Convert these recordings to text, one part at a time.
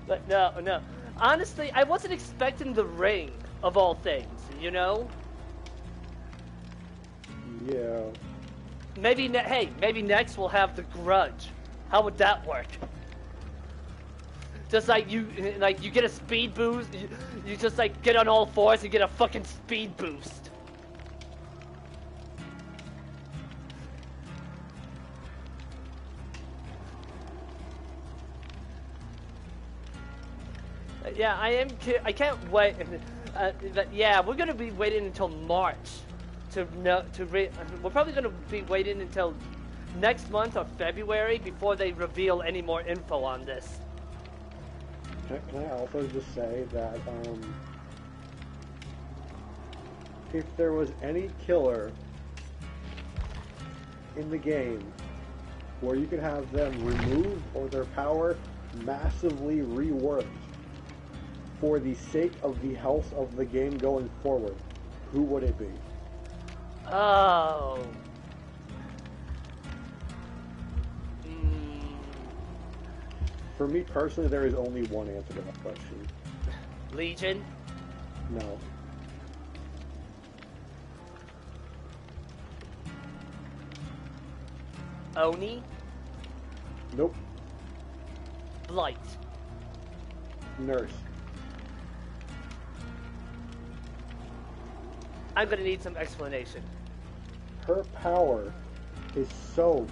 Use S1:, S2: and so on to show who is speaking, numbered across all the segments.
S1: But no. Honestly, I wasn't expecting the ring of all things. You know?
S2: Yeah.
S1: Maybe maybe next we'll have the grudge. How would that work? Just like you get a speed boost. You just like get on all fours and get a fucking speed boost. Yeah, I can't wait. But yeah, we're gonna be waiting until March to know we're probably gonna be waiting until next month or February before they reveal any more info on this.
S2: Can I also just say that if there was any killer in the game where you could have them removed or their power massively reworked for the sake of the health of the game going forward, who would it be?
S1: Oh.
S2: For me personally, there is only one answer to that question.
S1: Legion?
S2: No.
S1: Oni?
S2: Nope.
S1: Blight?
S2: Nurse.
S1: I'm gonna need some explanation.
S2: Her power is so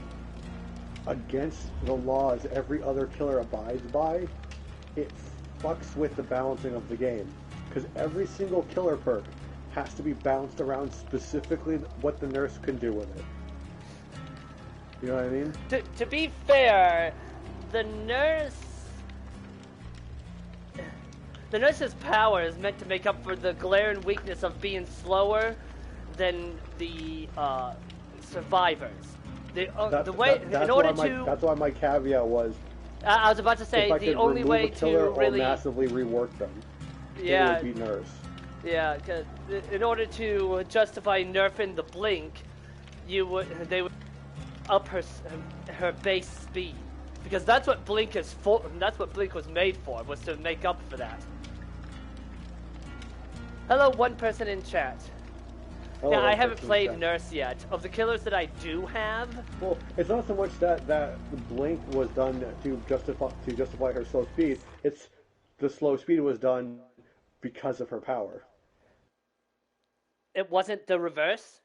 S2: against the laws every other killer abides by, it fucks with the balancing of the game. Because every single killer perk has to be balanced around specifically what the nurse can do with it. You know what I mean?
S1: To be fair, the nurse's power is meant to make up for the glaring weakness of being slower than the survivors.
S2: That's why my caveat was.
S1: I was about to say the only way to really
S2: massively rework them.
S1: Yeah.
S2: It would be nurse.
S1: Yeah, because in order to justify nerfing the blink, they would up her base speed, because that's what blink is for. That's what blink was made for, was to make up for that. Hello, one person in chat.
S2: Oh,
S1: I haven't played Nurse yet. Of the killers that I do have,
S2: well, it's not so much that the blink was done to justify her slow speed. It's the slow speed was done because of her power.
S1: it wasn't the reverse.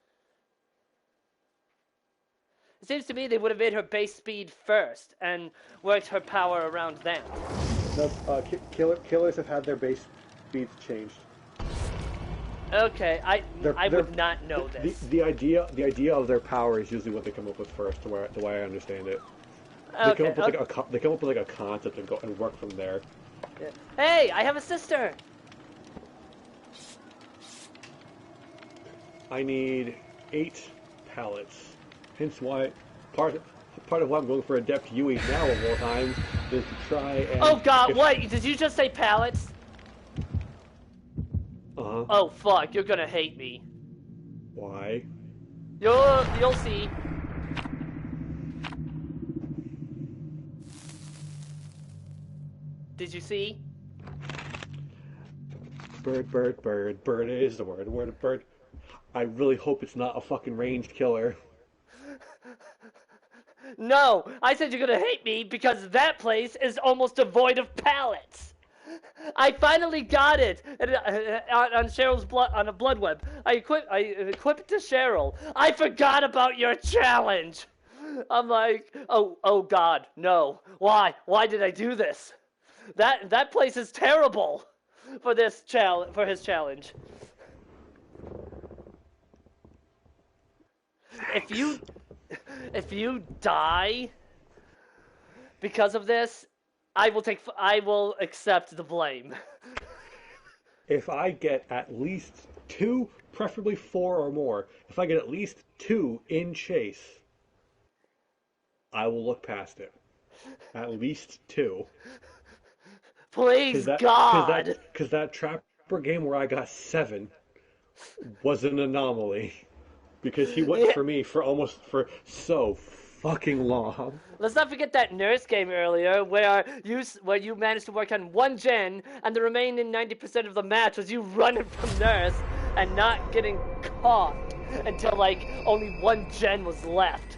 S1: It seems to me they would have made her base speed first and worked her power around them.
S2: No, killers have had their base speeds changed.
S1: Okay, I would not know this.
S2: The idea of their power is usually what they come up with first, the way I understand it.
S1: Okay,
S2: They come up with like a concept and go and work from there.
S1: Yeah. Hey, I have a sister.
S2: I need 8 pallets. Hence why part of why I'm going for Adept UE now of all times is to try and.
S1: Oh God! What did you just say? Pallets?
S2: Uh-huh.
S1: Oh fuck! You're gonna hate me.
S2: Why?
S1: You'll see. Did you see?
S2: Bird is the word. Word bird. I really hope it's not a fucking ranged killer.
S1: No, I said you're gonna hate me because that place is almost devoid of pallets. I finally got it on Cheryl's on a blood web. I equipped it to Cheryl. I forgot about your challenge. I'm like, oh God, no. Why did I do this? That place is terrible for his challenge. If you die because of this, I will accept the blame.
S2: If I get at least 2, preferably 4 or more, if I get at least 2 in chase, I will look past it. At least 2.
S1: Please, God!
S2: Because that Trapper game where I got 7 was an anomaly. Because he went for me for so fucking long.
S1: Let's not forget that nurse game earlier, where you managed to work on one gen, and the remaining 90% of the match was you running from nurse and not getting caught until like only one gen was left.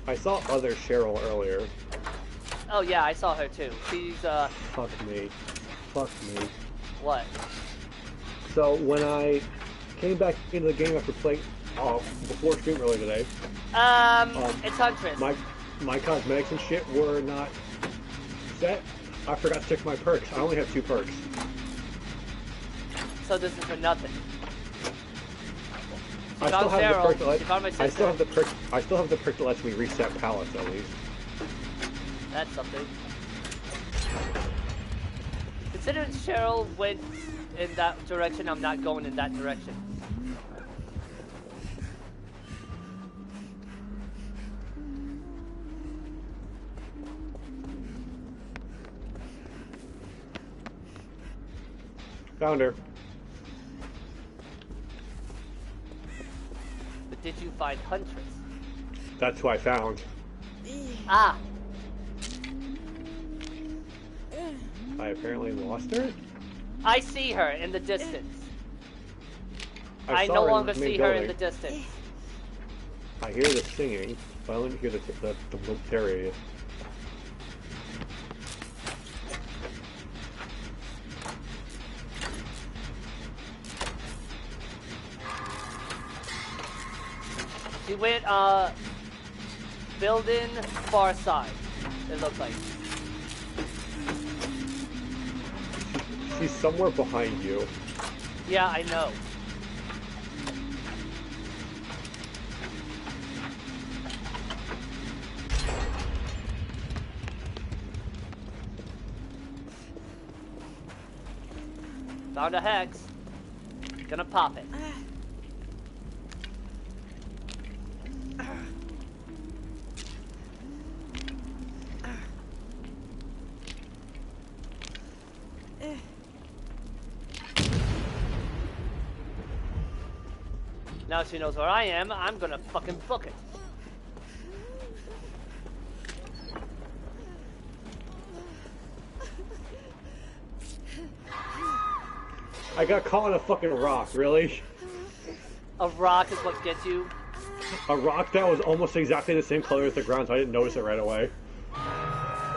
S2: I saw other Cheryl earlier.
S1: Oh yeah, I saw her too. She's
S2: Fuck me. Fuck me.
S1: what?
S2: So when I came back into the game after playing before stream earlier today,
S1: It's Huntress.
S2: my cosmetics and shit were not set. I forgot to check my perks. I only have 2 perks.
S1: So this is for nothing.
S2: I still have the perk that
S1: She found my sister.
S2: I still have the perk that lets me reset pallets at least.
S1: That's something. Considering Cheryl went in that direction, I'm not going in that direction.
S2: Found her.
S1: But did you find Huntress?
S2: That's who I found.
S1: Ah!
S2: I apparently lost her?
S1: I see her in the distance. I
S2: saw
S1: no
S2: her
S1: longer
S2: in the main
S1: see her in
S2: building.
S1: the distance.
S2: I hear the singing, but I don't hear the military.
S1: She went, building far side, it looks like.
S2: She's somewhere behind you.
S1: Yeah, I know. Found a hex. Gonna pop it. Now she knows where I am, I'm gonna fucking book it.
S2: I got caught on a fucking rock, really?
S1: A rock is what gets you.
S2: A rock that was almost exactly the same color as the ground, so I didn't notice it right away.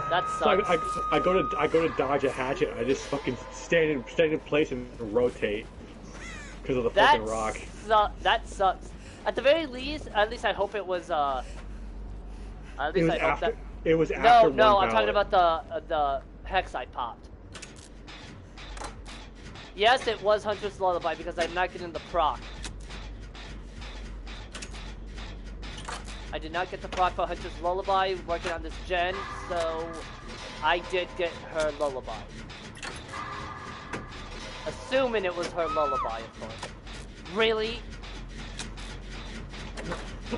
S1: That
S2: So
S1: sucks.
S2: I go to dodge a hatchet, I just fucking stand in place and rotate because of the fucking rock.
S1: That sucks. At the very least, at least I hope it was. At least I hope that.
S2: It was after.
S1: No,
S2: one
S1: I'm talking
S2: pallet.
S1: about the hex I popped. Yes, it was Huntress Lullaby because I'm not getting the proc. I did not get the proc for Huntress Lullaby working on this gen, so I did get her lullaby. Assuming it was her lullaby, of course. Really?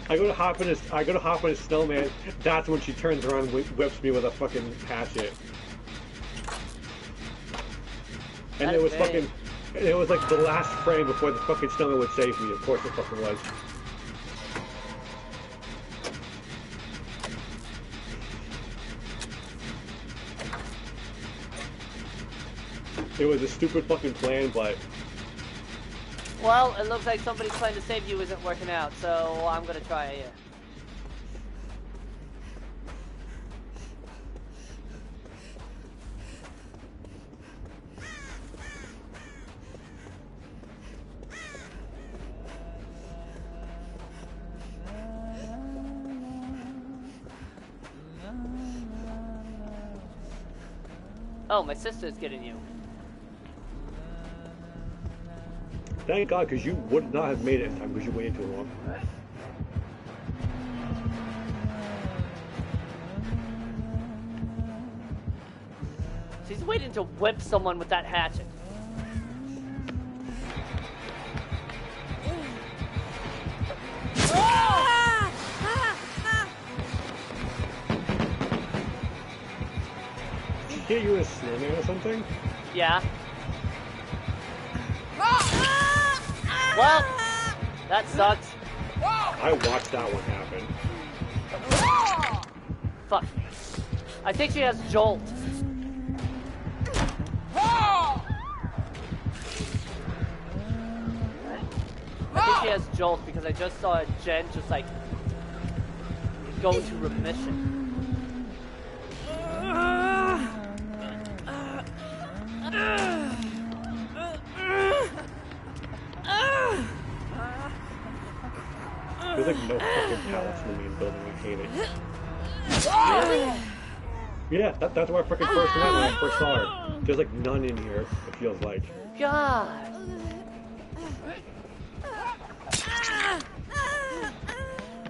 S2: I go to hop in a snowman. That's when she turns around and whips me with a fucking hatchet. And it was fucking. It was like the last frame before the fucking snowman would save me. Of course, it fucking was. It was a stupid fucking plan, but.
S1: Well, it looks like somebody's plan to save you isn't working out, so I'm gonna try it. Oh, my sister's getting you.
S2: Thank God, because you would not have made it in time because you waited too long.
S1: She's waiting to whip someone with that hatchet.
S2: can't use a snowman or something?
S1: Yeah. Well, that sucks.
S2: I watched that one happen.
S1: Fuck. I think she has Jolt. I think she has Jolt because I just saw Jen just like go into remission.
S2: There's like no fucking pallets in the main building. I hate it.
S1: Really?
S2: Yeah, that's where I freaking first went when I first saw her. There's like none in here, it feels like.
S1: God.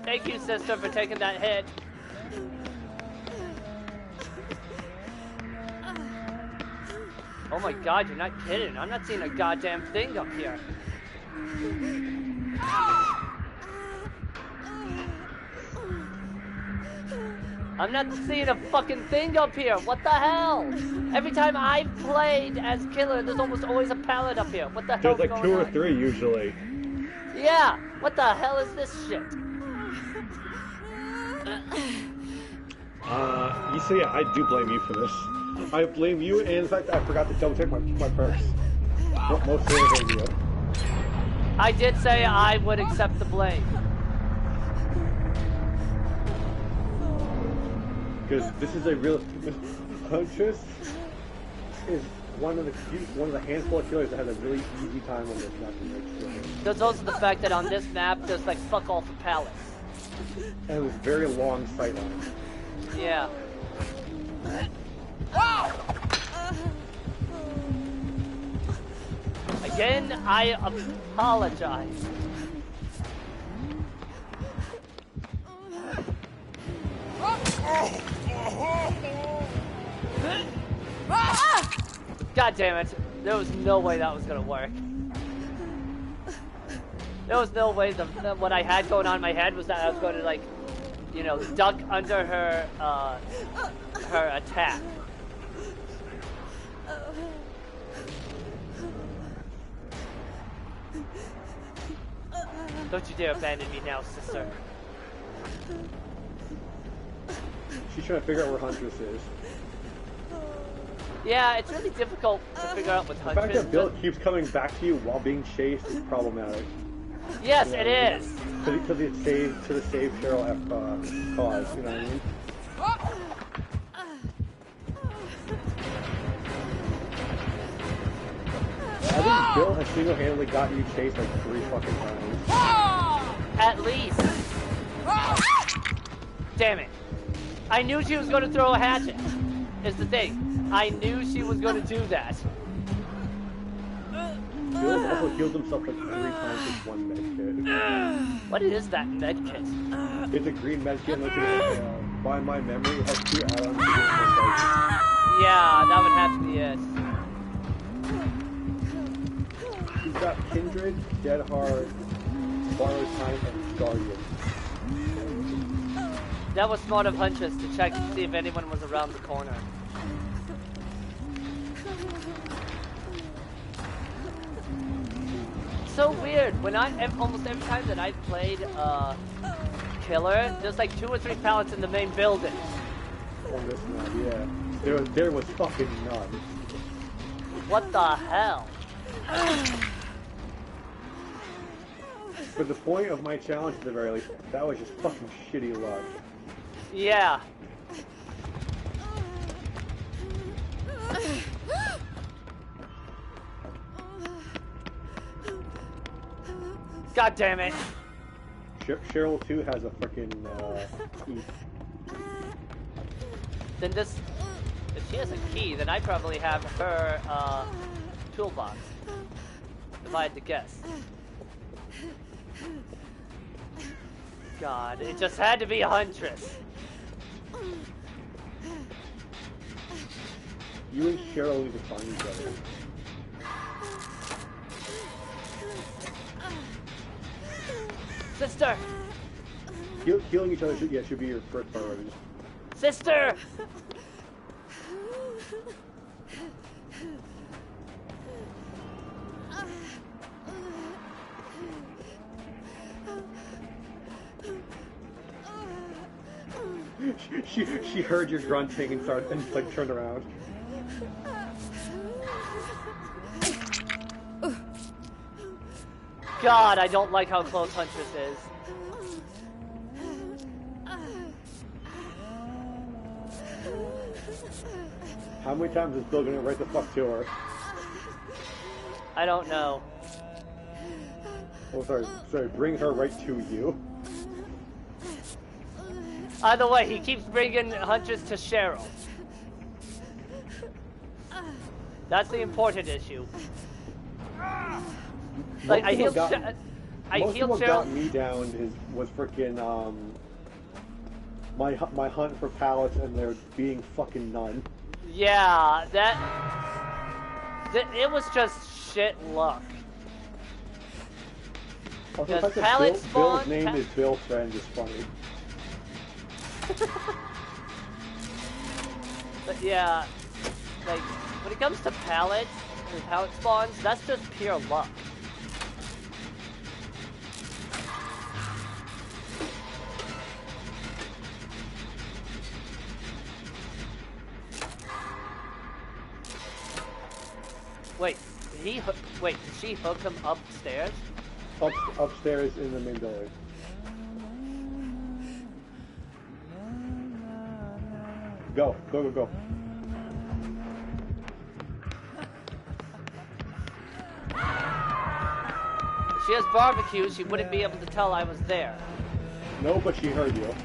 S1: Thank you, sister, for taking that hit. Oh my god, you're not kidding. I'm not seeing a goddamn thing up here. I'm not seeing a fucking thing up here. What the hell? Every time I've played as killer, there's almost always a pallet up here. What the hell?
S2: There's like 2 or 3 usually.
S1: Yeah. What the hell is this shit?
S2: You see, I do blame you for this. I blame you, and in fact, I forgot to double check my purse. Mostly I blame you.
S1: I did say I would accept the blame.
S2: Because this is a real Huntress is one of the handful of killers that has a really easy time on this map.
S1: There's also the fact that on this map there's like fuck all for pallets.
S2: And it was very long sight lines.
S1: Yeah. Again, I apologize. God damn it. There was no way that was gonna work. There was no way what I had going on in my head was that I was going to, like, you know, duck under her, her attack. Don't you dare abandon me now, sister.
S2: She's trying to figure out where Huntress is.
S1: Yeah, it's really difficult to figure out with Huntress.
S2: The fact that Bill keeps coming back to you while being chased is problematic.
S1: Yes, you know, it is.
S2: Because it's saved to the save Cheryl cause, you know what I mean? I think Bill has single-handedly got you chased like 3 fucking times.
S1: At least. Damn it. I knew she was going to throw a hatchet, is the thing. I knew she was going to do that.
S2: Bill also heals himself like 3 times with 1 med kit.
S1: What is that med kit?
S2: It's a green med kit, like by my memory, it has 2 add-ons to
S1: Yeah, that would have to be it.
S2: You've got Kindred, Dead Hard, Borrowed Time, and Guardian.
S1: That was smart of Huntress to check to see if anyone was around the corner. So weird. When almost every time that I've played Killer, there's like 2 or 3 pallets in the main building.
S2: On this map, yeah. There was fucking none.
S1: What the hell?
S2: For the point of my challenge at the very least, that was just fucking shitty luck.
S1: Yeah. God damn it.
S2: Cheryl 2 has a freaking key.
S1: Then this, if she has a key, then I probably have her toolbox. If I had to guess. God, it just had to be a Huntress.
S2: You and Cheryl need to find each other.
S1: Sister!
S2: Healing each other should be your first priority.
S1: Sister!
S2: she heard your grunting and started and like turned around.
S1: God, I don't like how close Huntress is.
S2: How many times is Bill gonna write the fuck to her?
S1: I don't know.
S2: Oh, sorry, bring her right to you.
S1: Either way, he keeps bringing Huntress to Cheryl. That's the important issue. Like, I healed Cheryl.
S2: Most of what got me down was freaking my hunt for pallets and there being fucking none.
S1: Yeah, it was just shit luck.
S2: Also, the fact that Bill's name is Bill Friend is funny.
S1: But yeah, like, when it comes to pallets and pallet spawns, that's just pure luck. Wait, did she hook him upstairs?
S2: Upstairs in the main building. Go.
S1: If she has barbecue, she wouldn't be able to tell I was there.
S2: No, but she heard you.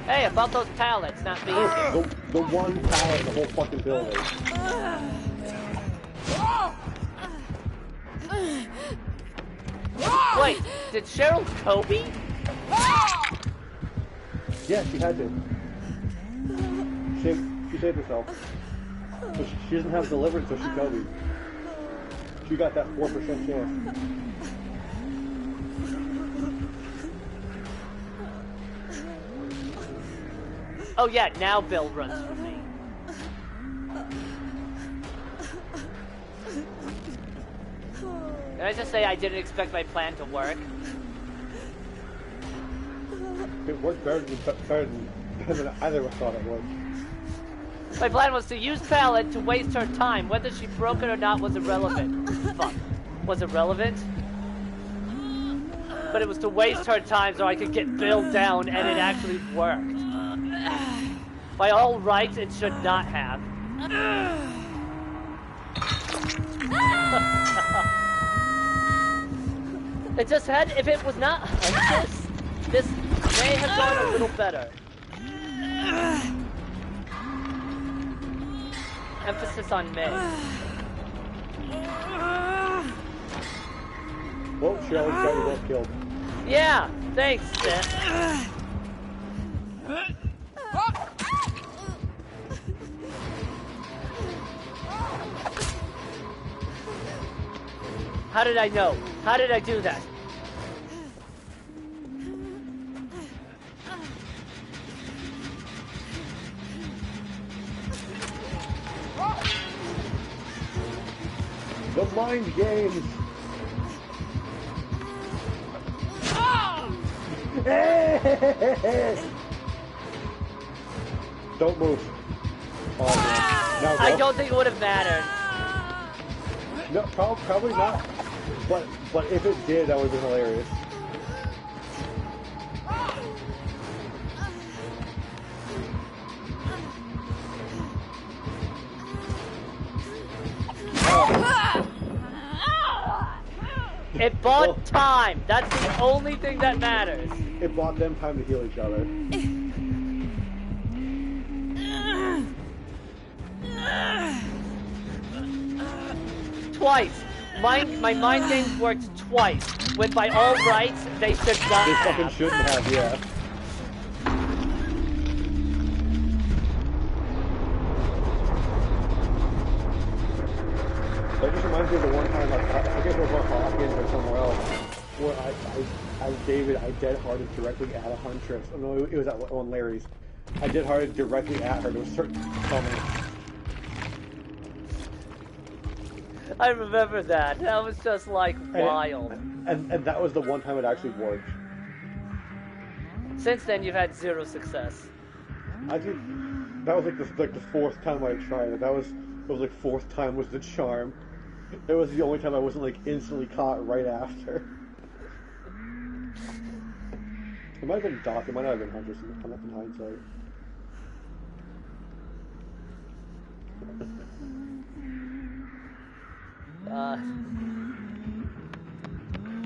S1: Hey, about those pallets not being here.
S2: The one pallet in the whole fucking building.
S1: Wait, did Cheryl Kobe?
S2: Yeah, she had to. She saved herself. But she doesn't have deliverance, so she Kobe. She got that 4% chance.
S1: Oh yeah, now Bill runs from me. Can I just say I didn't expect my plan to work?
S2: It worked better than either of us thought it would.
S1: My plan was to use pallet to waste her time. Whether she broke it or not was irrelevant. Fuck. Was it relevant? But it was to waste her time so I could get Bill down, and it actually worked. By all rights, it should not have. It just had, if it was not this may have gone a little better. Emphasis on may.
S2: Well, Shelley's got you both killed.
S1: Yeah, thanks, Seth. How did I know? How did I do that?
S2: The mind games! Don't move. Oh, now go.
S1: I don't think it would have mattered.
S2: No, probably not. But if it did, that would have been hilarious.
S1: It bought time. That's the only thing that matters.
S2: It bought them time to heal each other.
S1: Twice. My mind games worked twice. When by all rights, they should not
S2: They
S1: have.
S2: fucking shouldn't have, yeah. That just reminds me of the one time, like, I forget if it was on Hawkins or somewhere else, where as David, I dead-hearted directly at a Huntress. Oh, no, it was on Larry's. I dead-hearted directly at her to a certain comment.
S1: I remember that. That was just like wild.
S2: And that was the one time it actually worked.
S1: Since then, you've had zero success.
S2: I think that was like the fourth time I tried it. It was like fourth time was the charm. It was the only time I wasn't like instantly caught right after. It might have been Doc. It might not have been Huntress in hindsight.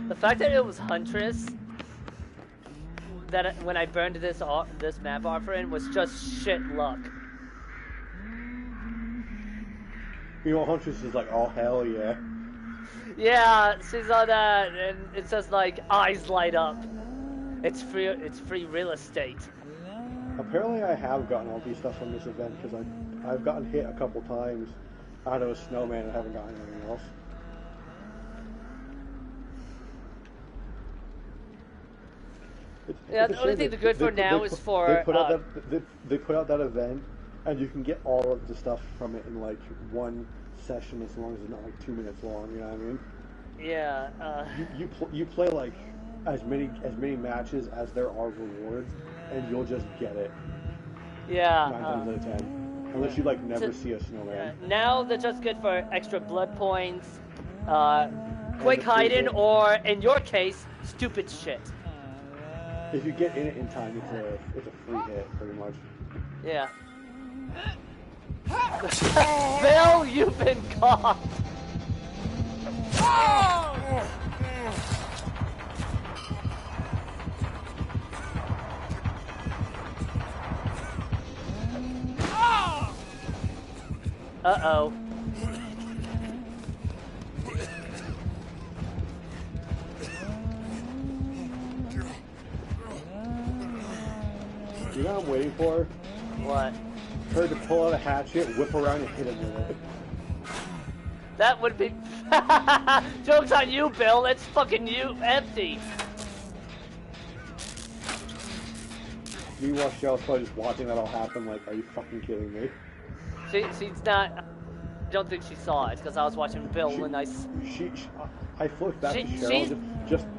S1: The fact that it was Huntress, that when I burned this map offering, was just shit luck.
S2: You know, Huntress is like, oh hell yeah.
S1: Yeah, she's on that, and it says like eyes light up. It's free real estate.
S2: Apparently, I have gotten all these stuff from this event because I've gotten hit a couple times out of a snowman and haven't gotten anything else.
S1: Yeah, the only thing they're good for now is for
S2: they put out that event, and you can get all of the stuff from it in like one session as long as it's not like 2 minutes long. You know what I mean?
S1: Yeah.
S2: You play like as many matches as there are rewards, and you'll just get it.
S1: Yeah.
S2: 9 times out of 10, unless you like never see a snowman.
S1: Now they're just good for extra blood points, quick hiding, or in your case, stupid shit.
S2: If you get in it in time, it's a free hit, pretty much.
S1: Yeah. Bill, you've been caught. Uh-oh.
S2: You know what I'm waiting for?
S1: What?
S2: Her to pull out a hatchet, whip around, and hit him with it.
S1: That would be... Joke's on you, Bill. It's fucking you empty.
S2: Meanwhile, Cheryl's probably just watching that all happen like, are you fucking kidding me?
S1: She's not... I don't think she saw it, because I was watching Bill and
S2: I flipped back to Cheryl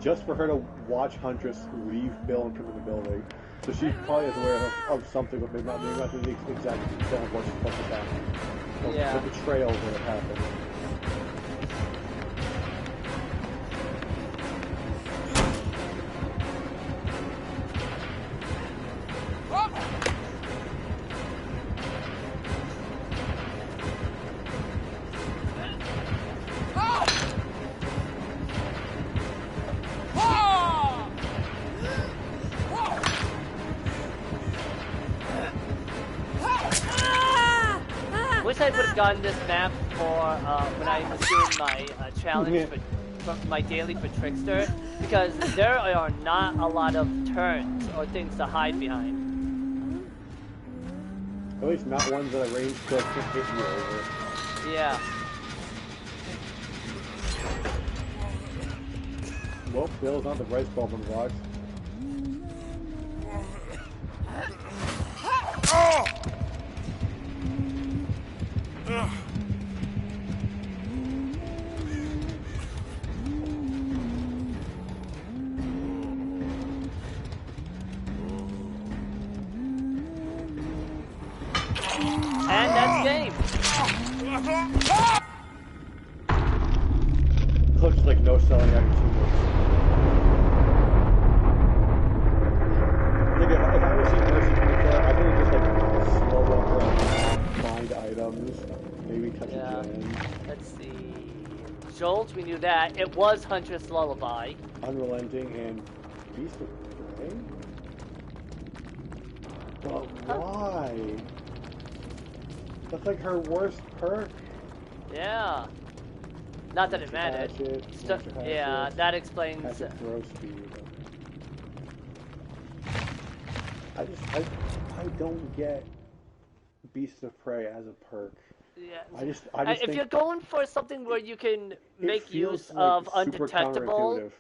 S2: just for her to watch Huntress leave Bill and come in the building. So she probably is aware of something, but maybe not the exact extent of what's supposed to happen.
S1: Yeah.
S2: The trails that have happened.
S1: Wish I would have gotten this map for when I was doing my challenge for my daily for Trickster, because there are not a lot of turns or things to hide behind.
S2: At least not ones that are ranged to hit you over.
S1: Yeah.
S2: Well, Bill's not the bright bulb on the box.
S1: And that's game.
S2: Looks like no selling after 2 minutes. I think if I was seeing Mercy before, I think just like slow walk around, find items, maybe touch a gem.
S1: Let's see. Jolt, we knew that. It was Huntress Lullaby.
S2: Unrelenting and Beast of Prey? But why? That's like her worst perk.
S1: Yeah. Not that it mattered. Yeah, that explains.
S2: Hatchet throw speed. I don't get Beast of Prey as a perk.
S1: Yeah.
S2: I just
S1: if
S2: think
S1: you're going for something where you can make use
S2: like
S1: of
S2: super
S1: undetectable,
S2: counterintuitive.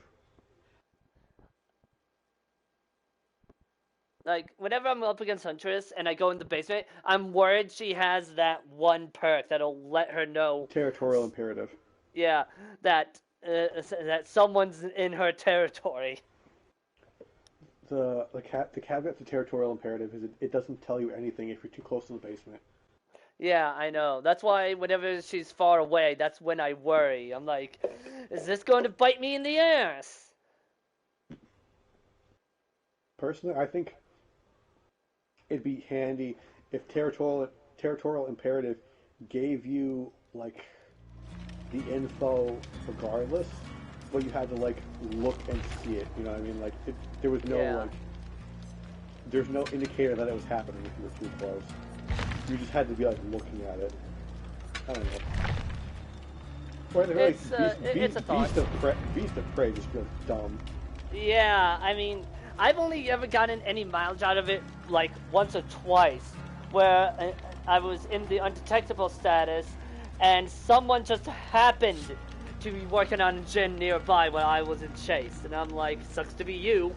S1: like whenever I'm up against Huntress and I go in the basement, I'm worried she has that one perk that'll let her know.
S2: Territorial imperative.
S1: Yeah, that someone's in her territory.
S2: The caveat to territorial imperative is it doesn't tell you anything if you're too close to the basement.
S1: Yeah, I know. That's why whenever she's far away, that's when I worry. I'm like, is this going to bite me in the ass?
S2: Personally, I think it'd be handy if territorial imperative gave you like the info regardless, but you had to like look and see it. You know what I mean? Like there was no
S1: Yeah.
S2: like there's no indicator that it was happening if you were too close. You just had to be like looking at it. I don't know. Or at the very least,
S1: It's a thought.
S2: Beast of Prey just feels dumb.
S1: Yeah, I mean, I've only ever gotten any mileage out of it like once or twice, where I was in the undetectable status, and someone just happened to be working on a gen nearby when I was in chase, and I'm like, sucks to be you.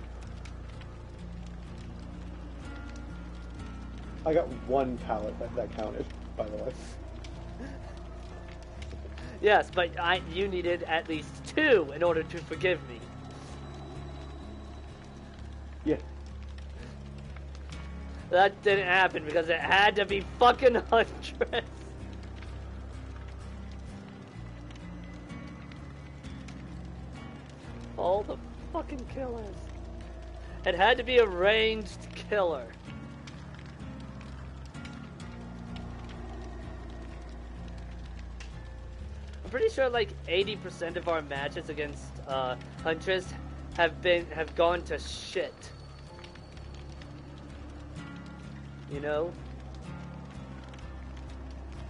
S2: I got one pallet that counted, by the way.
S1: Yes, but you needed at least 2 in order to forgive me.
S2: Yeah.
S1: That didn't happen because it had to be fucking Huntress. All the fucking killers. It had to be a ranged killer. I'm pretty sure like 80% of our matches against Huntress have gone to shit. You know?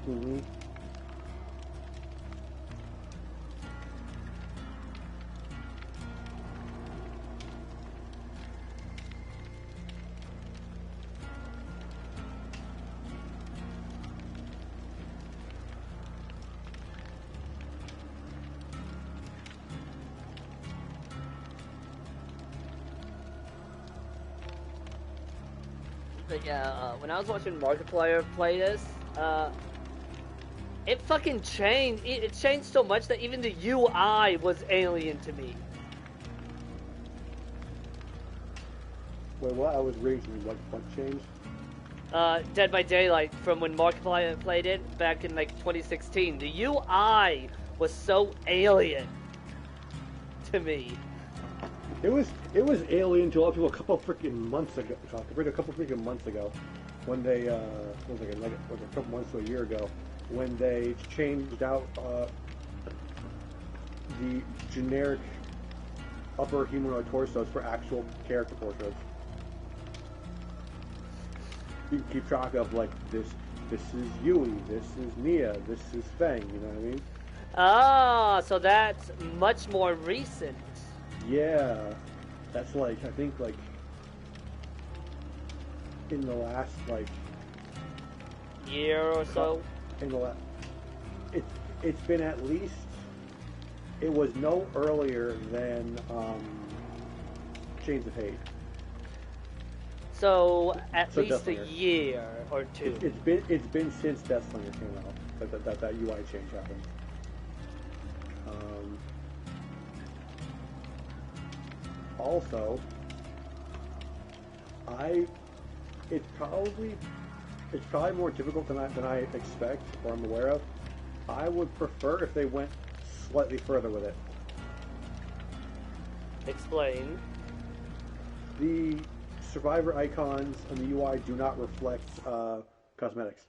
S2: Mm-hmm.
S1: But yeah, when I was watching Markiplier play this, it fucking changed. It changed so much that even the UI was alien to me.
S2: Wait, what? I was reading something. What changed?
S1: Dead by Daylight from when Markiplier played it back in like 2016. The UI was so alien to me.
S2: It was alien to a lot of people a couple freaking months ago. When they what was it, like a couple months to a year ago, when they changed out the generic upper humanoid torsos for actual character portraits. You can keep track of like this is Yui, this is Mia, this is Feng. You know what I mean?
S1: Ah, so that's much more recent.
S2: Yeah, that's like I think like in the last like
S1: Year or so.
S2: in the last it's been at least it was no earlier than Chains of Hate.
S1: So at
S2: So
S1: least a
S2: Deathlinger.
S1: year or two.
S2: It's been since Deathlinger came out that UI change happened. Also, it's probably more difficult than I expect or I'm aware of. I would prefer if they went slightly further with it.
S1: Explain.
S2: The survivor icons on the UI do not reflect cosmetics.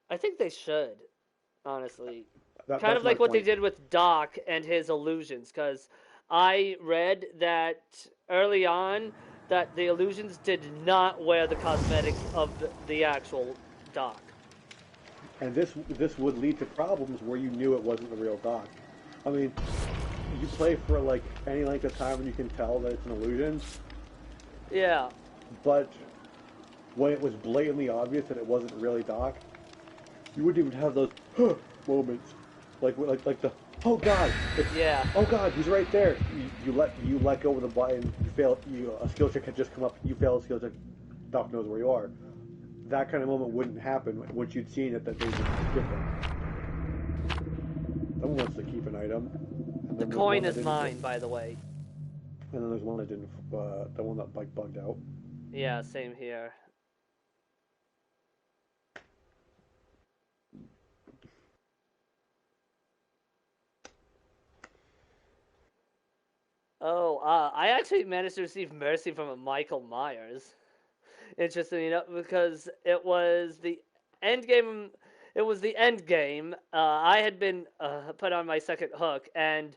S1: I think they should, honestly. Kind
S2: That's
S1: of
S2: my
S1: like what they
S2: point.
S1: did with Doc and his illusions, because I read that early on that the illusions did not wear the cosmetics of the actual Doc.
S2: And this would lead to problems where you knew it wasn't the real Doc. I mean, you play for like any length of time and you can tell that it's an illusion,
S1: Yeah.
S2: but when it was blatantly obvious that it wasn't really Doc, you wouldn't even have those moments, like the oh god,
S1: Yeah.
S2: oh god, he's right there. You let go of the button. You fail. A skill check had just come up. You fail a skill check. Doc knows where you are. That kind of moment wouldn't happen once you'd seen it that they were different. Someone wants to keep an item. And
S1: The
S2: then there's one
S1: coin
S2: that
S1: is
S2: didn't-
S1: mine, by the way.
S2: And then there's one that didn't. The one that like bugged out.
S1: Yeah, same here. Oh, I actually managed to receive mercy from a Michael Myers. Interesting, because it was the end game. It was the end game. I had been put on my second hook, and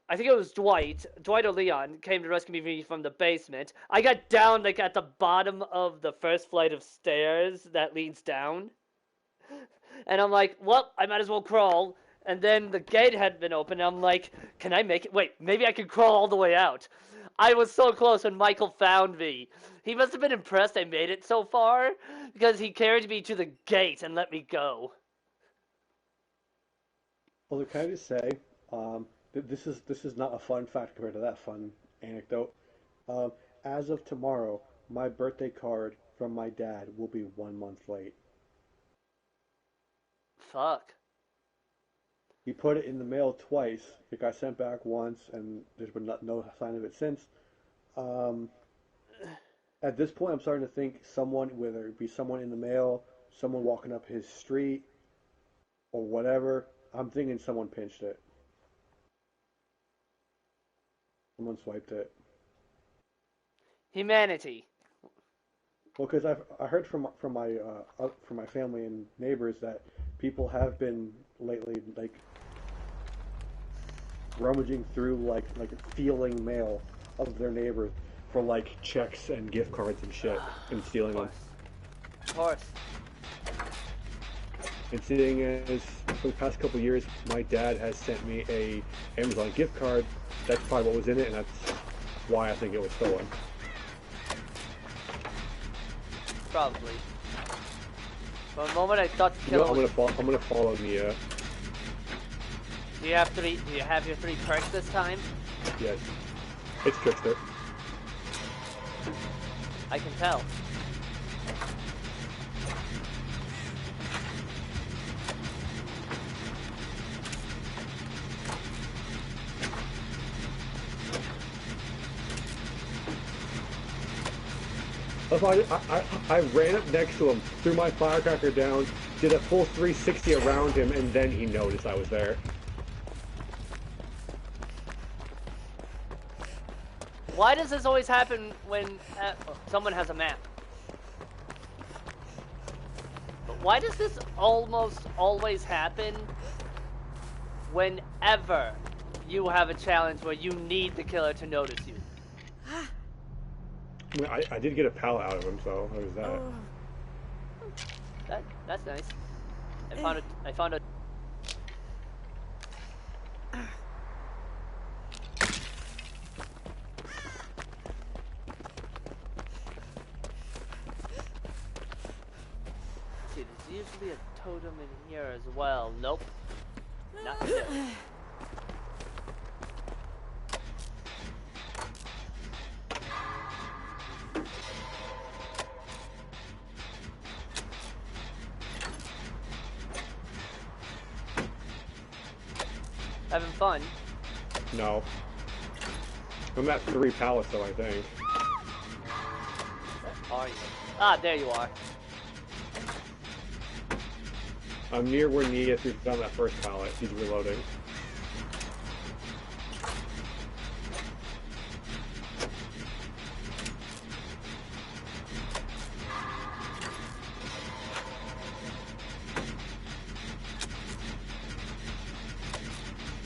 S1: I think it was Dwight or Leon came to rescue me from the basement. I got down like at the bottom of the first flight of stairs that leads down. And I'm like, well, I might as well crawl. And then the gate had been open. And I'm like, can I make it? Wait, maybe I can crawl all the way out. I was so close when Michael found me. He must have been impressed I made it so far because he carried me to the gate and let me go.
S2: Well, can I just say, this is not a fun fact compared to that fun anecdote. Um, as of tomorrow, my birthday card from my dad will be 1 month late.
S1: Fuck.
S2: He put it in the mail twice. It got sent back once, and there's been no sign of it since. Um, at this point, I'm starting to think someone, whether it be someone in the mail, someone walking up his street, or whatever, I'm thinking someone pinched it. Someone swiped it.
S1: Humanity.
S2: Well, because I heard from my family and neighbors that people have been lately like rummaging through like feeling mail of their neighbors for like checks and gift cards and shit and stealing them.
S1: Of course.
S2: And seeing as for the past couple of years, my dad has sent me a Amazon gift card. That's probably what was in it, and that's why I think it was stolen.
S1: Probably. For a moment, I thought the killer.
S2: I'm gonna follow the.
S1: Do you have your 3 perks this time?
S2: Yes, it's Trickster.
S1: I can tell.
S2: I ran up next to him, threw my firecracker down, did a full 360 around him, and then he noticed I was there.
S1: Why does this always happen when someone has a map? But why does this almost always happen whenever you have a challenge where you need the killer to notice you?
S2: I mean, I did get a pallet out of him, so how was that?
S1: That's nice. I found a See, there's usually a totem in here as well. Nope. Not there. Having fun?
S2: No. I'm at 3 pallets though, I think.
S1: Where are you? Ah, there you are.
S2: I'm near where Nia threw down that first pallet. He's reloading.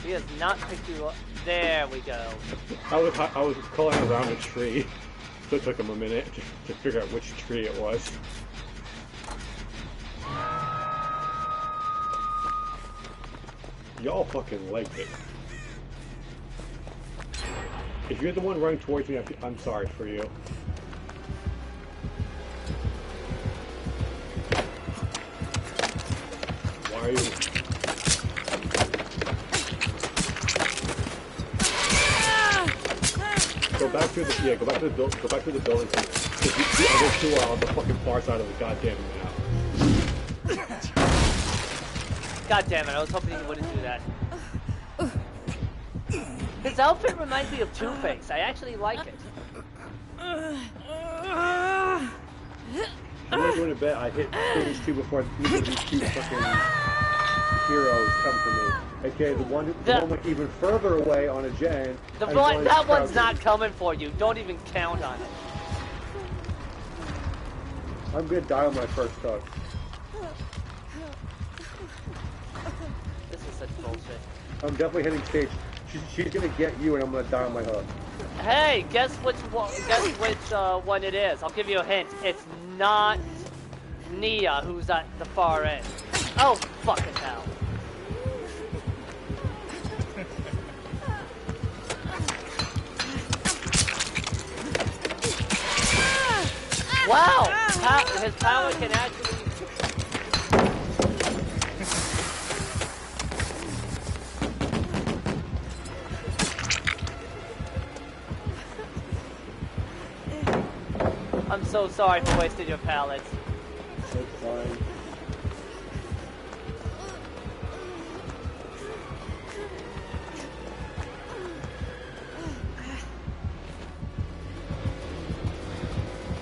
S1: He has not picked you up. There we go.
S2: I was calling around a tree, so it took him a minute to figure out which tree it was. Y'all fucking legged it. If you're the one running towards me, I'm sorry for you. Why are you? Go back to the building. Because the other 2 are on the fucking far side of the goddamn map.
S1: God damn it, I was hoping he wouldn't do that. His outfit reminds me of Two-Face. I actually like it.
S2: I'm not going to bet I hit stage 2 before either of these two fucking heroes come for me. Okay, the one like even further away on a gen.
S1: That one's not coming for you. Don't even count on it.
S2: I'm gonna die on my first hook.
S1: This is such bullshit.
S2: I'm definitely hitting stage. She's gonna get you, and I'm gonna die on my hook.
S1: Hey, guess which one it is. I'll give you a hint. It's not Nia, who's at the far end. Oh, fucking hell. Wow! His power can actually... I'm so sorry for wasting your pallets.
S2: It's fine.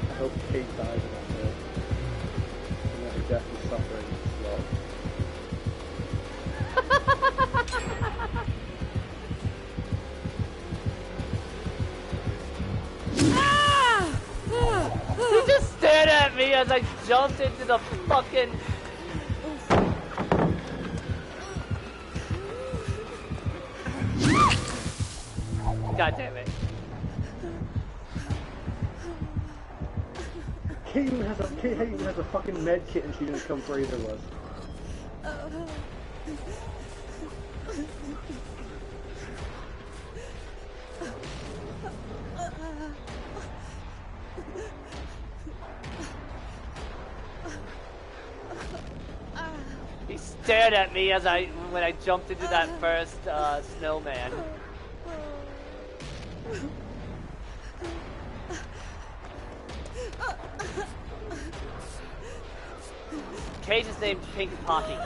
S2: I hope Kate dies in that hole. And that her death is suffering
S1: He just stared at me as I jumped into the fucking... God damn it.
S2: Kate even has a fucking med kit and she didn't come for either of us.
S1: He stared at me as when I jumped into that first snowman. Cage is named Pink Poppy.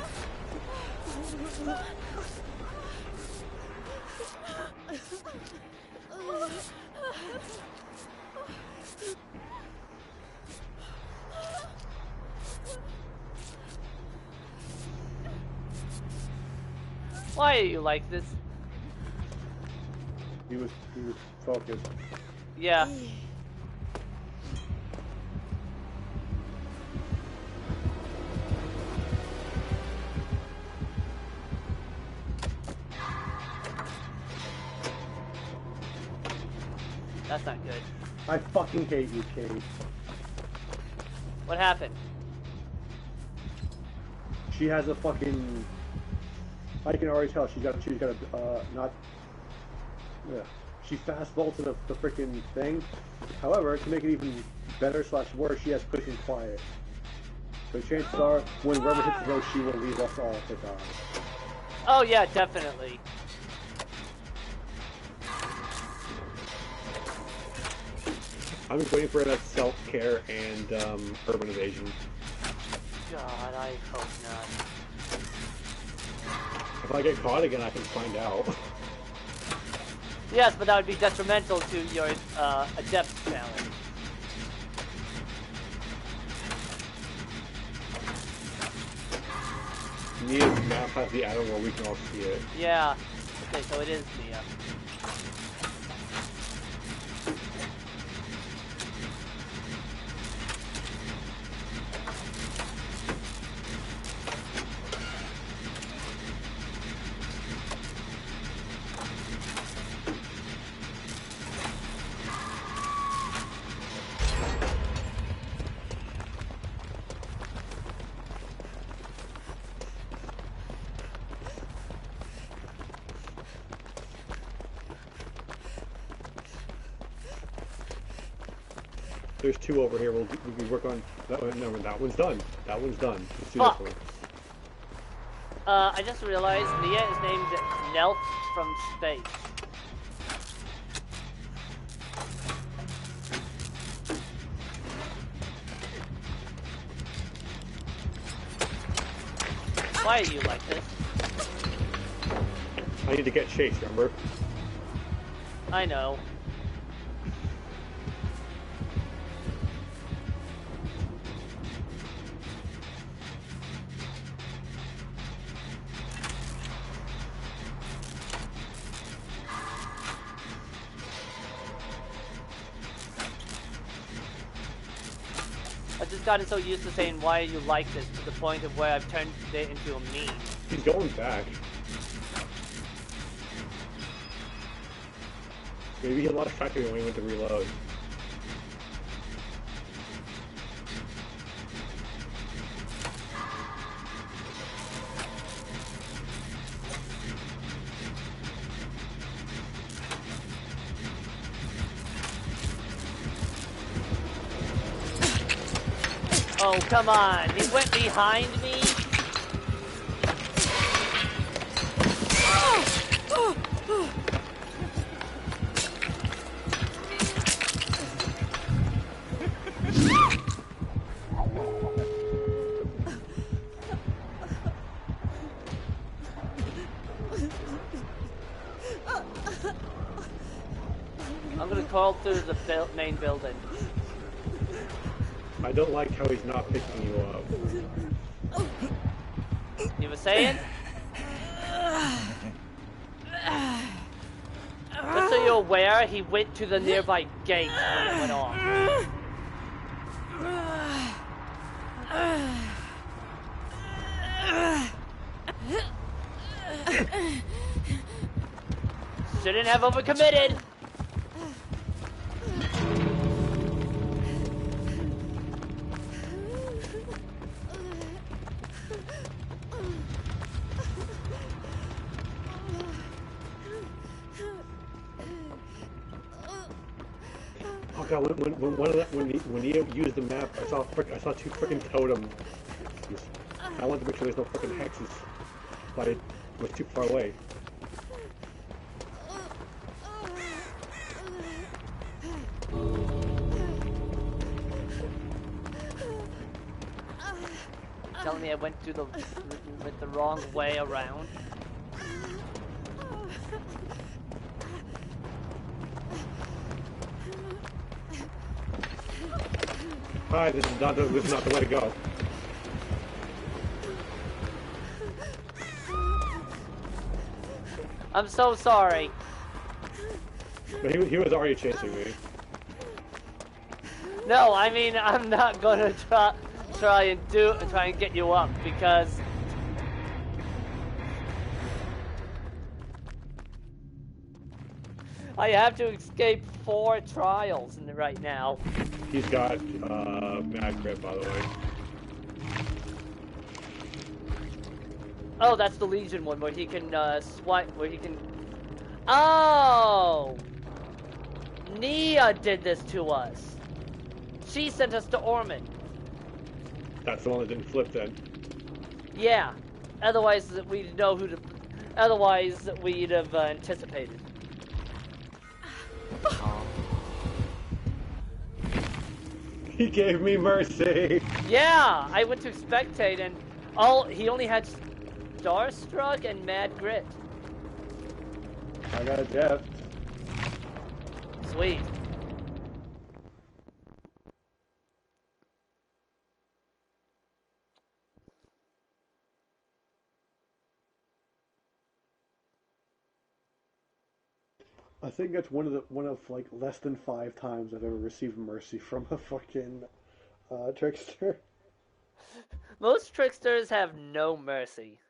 S1: Why are you like this?
S2: He was focused.
S1: Yeah. That's not good.
S2: I fucking hate you, Kate.
S1: What happened?
S2: She has a fucking... I can already tell she's got a, not... Yeah. She fast vaulted the freaking thing. However, to make it even better / worse, she has quick and quiet. So chances are, when rubber hits the road, she will leave us all to die.
S1: Oh yeah, definitely.
S2: I'm just waiting for that self-care and urban evasion.
S1: God, I hope not.
S2: If I get caught again, I can find out.
S1: Yes, but that would be detrimental to your adept challenge.
S2: Nia's map has the add-on where we can all see it.
S1: Yeah. Okay, so it is Nia.
S2: There's two over here. We can work on that one. No, that one's done. That one's done. Let's do
S1: Fuck.
S2: this one.
S1: I just realized Nia is named Nelf from space. Why are you like this?
S2: I need to get chased, remember?
S1: I know. I just gotten so used to saying why you like this to the point of where I've turned it into a meme.
S2: He's going back. Maybe he lost track of it when he went to reload.
S1: Oh, come on. He went behind me? I'm gonna crawl through the main building.
S2: I don't like how he's not picking you up.
S1: You were saying? Just so you're aware, he went to the nearby gate when it went off. Shouldn't have overcommitted.
S2: Oh god, when he used the map, I saw two freaking totems. I wanted to make sure there's no freaking hexes, but it was too far away.
S1: Telling me I went the wrong way around.
S2: Hi, this is not the way to go.
S1: I'm so sorry.
S2: But he was already chasing me.
S1: No, I mean I'm not gonna try and get you up because I have to escape 4 trials right now.
S2: He's got mad grip, by the way.
S1: Oh, that's the Legion one where he can swipe, where he can. Oh, Nia did this to us. She sent us to Ormond.
S2: That's the one that didn't flip then.
S1: Yeah. Otherwise, we'd know who to. Otherwise, we'd have anticipated.
S2: He gave me mercy.
S1: Yeah, I went to spectate, and he only had Starstruck and Mad Grit.
S2: I got a Jeff.
S1: Sweet.
S2: I think that's one of like less than 5 times I've ever received mercy from a fucking trickster.
S1: Most tricksters have no mercy.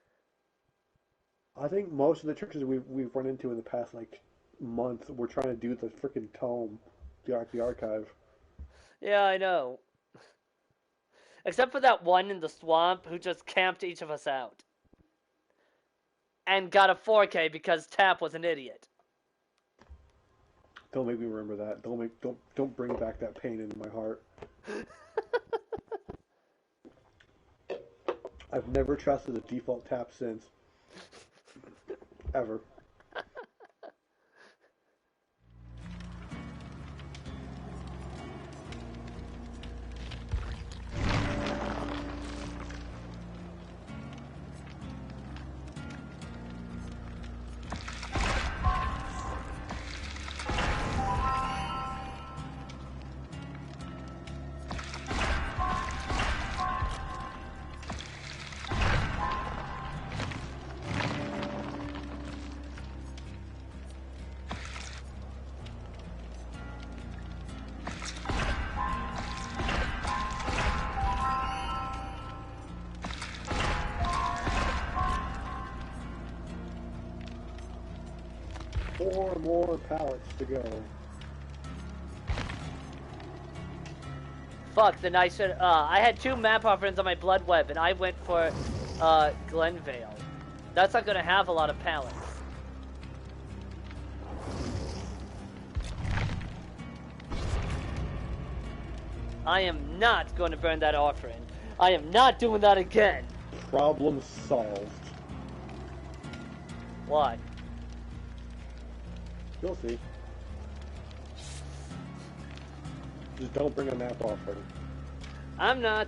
S2: I think most of the tricksters we've run into in the past like month were trying to do the freaking tome, the archive.
S1: Yeah, I know. Except for that one in the swamp who just camped each of us out. And got a 4K because Tap was an idiot.
S2: Don't make me remember that. Don't bring back that pain into my heart. I've never trusted a default Tap since. Ever. 4 more pallets to go.
S1: Fuck, then I should, I had 2 map offerings on my blood web, and I went for, Glenvale. That's not gonna have a lot of pallets. I am not going to burn that offering. I am not doing that again.
S2: Problem solved.
S1: Why?
S2: You'll see. Just don't bring a map offering.
S1: I'm not.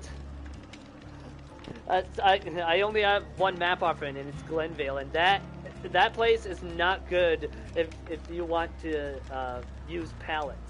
S1: I only have 1 map offering, and it's Glenvale, and that place is not good if you want to use pallets.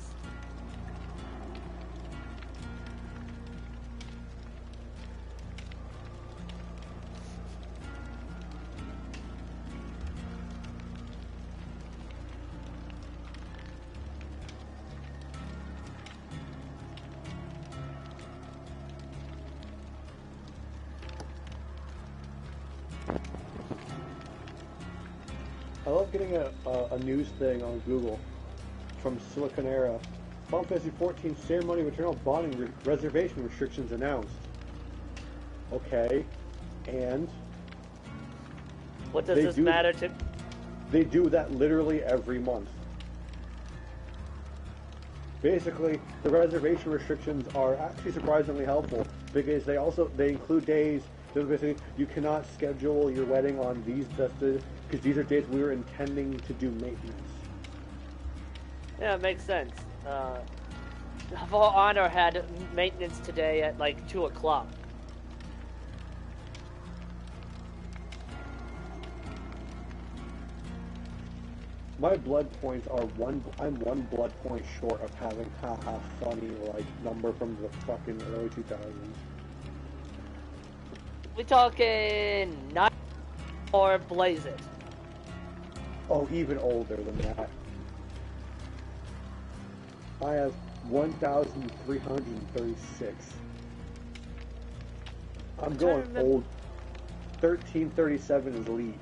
S2: I love getting a news thing on Google from Silicon Era. Final Fantasy XIV ceremony maternal bonding reservation restrictions announced. Okay, and
S1: what does this matter to?
S2: They do that literally every month. Basically, the reservation restrictions are actually surprisingly helpful because they include days. So basically, you cannot schedule your wedding on these because these are days we were intending to do maintenance.
S1: Yeah, it makes sense. For Honor had maintenance today at like 2 o'clock.
S2: My blood points are I'm 1 blood point short of having haha funny like number from the fucking early 2000s.
S1: We talking 9 or Blaze It?
S2: Oh, even older than that. I have 1,336. I'm going old. 1337 is elite.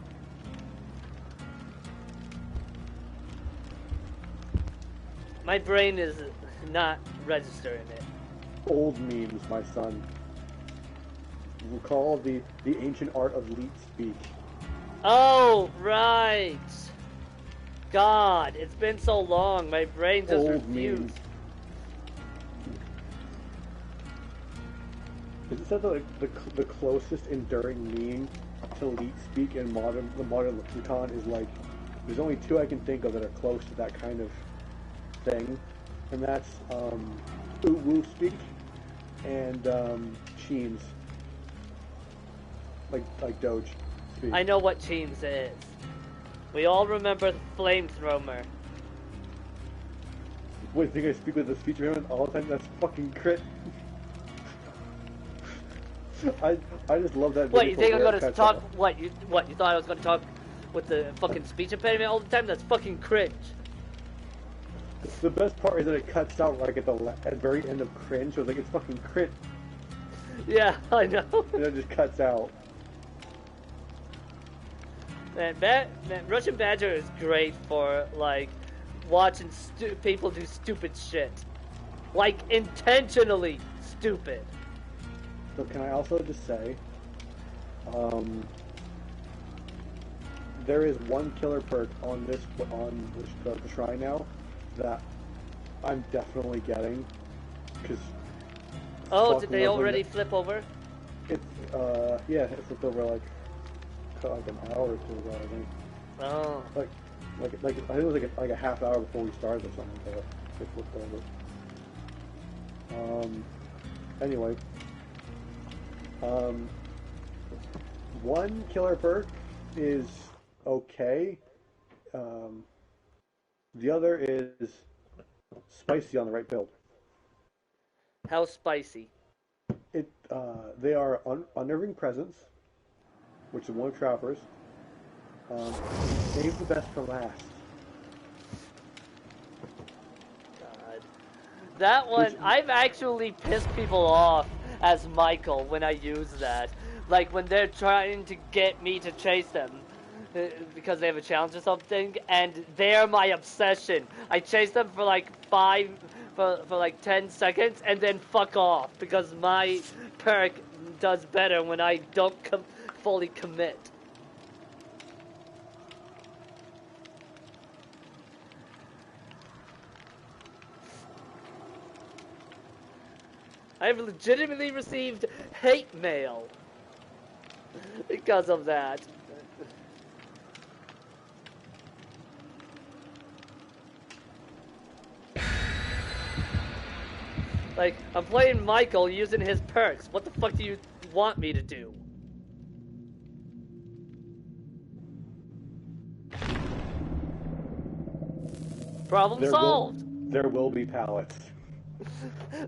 S1: My brain is not registering it.
S2: Old memes, my son. Recall the ancient art of leet speak.
S1: Oh, right. God, it's been so long. My brain just refused.
S2: Is it said that like the closest enduring meme to leet speak in the modern lexicon is like there's only 2 I can think of that are close to that kind of thing, and that's woo speak and Cheens. Like Doge speak.
S1: I know what Cheens is. We all remember Flamethrower.
S2: Wait, think I speak with this feature him all the time? That's fucking crit. I just love that video.
S1: What, you think I'm gonna talk? What you thought I was gonna talk with the fucking speech impediment all the time? That's fucking cringe.
S2: The best part is that it cuts out like at the very end of cringe. So it's like it's fucking crit.
S1: Yeah, I know.
S2: And it just cuts out.
S1: Man, Russian Badger is great for like watching people do stupid shit, like intentionally stupid.
S2: So can I also just say, there is 1 killer perk on the shrine now that I'm definitely getting because.
S1: Oh, did they already flip over?
S2: It's yeah, it flipped over like an hour or 2 ago, I think.
S1: Oh.
S2: Like I think it was like a half hour before we started or something, but it flipped over. Anyway. 1 killer perk is okay. The other is spicy on the right build.
S1: How spicy?
S2: They are unnerving presence, which is 1 of Trappers. Save the best for last.
S1: God. That one, I've actually pissed people off as Michael when I use that. Like when they're trying to get me to chase them. because they have a challenge or something, and they're my obsession. I chase them for like for like 10 seconds, and then fuck off because my perk does better when I don't fully commit. I've legitimately received hate mail because of that. Like, I'm playing Michael using his perks. What the fuck do you want me to do? Problem solved.
S2: There will be pallets.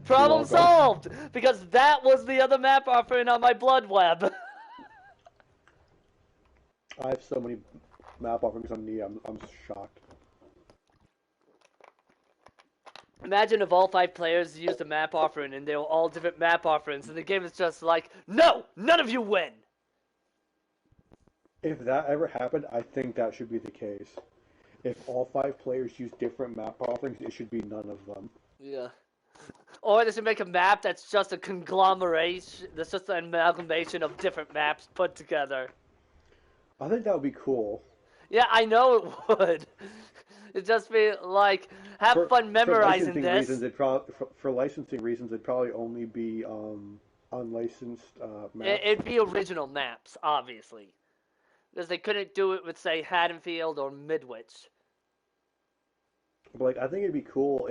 S1: Problem solved! Because that was the other map offering on my blood web.
S2: I have so many map offerings on me, I'm shocked.
S1: Imagine if all 5 players used a map offering and they were all different map offerings and the game is just like, no! None of you win!
S2: If that ever happened, I think that should be the case. If all 5 players use different map offerings, it should be none of them.
S1: Yeah. Or they should make a map that's just a conglomeration, that's just an amalgamation of different maps put together.
S2: I think that would be cool.
S1: Yeah, I know it would. It'd just be like, have fun memorizing this.
S2: For licensing reasons, it'd probably only be unlicensed maps.
S1: It'd be original maps, obviously. Because they couldn't do it with, say, Haddonfield or Midwich.
S2: But, like, I think it'd be cool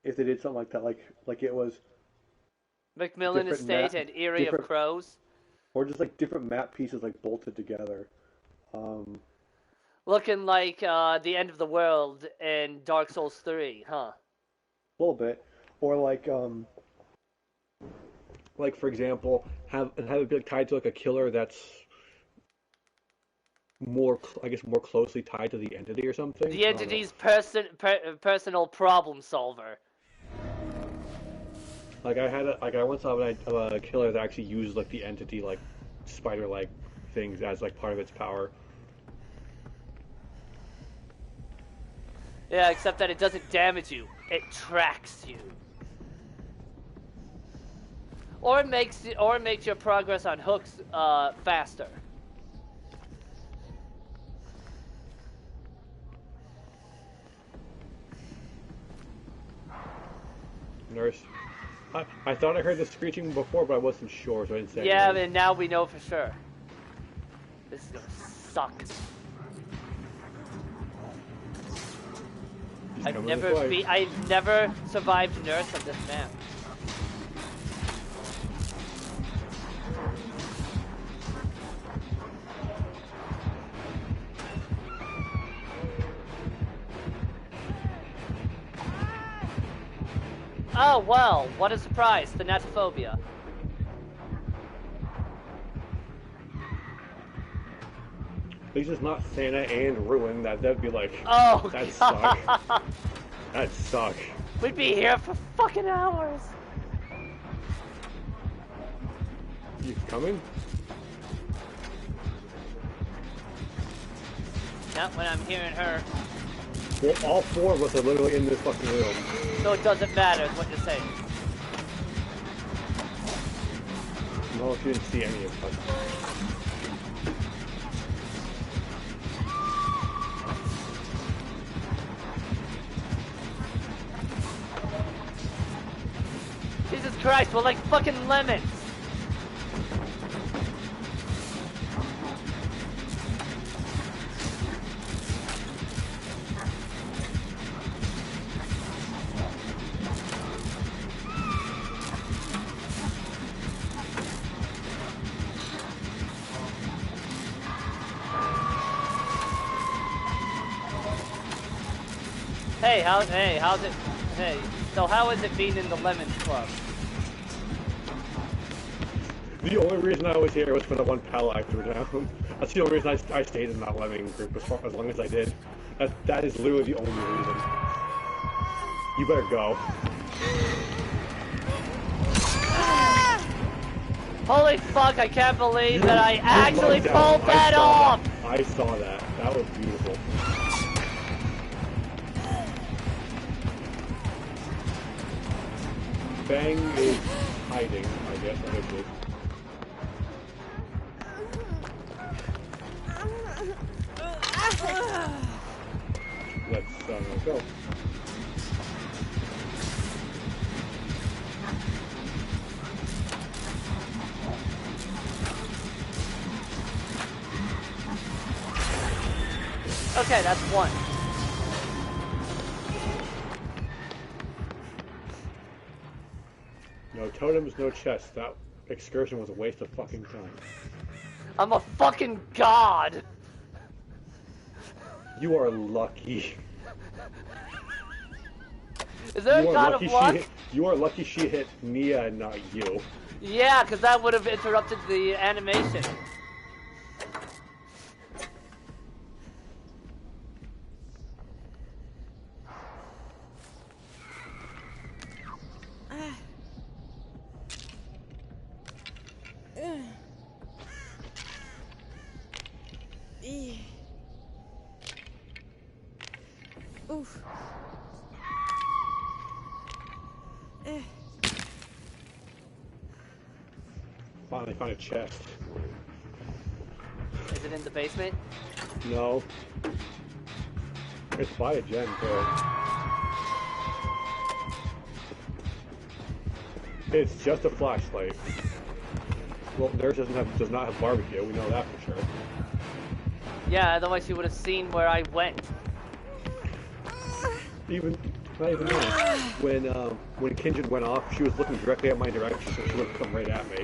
S2: if they did something like that, like it was
S1: Macmillan Estate and Eyrie of Crows.
S2: Or just like different map pieces like bolted together.
S1: Looking like the end of the world in Dark Souls 3, huh?
S2: A little bit. Or like for example, have it be tied to like a killer that's more closely tied to the entity or something.
S1: The entity's personal problem solver.
S2: Like I once saw a killer that actually used like the entity like spider-like things as like part of its power.
S1: Yeah, except that it doesn't damage you; it tracks you. Or it makes your progress on hooks faster.
S2: Nurse. I thought I heard the screeching before, but I wasn't sure, so I didn't say
S1: Yeah,
S2: anything.
S1: and now we know for sure. This is gonna suck. I've never survived Nurse on this map. Oh, well, what a surprise, Thanatophobia.
S2: At least it's not Santa and Ruin, that'd be like,
S1: oh,
S2: that'd suck. That'd suck.
S1: We'd be here for fucking hours.
S2: You coming?
S1: Not when I'm hearing her.
S2: Well, all 4 of us are literally in this fucking room.
S1: So it doesn't matter, is what you're saying.
S2: No, she didn't see any of us.
S1: Jesus Christ, we're like fucking lemons. So how is it being in the Lemons Club?
S2: The only reason I was here was for the one pallet I threw down. That's the only reason I stayed in that lemming group as long as I did. That is literally the only reason. You better go.
S1: Holy fuck, I can't believe that I
S2: You
S1: actually
S2: lucked out.
S1: pulled that off!
S2: I saw that. That was beautiful. Bang is hiding, I guess. Let's go.
S1: Okay, that's one.
S2: No totems, no chests. That excursion was a waste of fucking time.
S1: I'm a fucking god!
S2: You are lucky.
S1: Is there a god of luck?
S2: You are lucky she hit Nia and not you.
S1: Yeah, because that would have interrupted the animation.
S3: Oof.
S2: Finally found a chest.
S1: Is it in the basement?
S2: No. It's by a gen, too. It's just a flashlight. Well, theirs does not have barbecue. We know that for sure.
S1: Yeah, otherwise you would have seen where I went.
S2: Not even that. When Kinjin went off, she was looking directly at my direction, so she would have come right at me.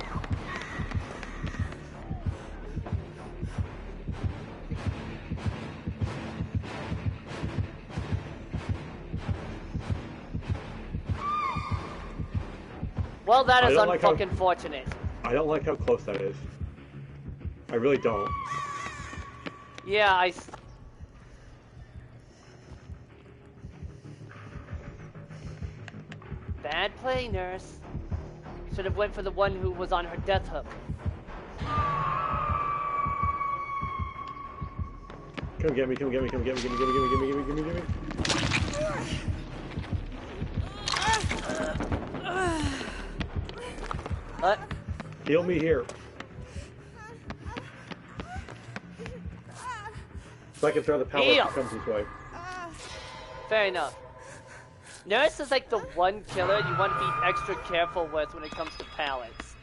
S1: Well, that is unfucking fortunate.
S2: I don't like how close that is. I really don't.
S1: Yeah, Bad play, nurse. Should have went for the one who was on her death hook.
S2: Come get me, come get me, come get me, give me, give me, give me, give me, give me, give me, give me.
S1: What?
S2: Heal me here. So I can throw the power if it comes this way.
S1: Fair enough. Nurse is like the one killer you want to be extra careful with when it comes to pallets.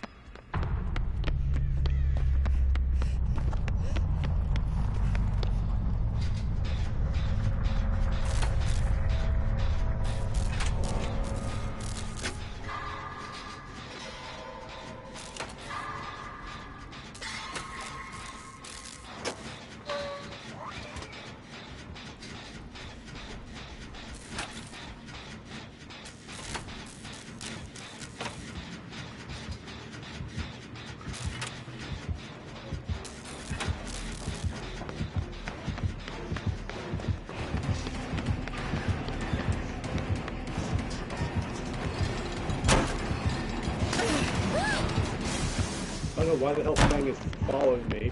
S2: I don't know why the hell Fang is following me.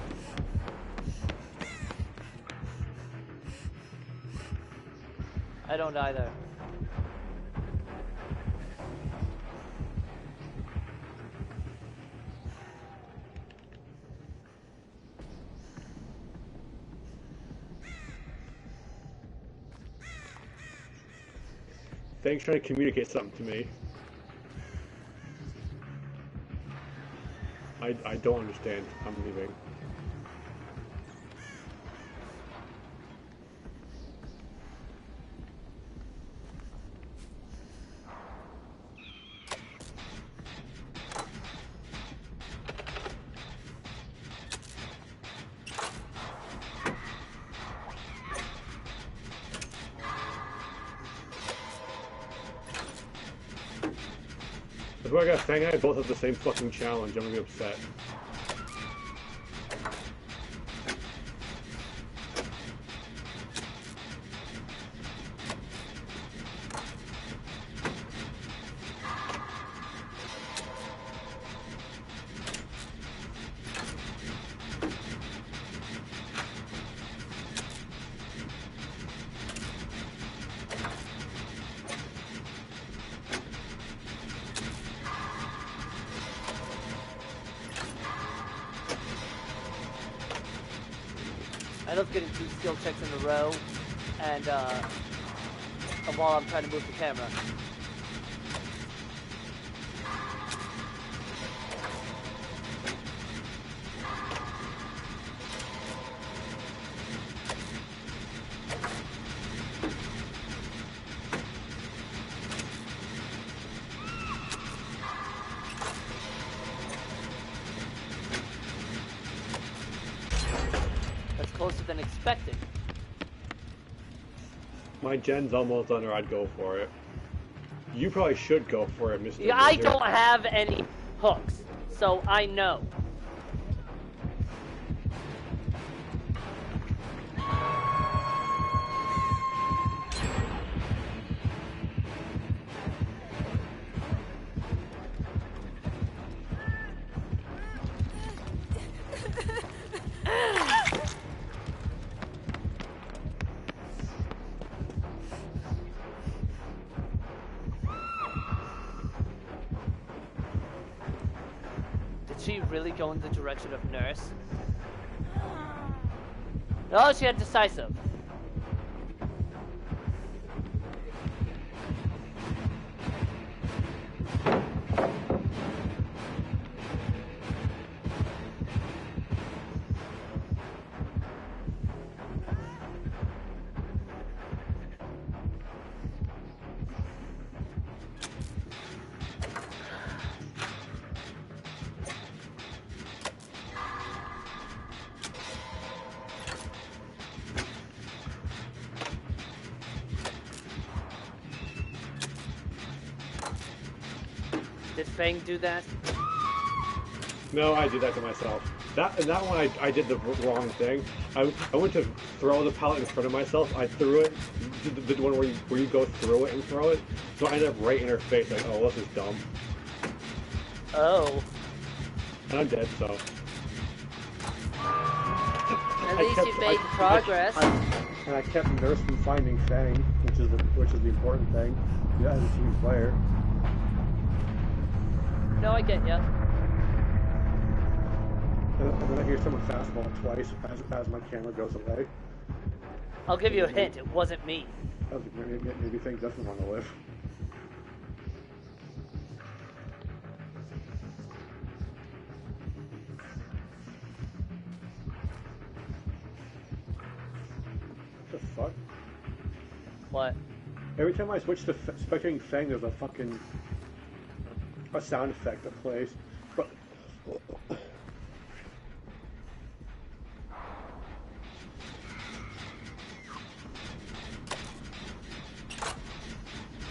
S1: I don't either.
S2: Fang's trying to communicate something to me. I don't understand. I'm leaving. That's why I got Fang and I both have the same fucking challenge. I'm gonna be upset.
S1: I love getting 2 skill checks in a row, and while I'm trying to move the camera. That's closer than expected.
S2: My gen's almost done, or I'd go for it. You probably should go for it, Mr.
S1: Yeah, I
S2: Wizard.
S1: don't have any hooks, so I know. Did she really go in the direction of Nurse? Oh, she had decisive. Did Fang do that?
S2: No, I did that to myself. That one, I did the wrong thing. I went to throw the pallet in front of myself. I threw it, the one where you go through it and throw it. So I ended up right in her face. Like, oh, this is dumb.
S1: Oh.
S2: And I'm dead. So.
S1: At least you made progress.
S2: And I kept Nurse from finding Fang, which is the important thing. Yeah, as a team player.
S1: No, I get ya.
S2: And then I hear someone fastball twice as my camera goes away.
S1: I'll give you a hint. It wasn't me.
S2: I was like, maybe Fang doesn't want to live. What the fuck?
S1: What?
S2: Every time I switch to spectating Fang, there's a sound effect that plays. But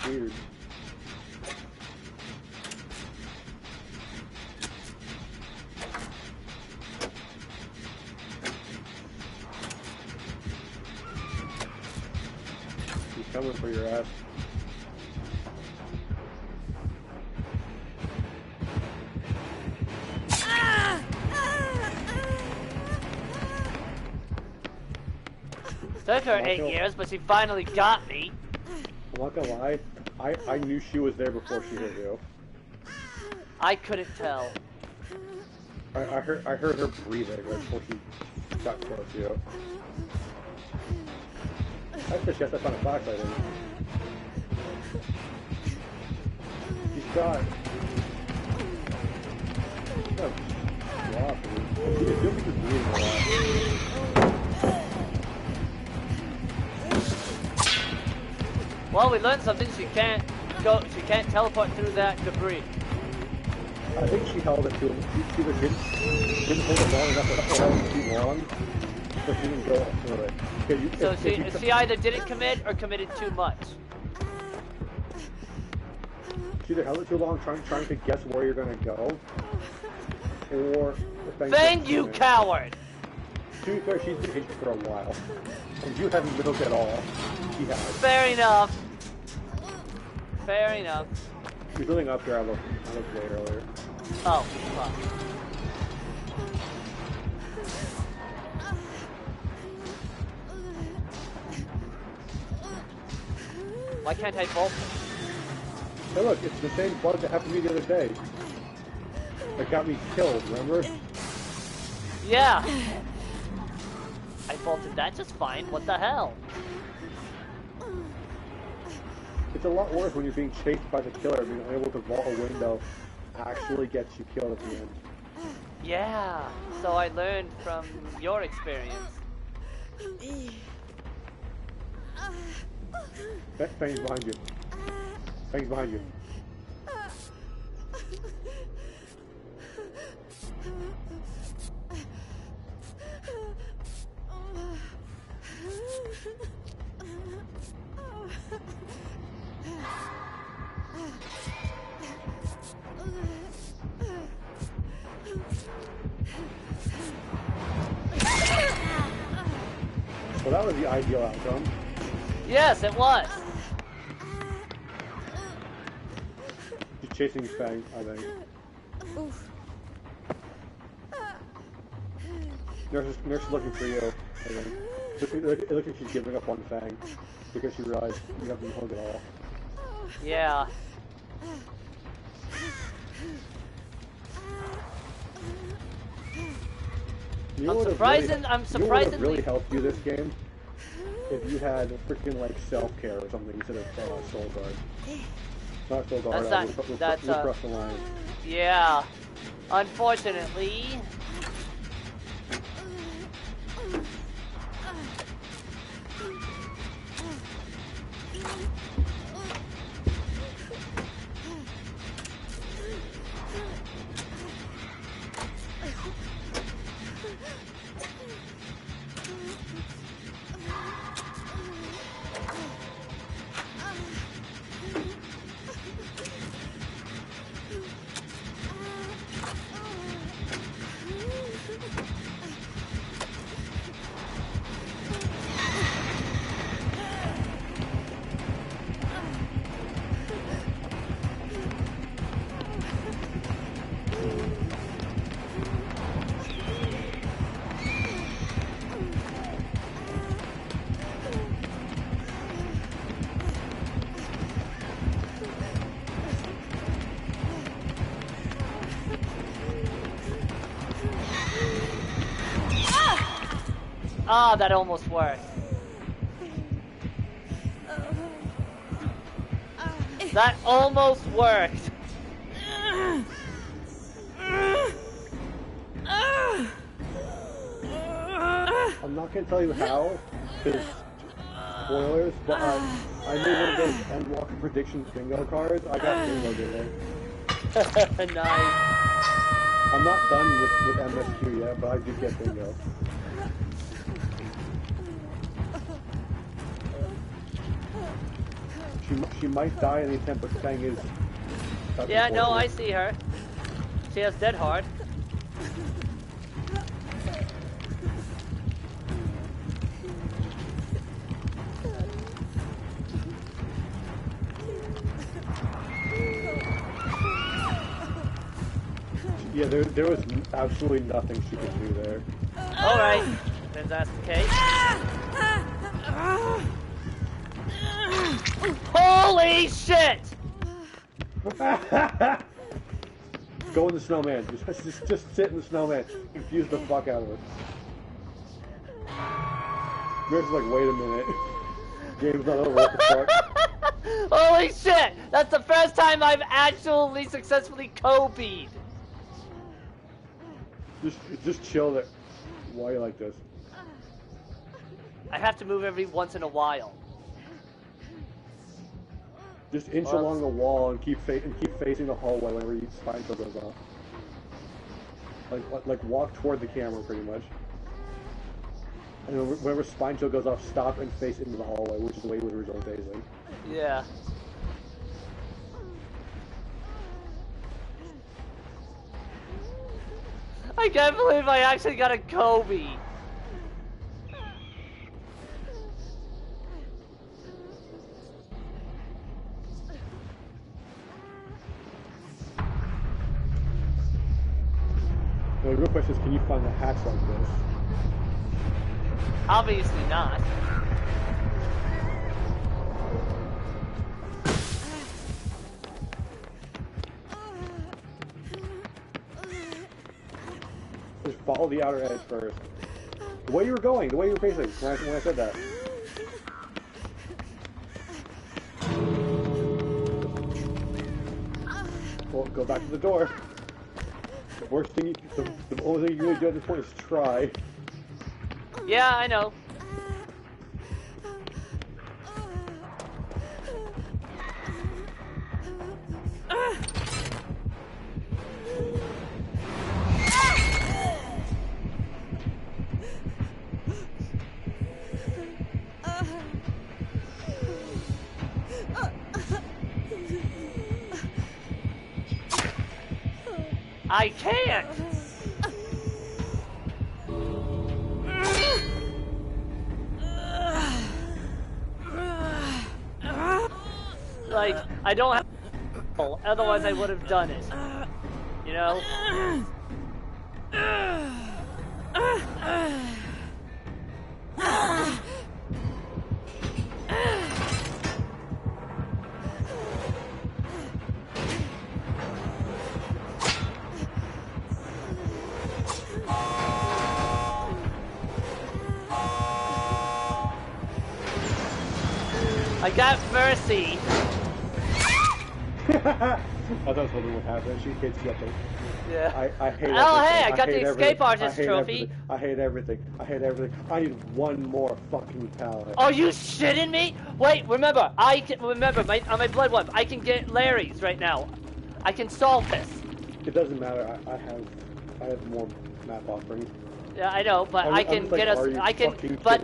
S2: weird. He's coming for your ass.
S1: Took her 8 years, but she finally got me.
S2: I'm not gonna lie, I knew she was there before she hit you.
S1: I couldn't tell.
S2: I heard her breathing right before she got close to you. Actually, she has to find a flashlight in. She's got. It feels like she's breathing a lot.
S1: Well, we learned something. She can't teleport through that debris.
S2: I think she held it too. She either didn't hold it long enough, or held it too long, so she didn't go through it.
S1: So she either didn't commit or committed too much.
S2: She either held it too long, trying to guess where you're gonna go, or.
S1: Thank you, coward!
S2: To be fair, she's been hitting for a while, and you haven't moved at all. She has.
S1: Fair enough. Fair enough.
S2: She's building up here. I looked way earlier.
S1: Oh, fuck. Why can't I bolt?
S2: Hey, look, it's the same bug that happened to me the other day. That got me killed. Remember?
S1: Yeah. I vaulted that just fine. What the hell?
S2: It's a lot worse when you're being chased by the killer. Being able to vault a window actually gets you killed at the end.
S1: Yeah, so I learned from your experience.
S2: Fang's behind you. Fang's behind you. Well, that was the ideal outcome.
S1: Yes, it was.
S2: She's chasing Fang, I think. Nurse is looking for you, I think. It looks like she's giving up on Fang because she realized you haven't hung at all.
S1: Yeah.
S2: You know
S1: I'm surprisingly.
S2: You know what would really helped you this game? If you had freaking like self-care or something instead of Soul Guard. Not Soul Guard.
S1: That's
S2: Repress the line.
S1: Yeah. Unfortunately. Ah, that almost worked. That almost worked.
S2: I'm not gonna tell you how, because spoilers, but I made one of those Endwalker predictions bingo cards. I got bingo today.
S1: Nice.
S2: I'm not done with MSQ yet, but I did get bingo. She might die in the attempt, but Fang is...
S1: Yeah, no, I see her. She has dead hard.
S2: Yeah, there was absolutely nothing she could do there.
S1: Alright, if that's the case. Holy shit!
S2: Go in the snowman. Just sit in the snowman. Confuse the fuck out of it. Mirror's like, wait a minute. Game's not over. What the fuck?
S1: Holy shit! That's the first time I've actually successfully Kobe'd.
S2: Just chill there. Why are you like this?
S1: I have to move every once in a while.
S2: Just inch along the wall and keep facing the hallway whenever your spine chill goes off. Like walk toward the camera pretty much. And then whenever spine chill goes off, stop and face into the hallway, which is the way we were originally facing.
S1: Yeah. I can't believe I actually got a Kobe.
S2: The real question is, can you find the hacks like this?
S1: Obviously not.
S2: Just follow the outer edge first. The way you were going, the way you were facing when I said that. Well, go back to the door. The worst thing, the only thing you really do at this point is try.
S1: Yeah, I know. I can't! Like, I don't have otherwise I would have done it. You know? I got mercy.
S2: I thought something would happen. She hits you up there.
S1: Yeah.
S2: I hate everything.
S1: Oh, hey, I got the
S2: everything.
S1: escape artist trophy.
S2: I hate everything. I hate everything. I need one more fucking pallet.
S1: Are you shitting me? Wait, remember, on my blood web, I can get Larry's right now. I can solve this.
S2: It doesn't matter. I have more map offerings.
S1: Yeah, I know, but I can get us. I can, but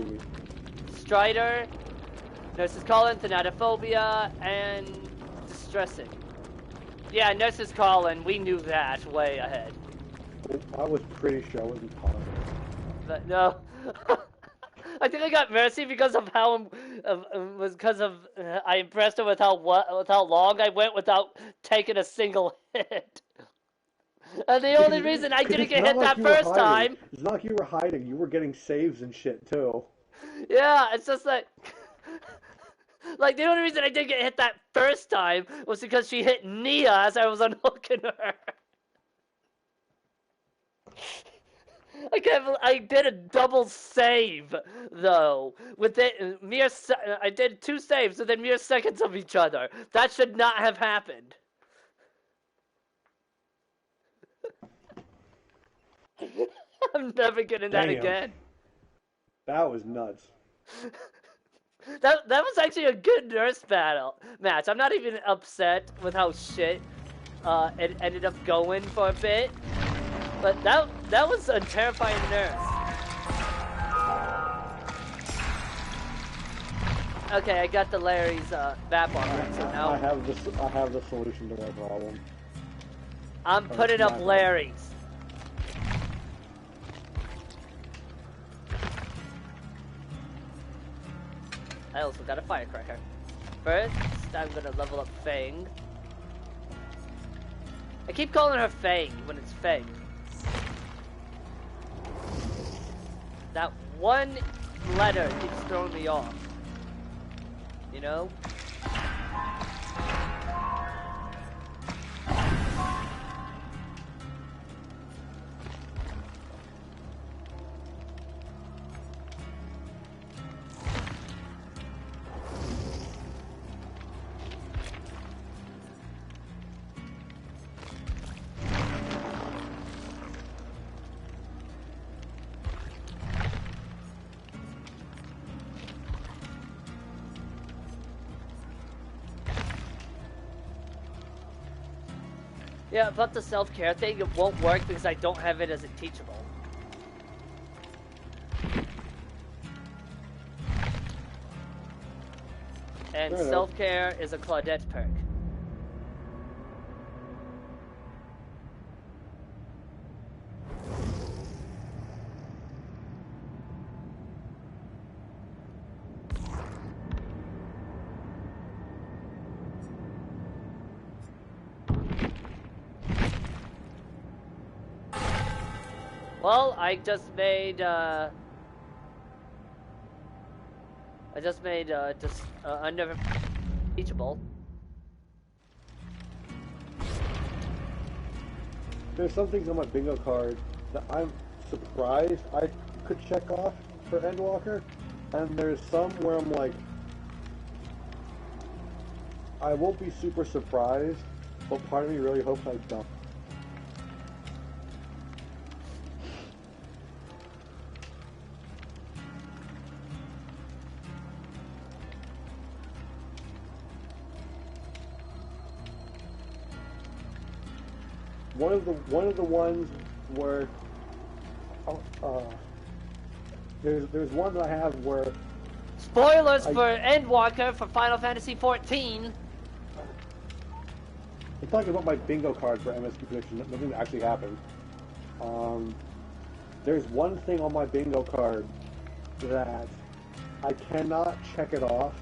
S1: Strider, Nurse's Calling, Thanatophobia, and Distressing. Yeah, Nurse's Calling. We knew that way ahead.
S2: I was pretty sure I wasn't positive.
S1: But no. I think I got mercy because of how I impressed her with how long I went without taking a single hit. And the only reason I didn't get hit that first time.
S2: It's not like you were hiding. You were getting saves and shit too.
S1: Yeah, it's just like the only reason I didn't get hit that first time was because she hit Nia as I was unhooking her. I did a double save though. With it, I did 2 saves within mere seconds of each other. That should not have happened. I'm never getting that again.
S2: That was nuts.
S1: That was actually a good nurse match. I'm not even upset with how shit it ended up going for a bit. But that was a terrifying nurse. Okay, I got the Larry's map on so now
S2: I have the solution to that problem.
S1: I'm putting up Larry's. I also got a firecracker. First, I'm gonna level up Fang. I keep calling her Fang when it's Fang. That one letter keeps throwing me off. You know? Yeah, but the self-care thing, it won't work because I don't have it as a teachable. And self-care is a Claudette perk. Well, I just made under teachable.
S2: There's some things on my bingo card that I'm surprised could check off for Endwalker, and there's some where I'm like, I won't be super surprised, but part of me really hopes I don't. One of the ones where there's one that I have where
S1: Spoilers for Endwalker for Final Fantasy XIV.
S2: I'm talking about my bingo card for MSQ prediction. Nothing that actually happened. There's one thing on my bingo card that I cannot check it off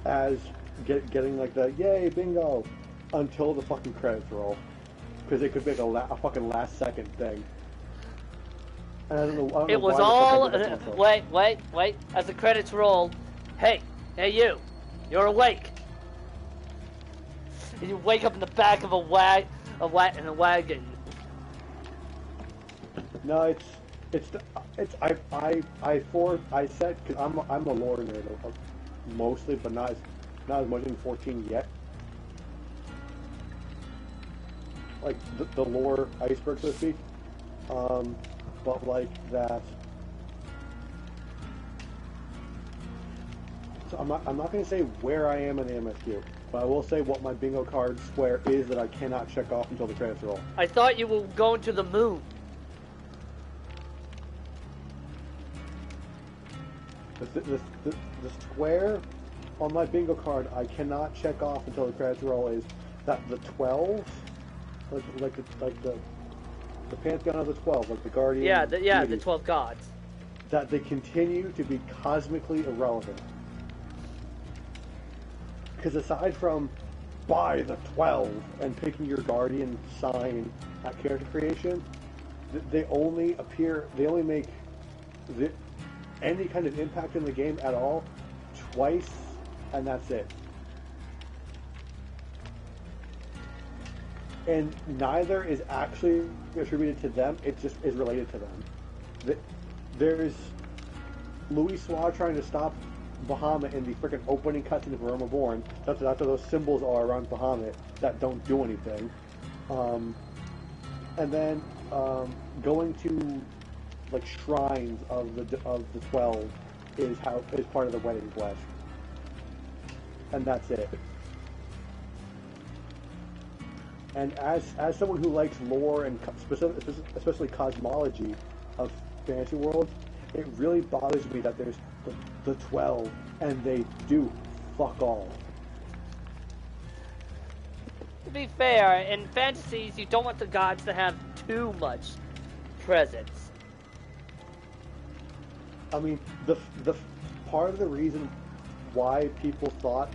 S2: as getting like the yay bingo until the fucking credits roll, because it could be like a fucking last second thing. And I don't know
S1: It was
S2: why
S1: all
S2: the fuck I did that.
S1: wait. As the credits roll, hey you, you're awake. And you wake up in the back of a wagon.
S2: No, I said, because I'm a lore nerd mostly, but not as much in 14 yet. Like the lore iceberg, so to speak. But like that. So I'm not going to say where I am in the MSQ, but I will say what my bingo card square is that I cannot check off until the credits roll.
S1: I thought you were going to the moon.
S2: The square on my bingo card I cannot check off until the credits roll is that the 12, like the pantheon of the 12, like the guardian.
S1: The 12 gods.
S2: That they continue to be cosmically irrelevant. Because aside from buy the 12 and picking your guardian sign at character creation, they only make any kind of impact in the game at all twice, and that's it. And neither is actually attributed to them, it just is related to them. There's Louis Suave trying to stop Bahamut in the freaking opening cutscene of Realm Reborn. That's what those symbols are around Bahamut that don't do anything. And then going to like shrines of the 12 is part of the wedding pledge, and that's it. And as someone who likes lore and especially cosmology of fantasy worlds, it really bothers me that there's the 12 and they do fuck all.
S1: To be fair, in fantasies, you don't want the gods to have too much presence.
S2: I mean, the part of the reason why people thought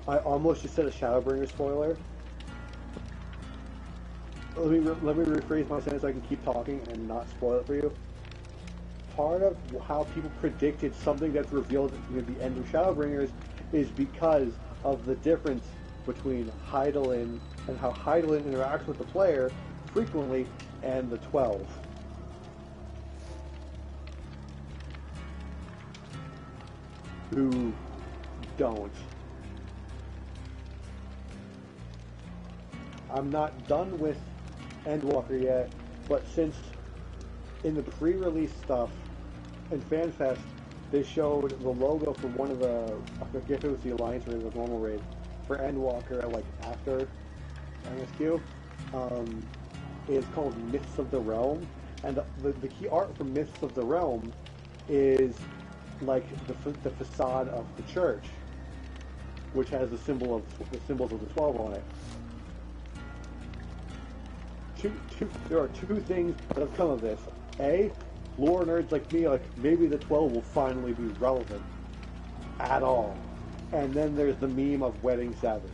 S2: I almost just said a Shadowbringer spoiler. Let me rephrase my sentence so I can keep talking and not spoil it for you. Part of how people predicted something that's revealed near the end of Shadowbringers is because of the difference between Hydaelyn and how Hydaelyn interacts with the player frequently and the 12. Who don't. I'm not done with Endwalker yet, but since in the pre-release stuff in FanFest they showed the logo from one of the, I forget if it was the Alliance or the normal raid, for Endwalker like after MSQ, is called Myths of the Realm, and the key art for Myths of the Realm is like the facade of the church, which has the symbols of the 12 on it. There are two things that have come of this. A, lore nerds like me, like, maybe the 12 will finally be relevant at all. And then there's the meme of Wedding Savage.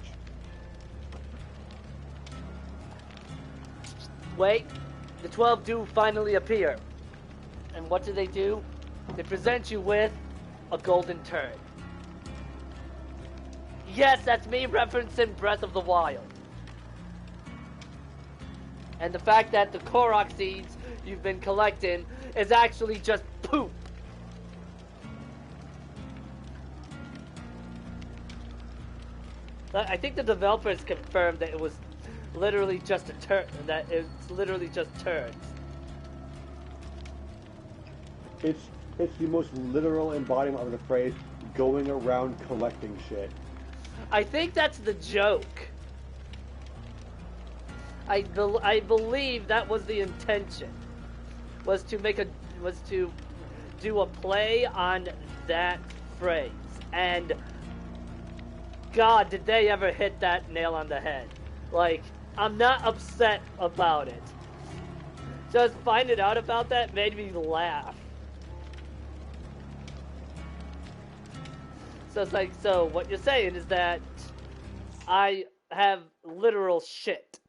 S1: Wait, the 12 do finally appear. And what do? They present you with a golden turd. Yes, that's me referencing Breath of the Wild. And the fact that the Korok seeds you've been collecting is actually just poop. I think the developers confirmed that it was literally just a that it's literally just turds.
S2: It's the most literal embodiment of the phrase going around collecting shit.
S1: I think that's the joke. I believe that was the intention. Was to do a play on that phrase. And God, did they ever hit that nail on the head. Like, I'm not upset about it. Just finding out about that made me laugh. So it's like, so what you're saying is that I have literal shit.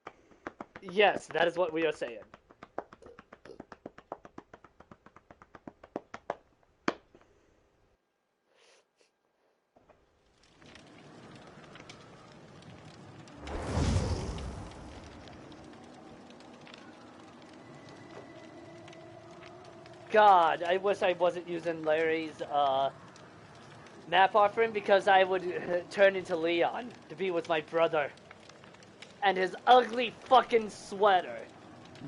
S1: Yes, that is what we are saying. God, I wish I wasn't using Larry's map offering because I would turn into Leon to be with my brother. And his ugly fucking sweater.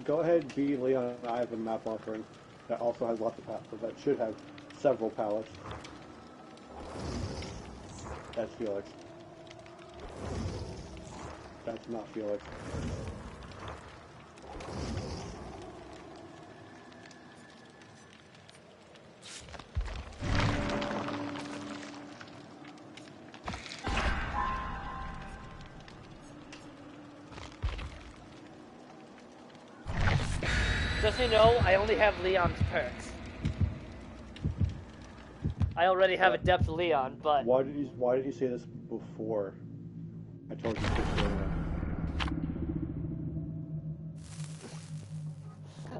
S2: Go ahead, be Leon. I have a map offering that also has lots of pallets. That should have several pallets. That's Felix. That's not Felix.
S1: Just so you know, I only have Leon's perks. I already have a depth Leon, but
S2: Why did you say this before? I told you this earlier.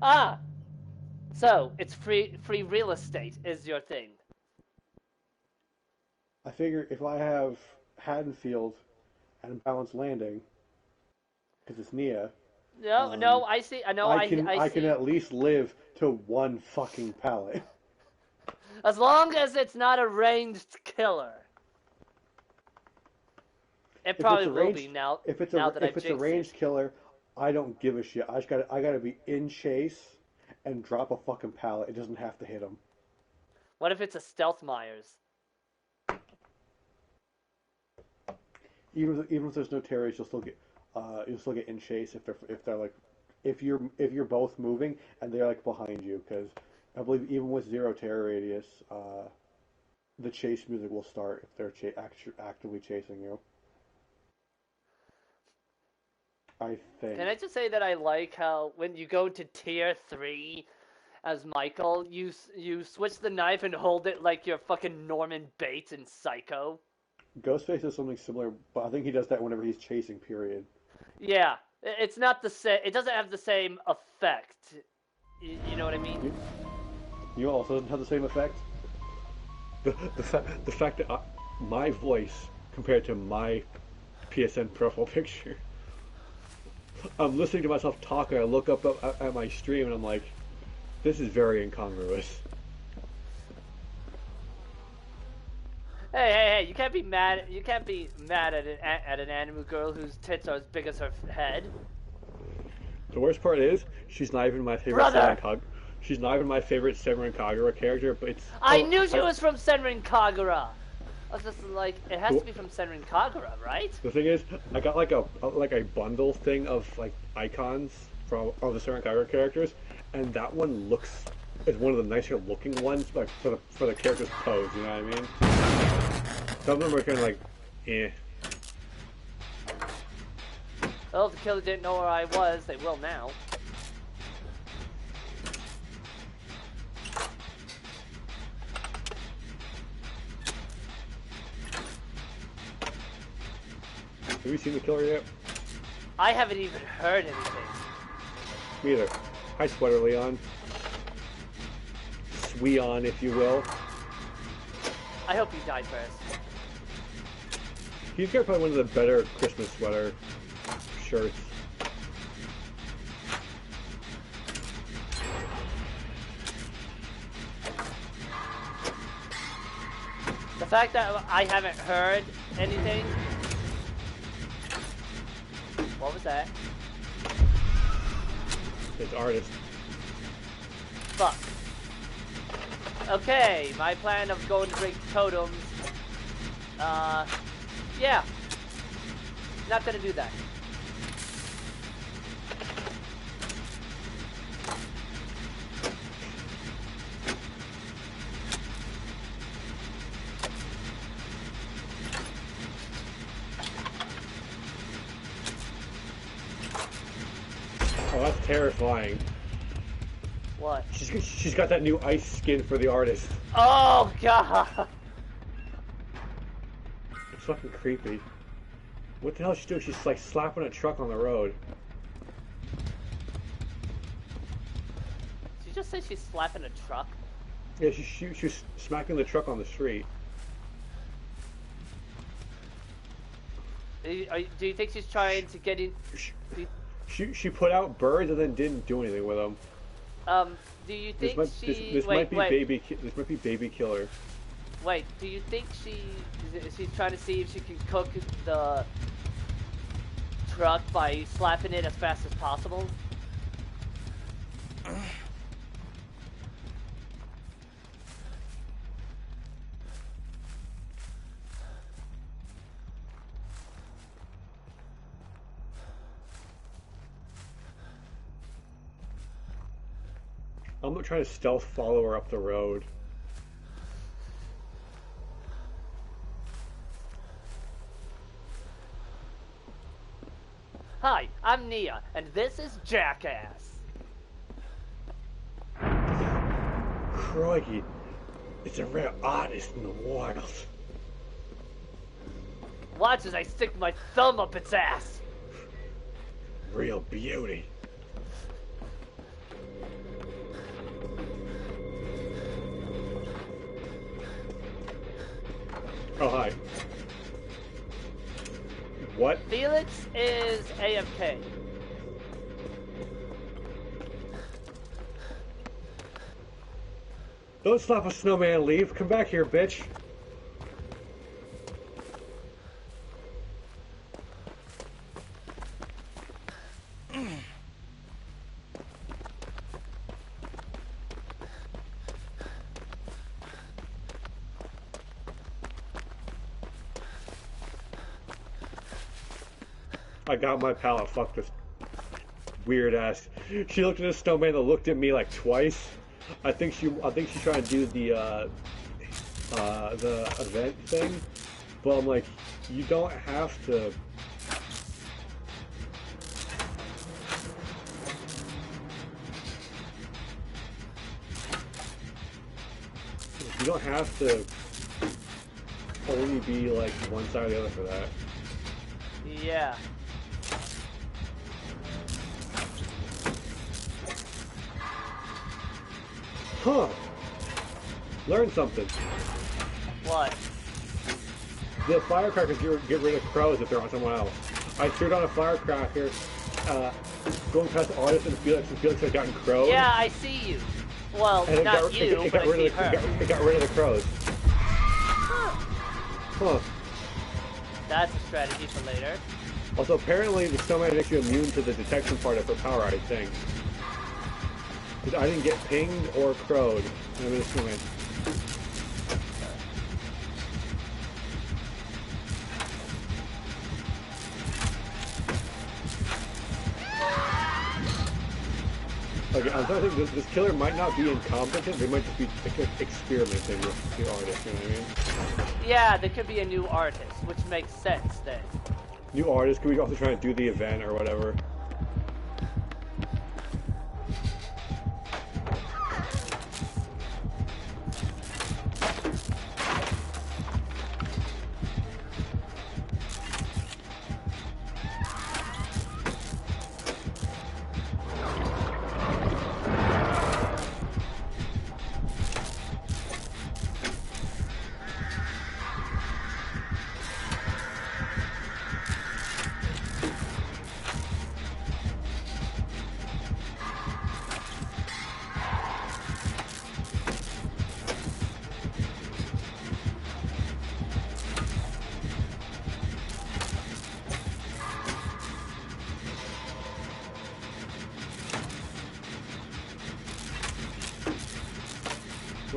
S1: Ah! So, it's free real estate is your thing.
S2: I figure if I have Haddonfield and Balanced Landing, because it's Nia.
S1: No, I see. I know. I
S2: I
S1: see.
S2: can at least live to one fucking pallet.
S1: As long as it's not a ranged killer. It probably will be now.
S2: If it's a ranged killer, I don't give a shit. I gotta be in chase and drop a fucking pallet. It doesn't have to hit him.
S1: What if it's a stealth Myers?
S2: Even if there's no terrorists, you'll still get in chase if they're like if you're both moving and they're like behind you, because I believe even with zero terror radius, the chase music will start if they're actively chasing you. I think.
S1: Can I just say that I like how when you go to tier 3 as Michael, you switch the knife and hold it like you're fucking Norman Bates in Psycho.
S2: Ghostface does something similar, but I think he does that whenever he's chasing, period.
S1: Yeah, it's not the same. It doesn't have the same effect. You know what I mean?
S2: You also doesn't have the same effect. The fact that my voice compared to my PSN profile picture, I'm listening to myself talk and I look up at my stream and I'm like, this is very incongruous.
S1: Hey! You can't be mad. You can't be mad at an anime girl whose tits are as big as her head.
S2: The worst part is she's not even my favorite. She's not even my favorite Senran Kagura character, but it's.
S1: I knew she was from Senran Kagura. I was just like, it has to be from Senran Kagura, right?
S2: The thing is, I got like a bundle thing of like icons from all the Senran Kagura characters, and that one is one of the nicer looking ones, like for the character's pose. You know what I mean? Some of them are kind of like, eh.
S1: Well, if the killer didn't know where I was, they will now.
S2: Have you seen the killer yet?
S1: I haven't even heard anything.
S2: Me either. Hi, Sweater Leon. Sweon, if you will.
S1: I hope you die first.
S2: He's got probably one of the better Christmas sweater shirts.
S1: fact that I haven't heard anything. What was that?
S2: It's artist.
S1: Fuck. Okay, my plan of going to break totems. Yeah. Not gonna do that.
S2: Oh, that's terrifying.
S1: What?
S2: She's got that new ice skin for the artist.
S1: Oh god!
S2: It's fucking creepy. What the hell is she doing? She's like slapping a truck on the road.
S1: Did you just say she's slapping a truck?
S2: Yeah, she's smacking the truck on the street.
S1: Do you think she's trying to get in?
S2: She put out birds and then didn't do anything with them.
S1: Do you think
S2: this might be baby killer.
S1: Wait, do you think she's trying to see if she can cook the truck by slapping it as fast as possible?
S2: I'm not trying to stealth follow her up the road.
S1: Hi, I'm Nia, and this is Jackass.
S2: Crikey, it's a rare artist in the wild.
S1: Watch as I stick my thumb up its ass.
S2: Real beauty. Oh, hi. What?
S1: Felix is AFK.
S2: Don't slap a snowman and leave. Come back here, bitch. I got my pallet. Fuck this weird ass. She looked at the snowman that looked at me like twice. I think she's trying to do the event thing, but I'm like, you don't have to. You don't have to only be like one side or the other for that.
S1: Yeah.
S2: Huh. Learn something.
S1: What?
S2: The firecrackers get rid of crows if they're on someone else. I threw down a firecracker, going past the artist and Felix had gotten crowed.
S1: Yeah, I see you. Well,
S2: and
S1: not you, but I see her.
S2: It got rid of the crows. Huh.
S1: That's a strategy for later.
S2: Also, apparently the snowman makes you immune to the detection part of her power, I think. Because I didn't get pinged or crowed. I'm in a snowman. Okay, I'm starting to think this killer might not be incompetent. They might just be experimenting with the artist, you know what I mean?
S1: Yeah, there could be a new artist, which makes sense then.
S2: New artist, could we also try to do the event or whatever?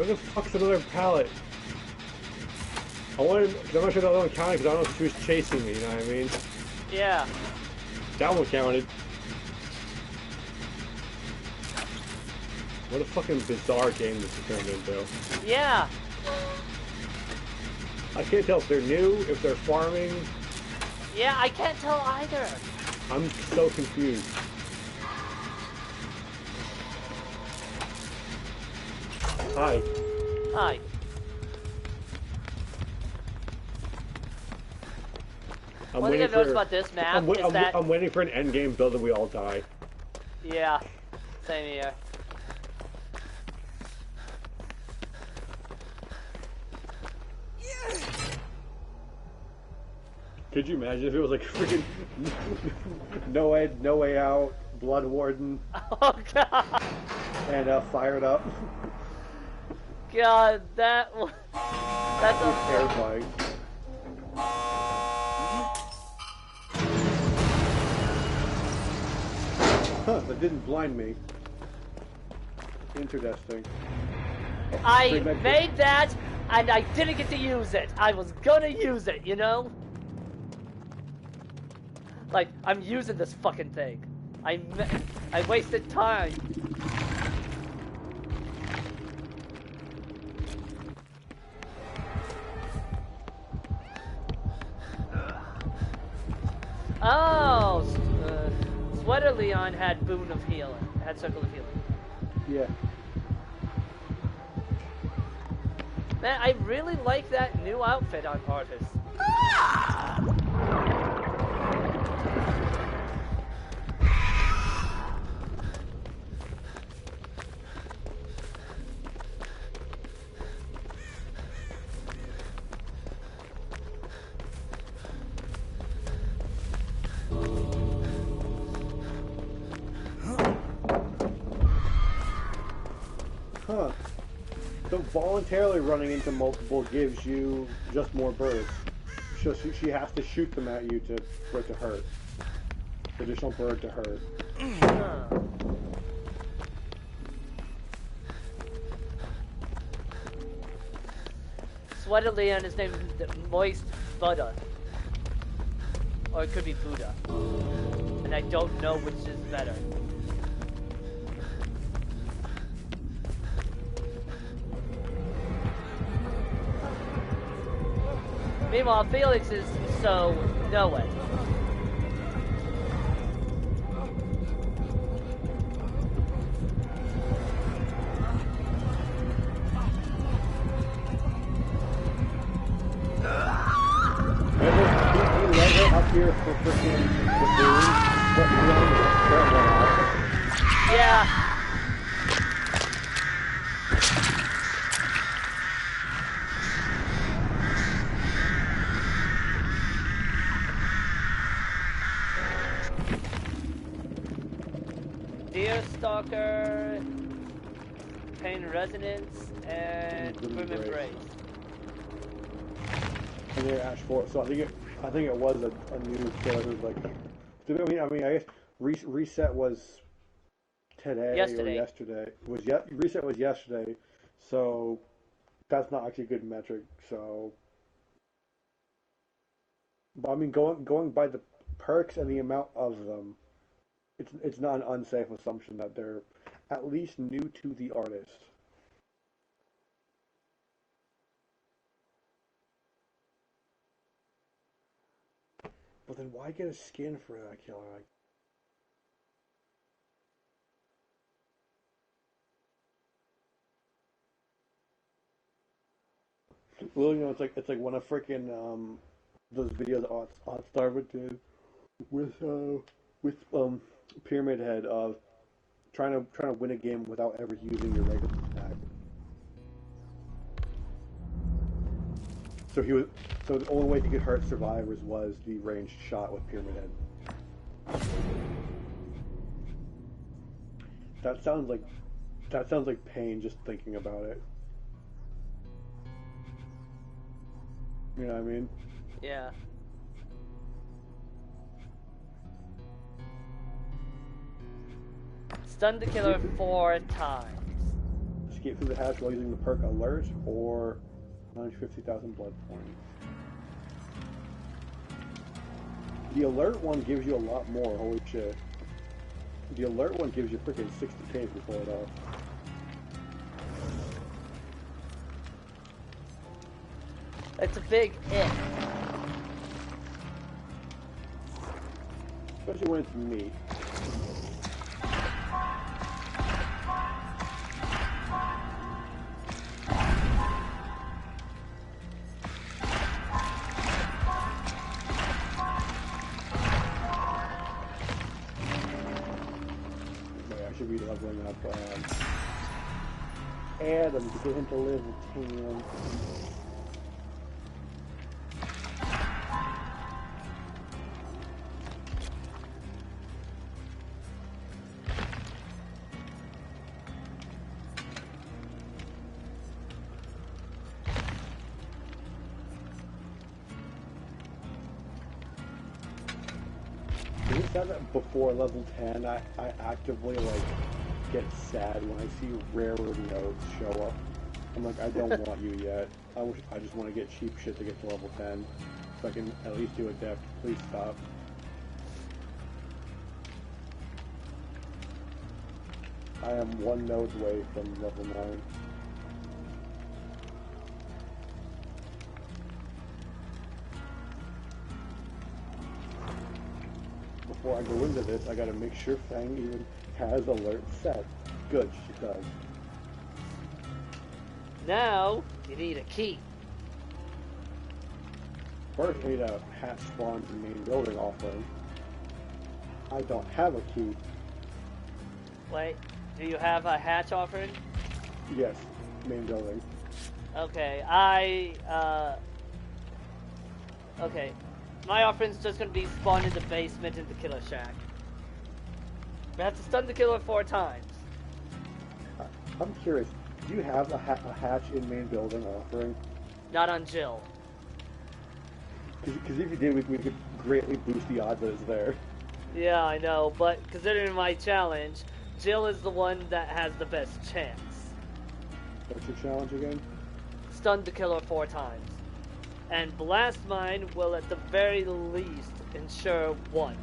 S2: Where the fuck's another pallet? I wanted, cause I'm not sure the other one counted because I don't know if she was chasing me, you know what I mean?
S1: Yeah.
S2: That one counted. What a fucking bizarre game this has turned into.
S1: Yeah.
S2: I can't tell if they're new, if they're farming.
S1: Yeah, I can't tell either.
S2: I'm so confused. Hi.
S1: Hi.
S2: I'm
S1: One thing
S2: waiting
S1: I've noticed
S2: for.
S1: about this map is that...
S2: I'm waiting for an end game build and we all die.
S1: Yeah. Same here.
S2: Could you imagine if it was like freaking No Way Out, Blood Warden,
S1: Oh god.
S2: and Fired Up?
S1: God, that's
S2: Terrifying. Huh, that didn't blind me. Interesting.
S1: I made that, and I didn't get to use it. I was gonna use it, you know? Like, I'm using this fucking thing. I wasted time. Oh, Sweater Leon had Boon of Healing. Had Circle of Healing.
S2: Yeah.
S1: Man, I really like that new outfit on Artis.
S2: Huh. So voluntarily running into multiple gives you just more birds. So she has to shoot them at you for it to hurt. Additional bird to hurt.
S1: Sweater Leon is named Moist Buddha. Or it could be Buddha. And I don't know which is better. Meanwhile, Felix is so know it.
S2: He led her up here for freaking the food, but
S1: Yeah. Deerstalker, Pain Resonance, and Grim Embrace.
S2: And they're Ash 4, so I think it was a new killer who's like. I mean, I guess reset was today or yesterday. Reset was yesterday, so that's not actually a good metric. So, but I mean, going by the perks and the amount of them, it's not an unsafe assumption that they're at least new to the artist. But then why get a skin for that killer? Well, you know, it's like one of freaking those videos OddsStar did with Pyramid Head of trying to win a game without ever using your regular attack. So the only way he could hurt survivors was the ranged shot with Pyramid Head. That sounds like pain just thinking about it. You know what I mean?
S1: Yeah. Stunned the killer 4 times.
S2: escape through the hatch while using the perk Alert, or 150,000 blood points. The Alert one gives you a lot more, holy shit. The Alert one gives you freaking 60k if you pull it off.
S1: It's a big if.
S2: Especially when it's meat. I should be leveling up Adam to get him to level 10. Before level 10, I actively like get sad when I see rarer nodes show up. I'm like, I don't want you yet. I just want to get cheap shit to get to level 10, so I can at least do Adept. Please stop. I am one node away from level 9. Before I go into this, I gotta make sure Fang even has alert set. Good, she does.
S1: Now, you need a key.
S2: First, I need a hatch spawn to main building offering. I don't have a key.
S1: Wait, do you have a hatch offering?
S2: Yes, main building.
S1: Okay, okay. My offering's just gonna be spawned in the basement in the killer shack. We have to stun the killer 4 times.
S2: I'm curious, do you have a hatch in main building offering?
S1: Not on Jill.
S2: Because if you did, we could greatly boost the odds that it's there.
S1: Yeah, I know, but considering my challenge, Jill is the one that has the best chance.
S2: What's your challenge again?
S1: Stun the killer 4 times. And Blast Mine will at the very least ensure 1.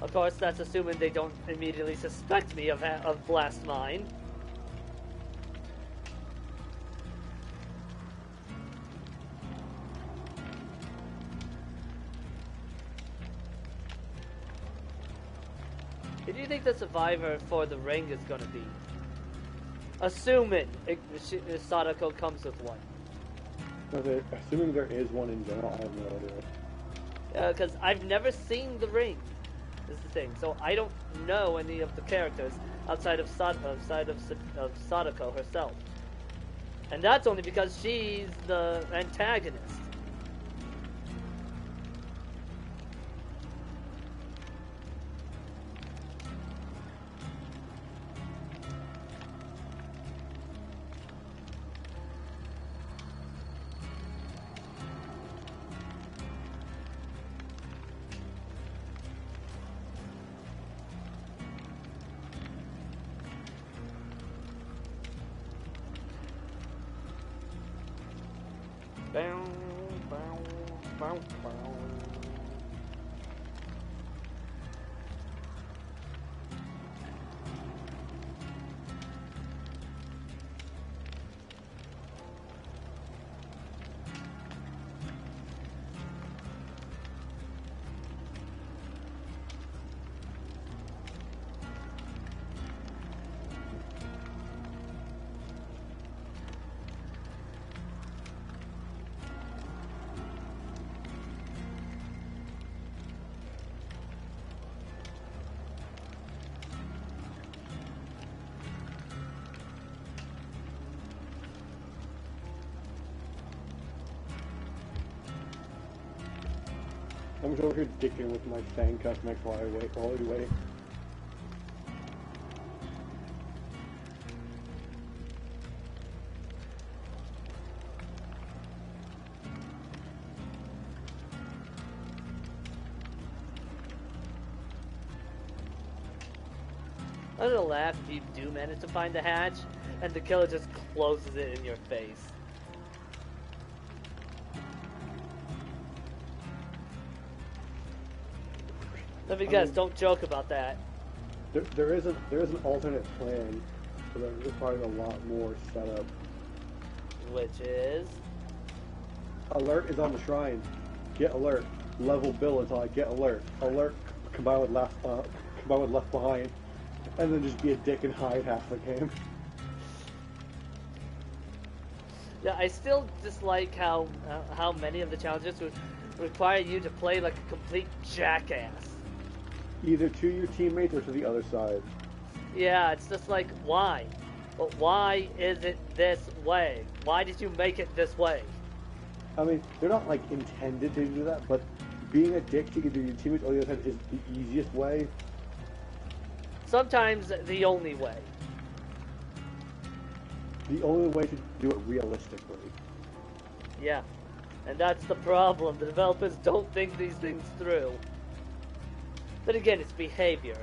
S1: Of course, that's assuming they don't immediately suspect me of Blast Mine. Who do you think the survivor for the ring is gonna be? Assuming Sadako comes with one.
S2: Assuming there is one in general, I have no idea.
S1: Because I've never seen the ring. Is the thing. So I don't know any of the characters outside of Sadako herself, and that's only because she's the antagonist.
S2: I'm just over here dicking with my Fang cosmetics while you wait.
S1: I'm gonna laugh if you do manage to find the hatch, and the killer just closes it in your face. Let me guess, don't joke about that.
S2: There is an alternate plan, but that requires a lot more setup.
S1: Which is?
S2: Alert is on the shrine. Get alert. Level Bill until I get alert. Alert combined with left behind, and then just be a dick and hide half the game.
S1: Yeah, I still dislike how many of the challenges would require you to play like a complete jackass.
S2: Either to your teammates or to the other side.
S1: Yeah, it's just like, why? But why is it this way? Why did you make it this way?
S2: I mean, they're not like intended to do that, but being a dick to either your teammates or the other side is the easiest way.
S1: Sometimes the only way.
S2: The only way to do it realistically.
S1: Yeah, and that's the problem. The developers don't think these things through. But again, it's behavior.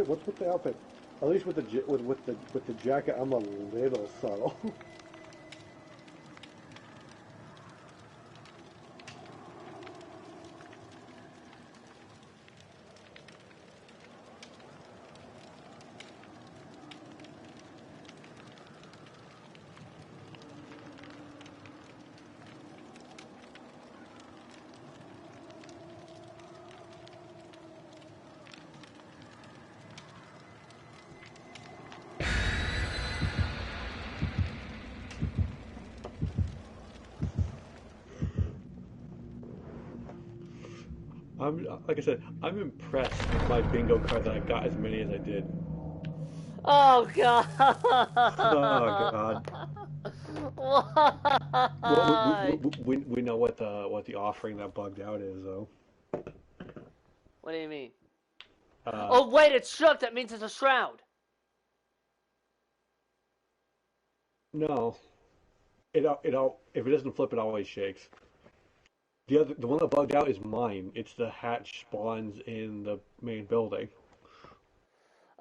S2: What's with the outfit? At least with the jacket, I'm a little subtle. Like I said, I'm impressed with my bingo card that I got as many as I did.
S1: Oh god!
S2: Oh god!
S1: Why?
S2: We know what the offering that bugged out is though.
S1: What do you mean?
S2: Uh,
S1: Oh wait, it's shook. That means it's a shroud.
S2: no, if it doesn't flip, it always shakes. The one that bugged out is mine. It's the hatch spawns in the main building.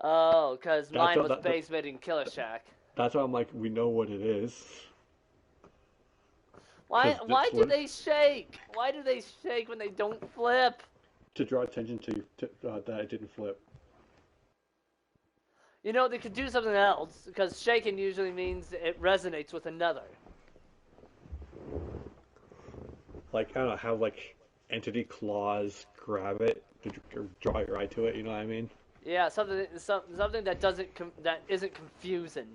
S1: Oh, because mine was
S2: that,
S1: base made in Killer Shack.
S2: that's why I'm like, we know what it is.
S1: Why
S2: 'Cause
S1: why do they shake? Why do they shake when they don't flip?
S2: To draw attention to that it didn't flip.
S1: You know, they could do something else, because shaking usually means it resonates with another.
S2: Like, I don't know, have like entity claws grab it to draw your eye to it. You know what I mean?
S1: Yeah, something that isn't confusing.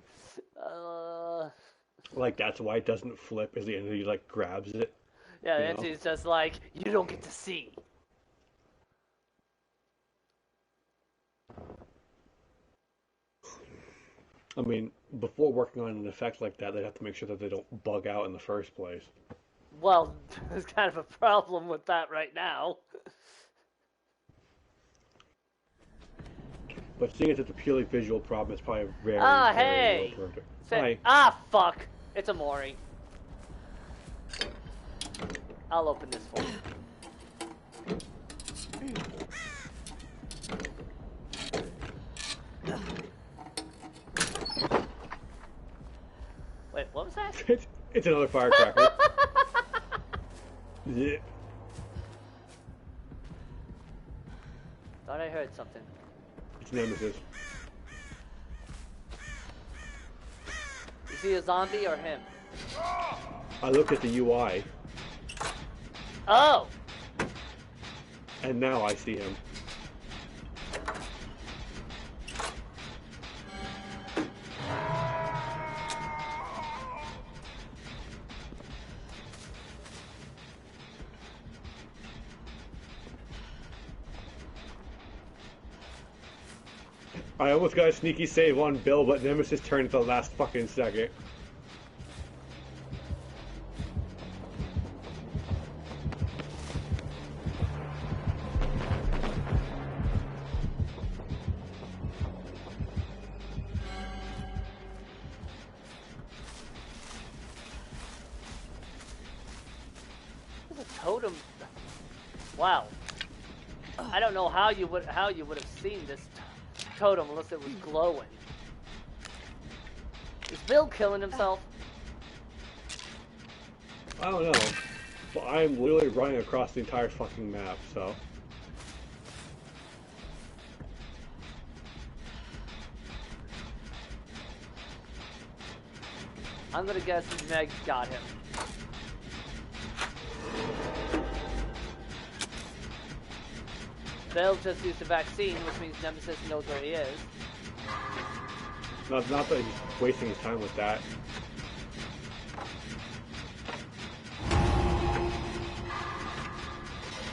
S2: Like that's why it doesn't flip. Is the entity like grabs it?
S1: Yeah, the
S2: You know?
S1: entity's just like, you don't get to see.
S2: I mean, before working on an effect like that, they'd have to make sure that they don't bug out in the first place.
S1: Well, there's kind of a problem with that right now.
S2: But seeing as it's a purely visual problem, it's probably a very,
S1: Ah,
S2: very
S1: hey!
S2: low perfect.
S1: Say,
S2: Hi.
S1: fuck! It's a Mori. I'll open this for you. Wait, what was that?
S2: It's another firecracker. Yeah.
S1: Thought I heard something.
S2: It's Nemesis.
S1: Is he a zombie or him?
S2: I looked at the UI,
S1: Oh!
S2: and now I see him. I almost got a sneaky save on Bill, but Nemesis turned at the last fucking second.
S1: There's a totem. Wow. I don't know how you would have seen this totem unless it was glowing. Is Bill killing himself?
S2: I don't know, but I'm literally running across the entire fucking map, so...
S1: I'm gonna guess Meg's got him. Bill just used the vaccine, which means Nemesis knows where he is.
S2: Not that he's wasting his time with that.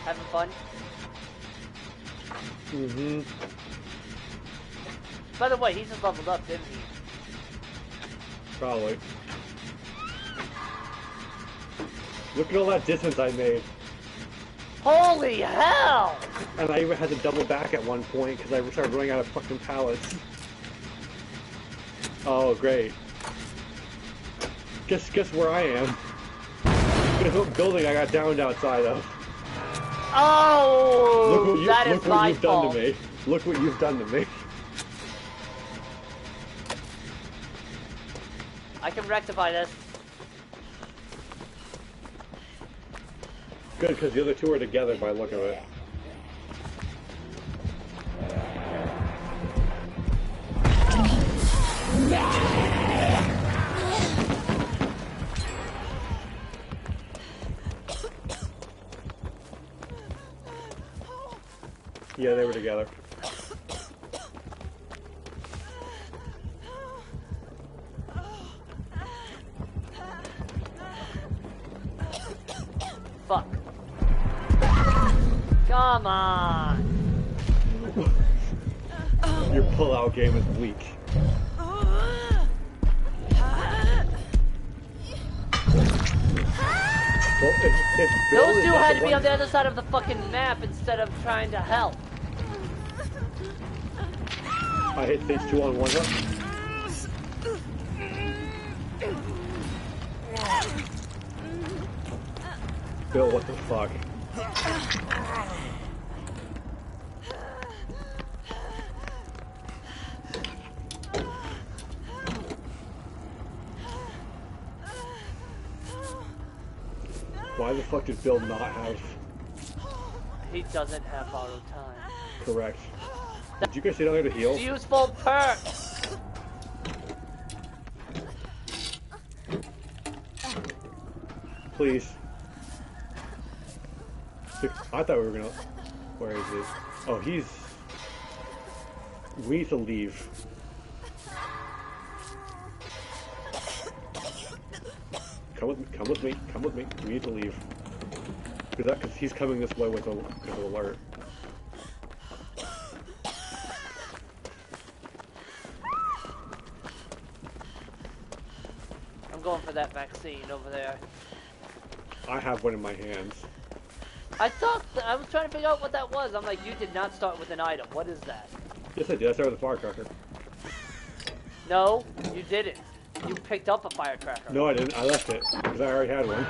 S1: Having fun?
S2: Mm-hmm.
S1: By the way, he just leveled up, didn't he?
S2: Probably. Look at all that distance I made.
S1: Holy hell!
S2: And I even had to double back at one point because I started running out of fucking pallets. Oh, great. Guess where I am. Guess what building I got downed outside of.
S1: Oh! That is
S2: look what
S1: my
S2: you've
S1: fault.
S2: done to me. Look what you've done to me.
S1: I can rectify this.
S2: Good, because the other two are together by the look of it. Yeah, they were together.
S1: Fuck. Come on!
S2: Your pull-out game is weak. Well, if Bill
S1: Those
S2: is
S1: two
S2: not
S1: had to be
S2: one-
S1: on the other side of the fucking map instead of trying to help.
S2: I hit stage 2 on one hook. Bill, what the fuck? Why the fuck did Bill not have...
S1: He doesn't have auto time.
S2: Correct. Did you guys sit down there to heal?
S1: Useful perk!
S2: Please. I thought we were gonna... Where is it? Oh, he's... We need to leave. Come with me, come with me. We need to leave. Because he's coming this way with a alert.
S1: I'm going for that vaccine over there.
S2: I have one in my hands.
S1: I thought I was trying to figure out what that was. I'm like, you did not start with an item. What is that?
S2: Yes, I did. I started with a firecracker.
S1: No, you didn't. You picked up a firecracker.
S2: No, I didn't. I left it because I already had one.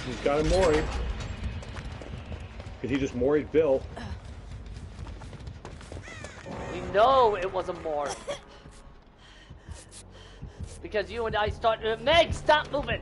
S2: He's got him Mori. Because he just Mori'd Bill.
S1: We know it wasn't more. Because you and I started. Meg, stop moving!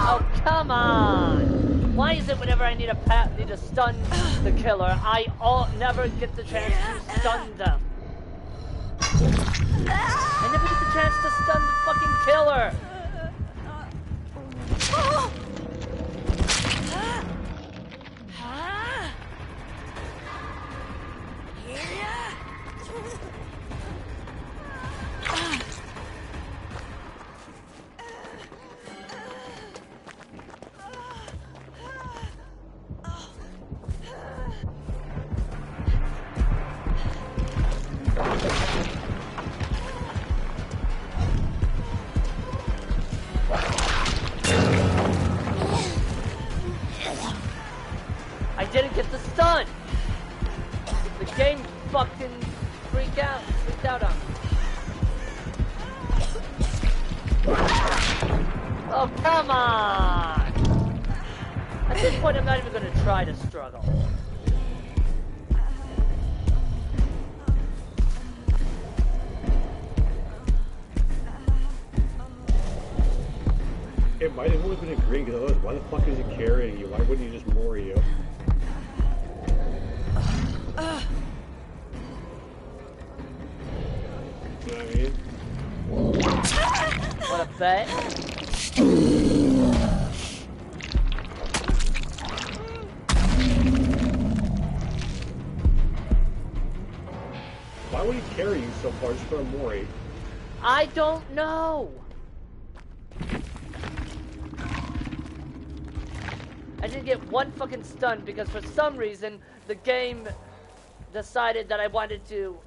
S1: Oh, come on! Why is it whenever I need to stun the killer, I never get the chance to stun them? I never get the chance to stun the fucking killer! I didn't get the stun! The game fucking freaked out on me. Oh, come on! At this point, I'm not even gonna try to struggle.
S2: It might have only been a green, because otherwise, why the fuck is he carrying you? Why wouldn't he just Mori you? You know what I mean?
S1: What a bet.
S2: Why would he carry you so far just for a Mori?
S1: I don't know. I didn't get one fucking stun because for some reason the game decided that I wanted to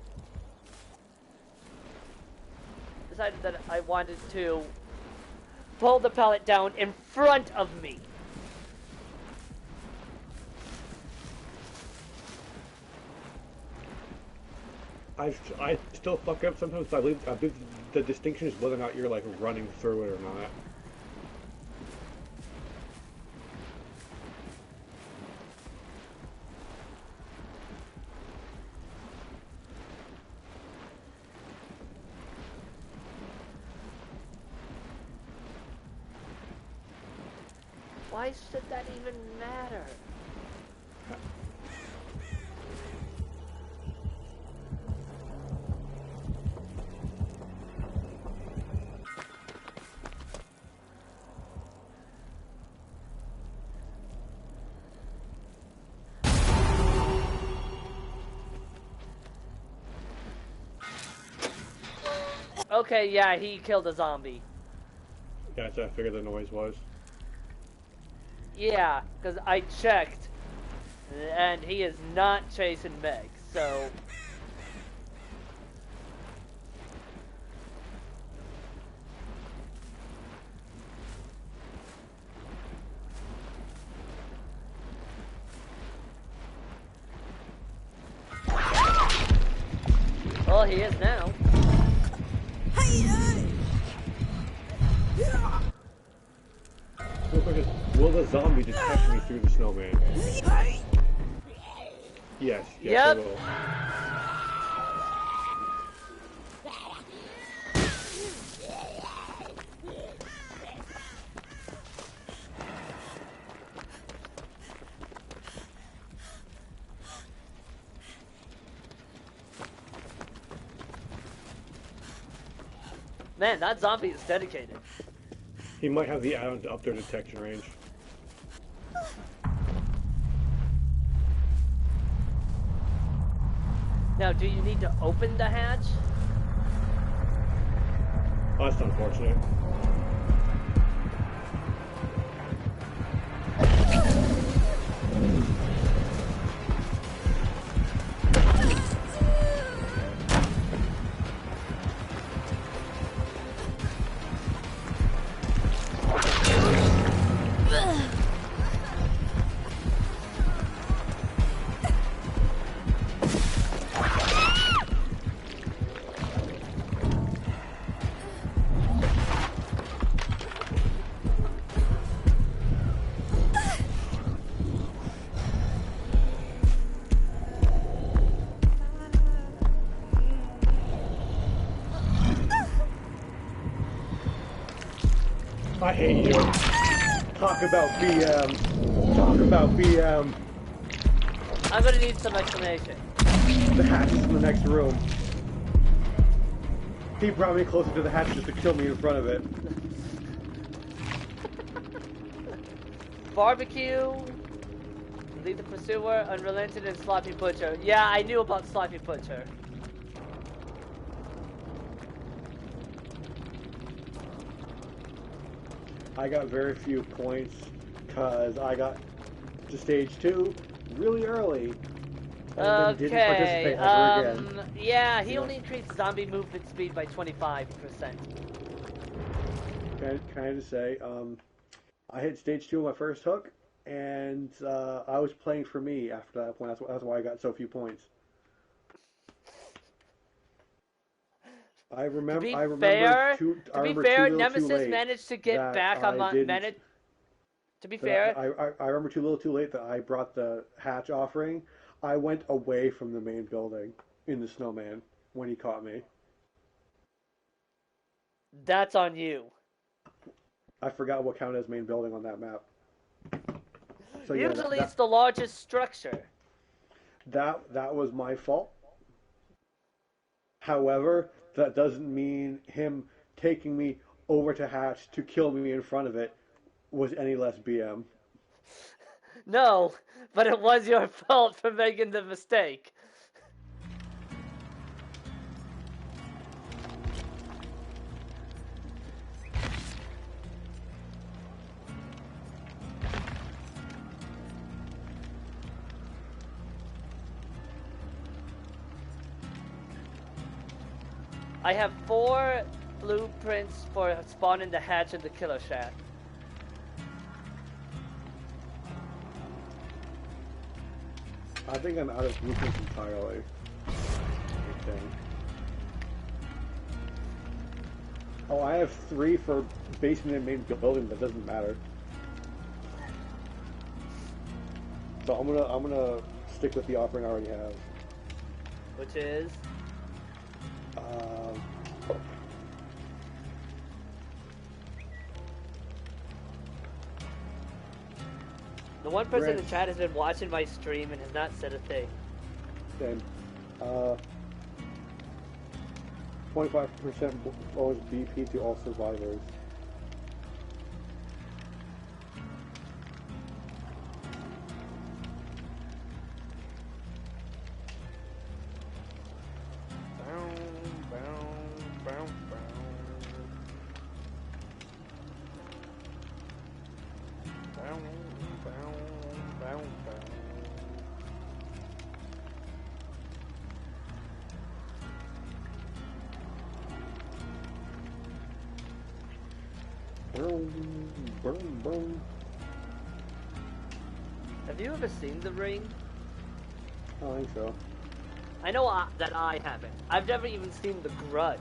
S1: pull the pallet down in front of me.
S2: I still fuck up sometimes. I believe the distinction is whether or not you're like running through it or not.
S1: Why should that even matter? Okay, yeah, he killed a zombie.
S2: Gotcha, I figured the noise was.
S1: Yeah, because I checked, and he is not chasing Meg, so... Well, he is now.
S2: Real quick, will the zombie detect me through the snowman? Yes,
S1: Yep.
S2: it will.
S1: Man, that zombie is dedicated.
S2: He might have the add-on to up their detection range.
S1: Now, do you need to open the hatch?
S2: Oh, that's unfortunate. I hate you. Talk about BM. Talk about BM.
S1: I'm gonna need some explanation.
S2: The hatch is in the next room. He brought me closer to the hatch just to kill me in front of it.
S1: Barbecue, Lead the Pursuer, Unrelented, and Sloppy Butcher. Yeah, I knew about Sloppy Butcher.
S2: I got very few points because I got to stage 2 really early and then didn't participate ever again.
S1: Yeah, he only increased zombie movement speed by 25%.
S2: Can I just say, I hit stage 2 on my first hook, and I was playing for me after that point. That's why I got so few points. I remember.
S1: To be
S2: I remember
S1: fair,
S2: too. I
S1: to be
S2: remember
S1: fair,
S2: too little, too
S1: Nemesis
S2: late
S1: managed to get
S2: that
S1: back on
S2: I didn't.
S1: managed. To be fair,
S2: I remember too little, too late that I brought the hatch offering. I went away from the main building in the snowman when he caught me.
S1: that's on you.
S2: I forgot what counted as main building on that map. So yeah,
S1: Usually it's the largest structure.
S2: that was my fault. However, that doesn't mean him taking me over to hatch to kill me in front of it was any less BM.
S1: No, but it was your fault for making the mistake. I have 4 blueprints for spawning the hatch in the killer shack.
S2: I think I'm out of blueprints entirely. Okay. Oh, I have 3 for basement and main building, but that doesn't matter. So I'm gonna stick with the offering I already have.
S1: Which is? The one person in the chat has been watching my stream and has not said a thing.
S2: Then, 25% bonus BP to all survivors. Boom.
S1: Have you ever seen The Ring?
S2: I don't think so.
S1: I know that I haven't. I've never even seen The Grudge.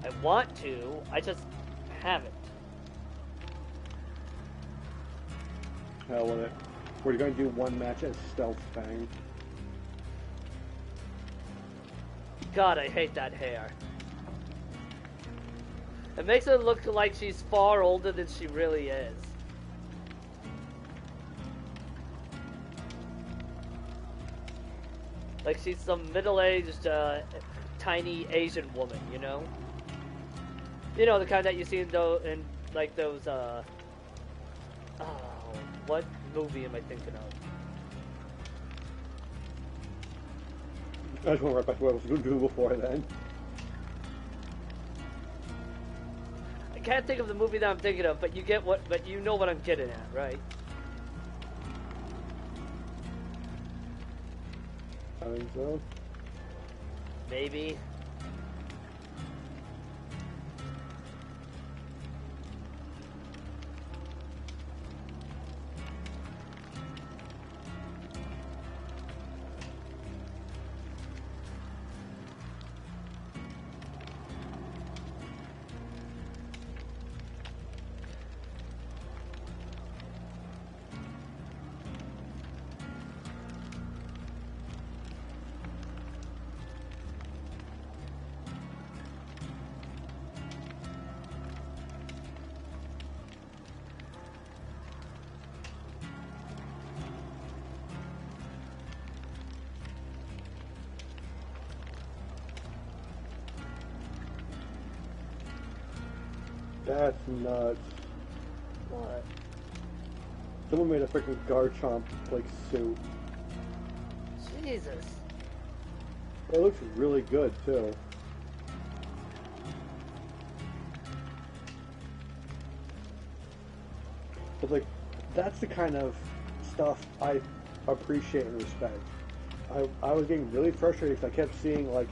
S1: I want to, I just haven't.
S2: Hell with it. We're going to do one match as Stealth Fang.
S1: God, I hate that hair. It makes her look like she's far older than she really is. Like she's some middle-aged, tiny Asian woman, you know? You know, the kind that you see in like those, oh, what movie am I thinking of?
S2: I just went right back to what I was going to do before then.
S1: I can't think of the movie that I'm thinking of, but you get what, but you know what I'm getting at, right?
S2: I think so.
S1: Maybe.
S2: That's nuts.
S1: What?
S2: Someone made a freaking Garchomp like suit.
S1: Jesus.
S2: It looks really good too. But like, that's the kind of stuff I appreciate and respect. I was getting really frustrated because I kept seeing like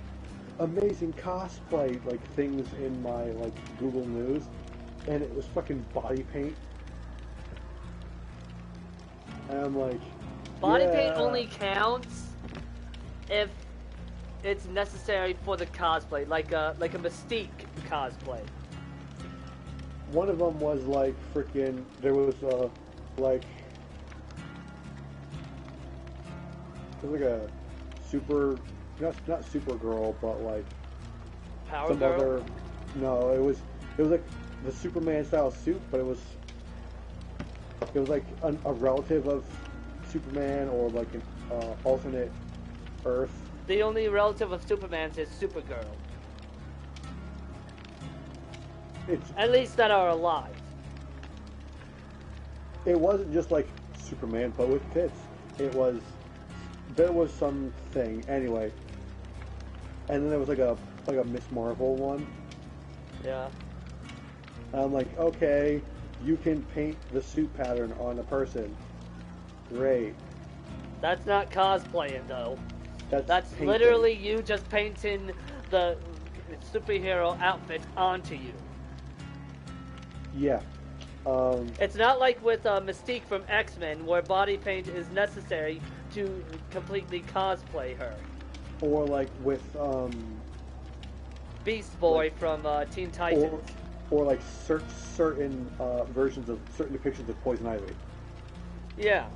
S2: amazing cosplay like things in my like Google News, and it was fucking body paint. And I'm like,
S1: Body
S2: yeah.
S1: paint only counts if it's necessary for the cosplay, like a Mystique cosplay.
S2: One of them was like freaking. There was like it was like a super, not Supergirl, but like
S1: Power
S2: some
S1: Girl?
S2: other. No, it was like the Superman style suit, but it was like a relative of Superman or like an alternate Earth.
S1: The only relative of Superman's is Supergirl.
S2: It's
S1: At least that are alive.
S2: it wasn't just like Superman, but with tits. There was something anyway, and then there was like a Miss Marvel one.
S1: Yeah.
S2: And I'm like, okay, you can paint the suit pattern on a person. Great.
S1: That's not cosplaying though. That's
S2: painting.
S1: literally you just painting the superhero outfit onto you.
S2: Yeah.
S1: It's not like with Mystique from X-Men, where body paint is necessary to completely cosplay her.
S2: Or like with
S1: Beast Boy
S2: like,
S1: from Teen Titans.
S2: or like certain versions of certain depictions of Poison Ivy.
S1: Yeah.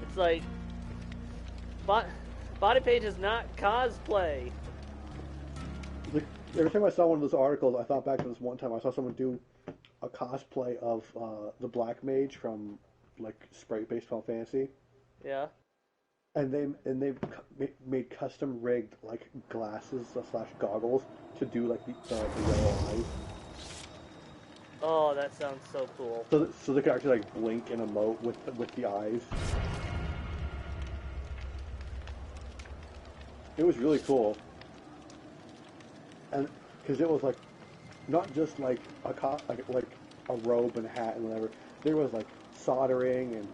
S1: It's like body paint is not cosplay.
S2: Like, every time I saw one of those articles, I thought back to this one time I saw someone do a cosplay of the Black Mage from like Sprite-based Final Fantasy,
S1: Yeah.
S2: and they made custom rigged like glasses slash goggles to do like the yellow eyes.
S1: Oh, that sounds so cool.
S2: So they could actually like blink and emote with the eyes. It was really cool, and because it was like not just like like a robe and a hat and whatever. There was like soldering and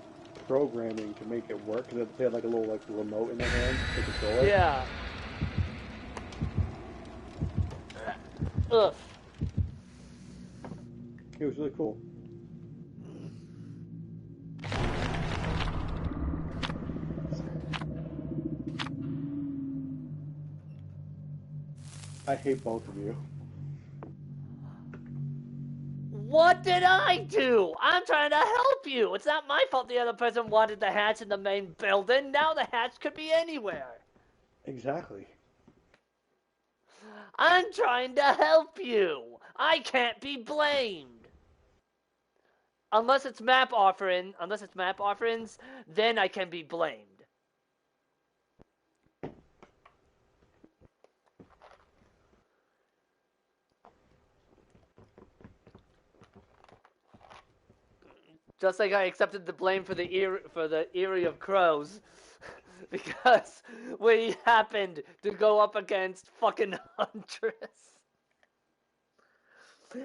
S2: programming to make it work. Cause they had like a little like remote in their hand to control it.
S1: Yeah. Ugh.
S2: It was really cool. I hate both of you.
S1: What did I do? I'm trying to help you. It's not my fault the other person wanted the hatch in the main building. Now the hatch could be anywhere.
S2: Exactly.
S1: I'm trying to help you. I can't be blamed. Unless it's map offerings, then I can be blamed. Just like I accepted the blame for the eerie of crows. because we happened to go up against fucking Huntress.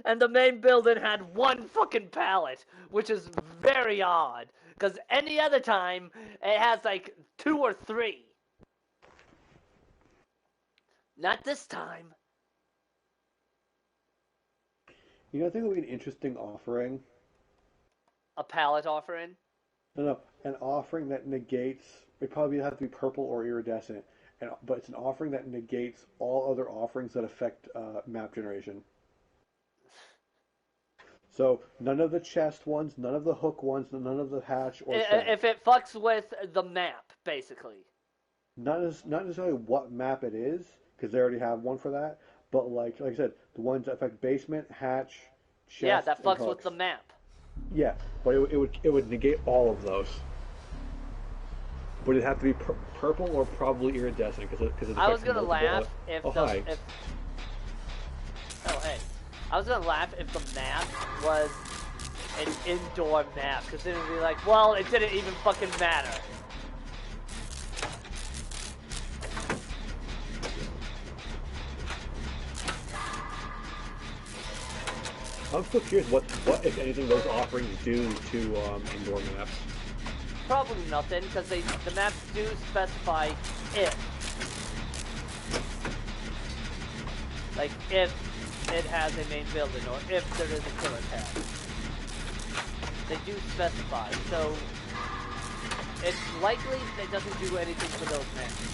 S1: And the main building had one fucking pallet, which is very odd. Because any other time, it has like 2 or 3. Not this time.
S2: You know, I think it would be an interesting offering.
S1: A pallet offering?
S2: No, an offering that negates. It probably have to be purple or iridescent, but it's an offering that negates all other offerings that affect map generation. So none of the chest ones, none of the hook ones, none of the hatch or shack.
S1: If it fucks with the map, basically.
S2: Not necessarily what map it is, because they already have one for that. But like I said, the ones that affect basement, hatch, chest,
S1: Yeah, that
S2: and
S1: fucks with
S2: hooks.
S1: the map.
S2: Yeah, but it would negate all of those. But it'd have to be purple or probably iridescent because it
S1: I was
S2: affects
S1: gonna
S2: multiple.
S1: laugh if
S2: Hi.
S1: Oh, hey. I was gonna laugh if the map was an indoor map, because then it'd be like, well, it didn't even fucking matter.
S2: I'm still curious what if anything those offerings do to indoor maps.
S1: Probably nothing, because the maps do specify if. Like, if it has a main building, or if there is a killer tab. They do specify, so it's likely that it doesn't do anything for those maps.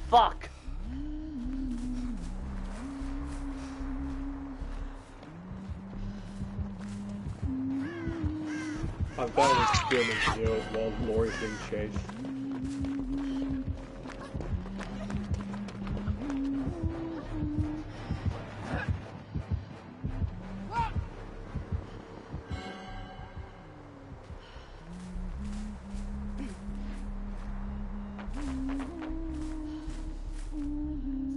S1: Fuck!
S2: I've got an experiment to do while Lori's being chased.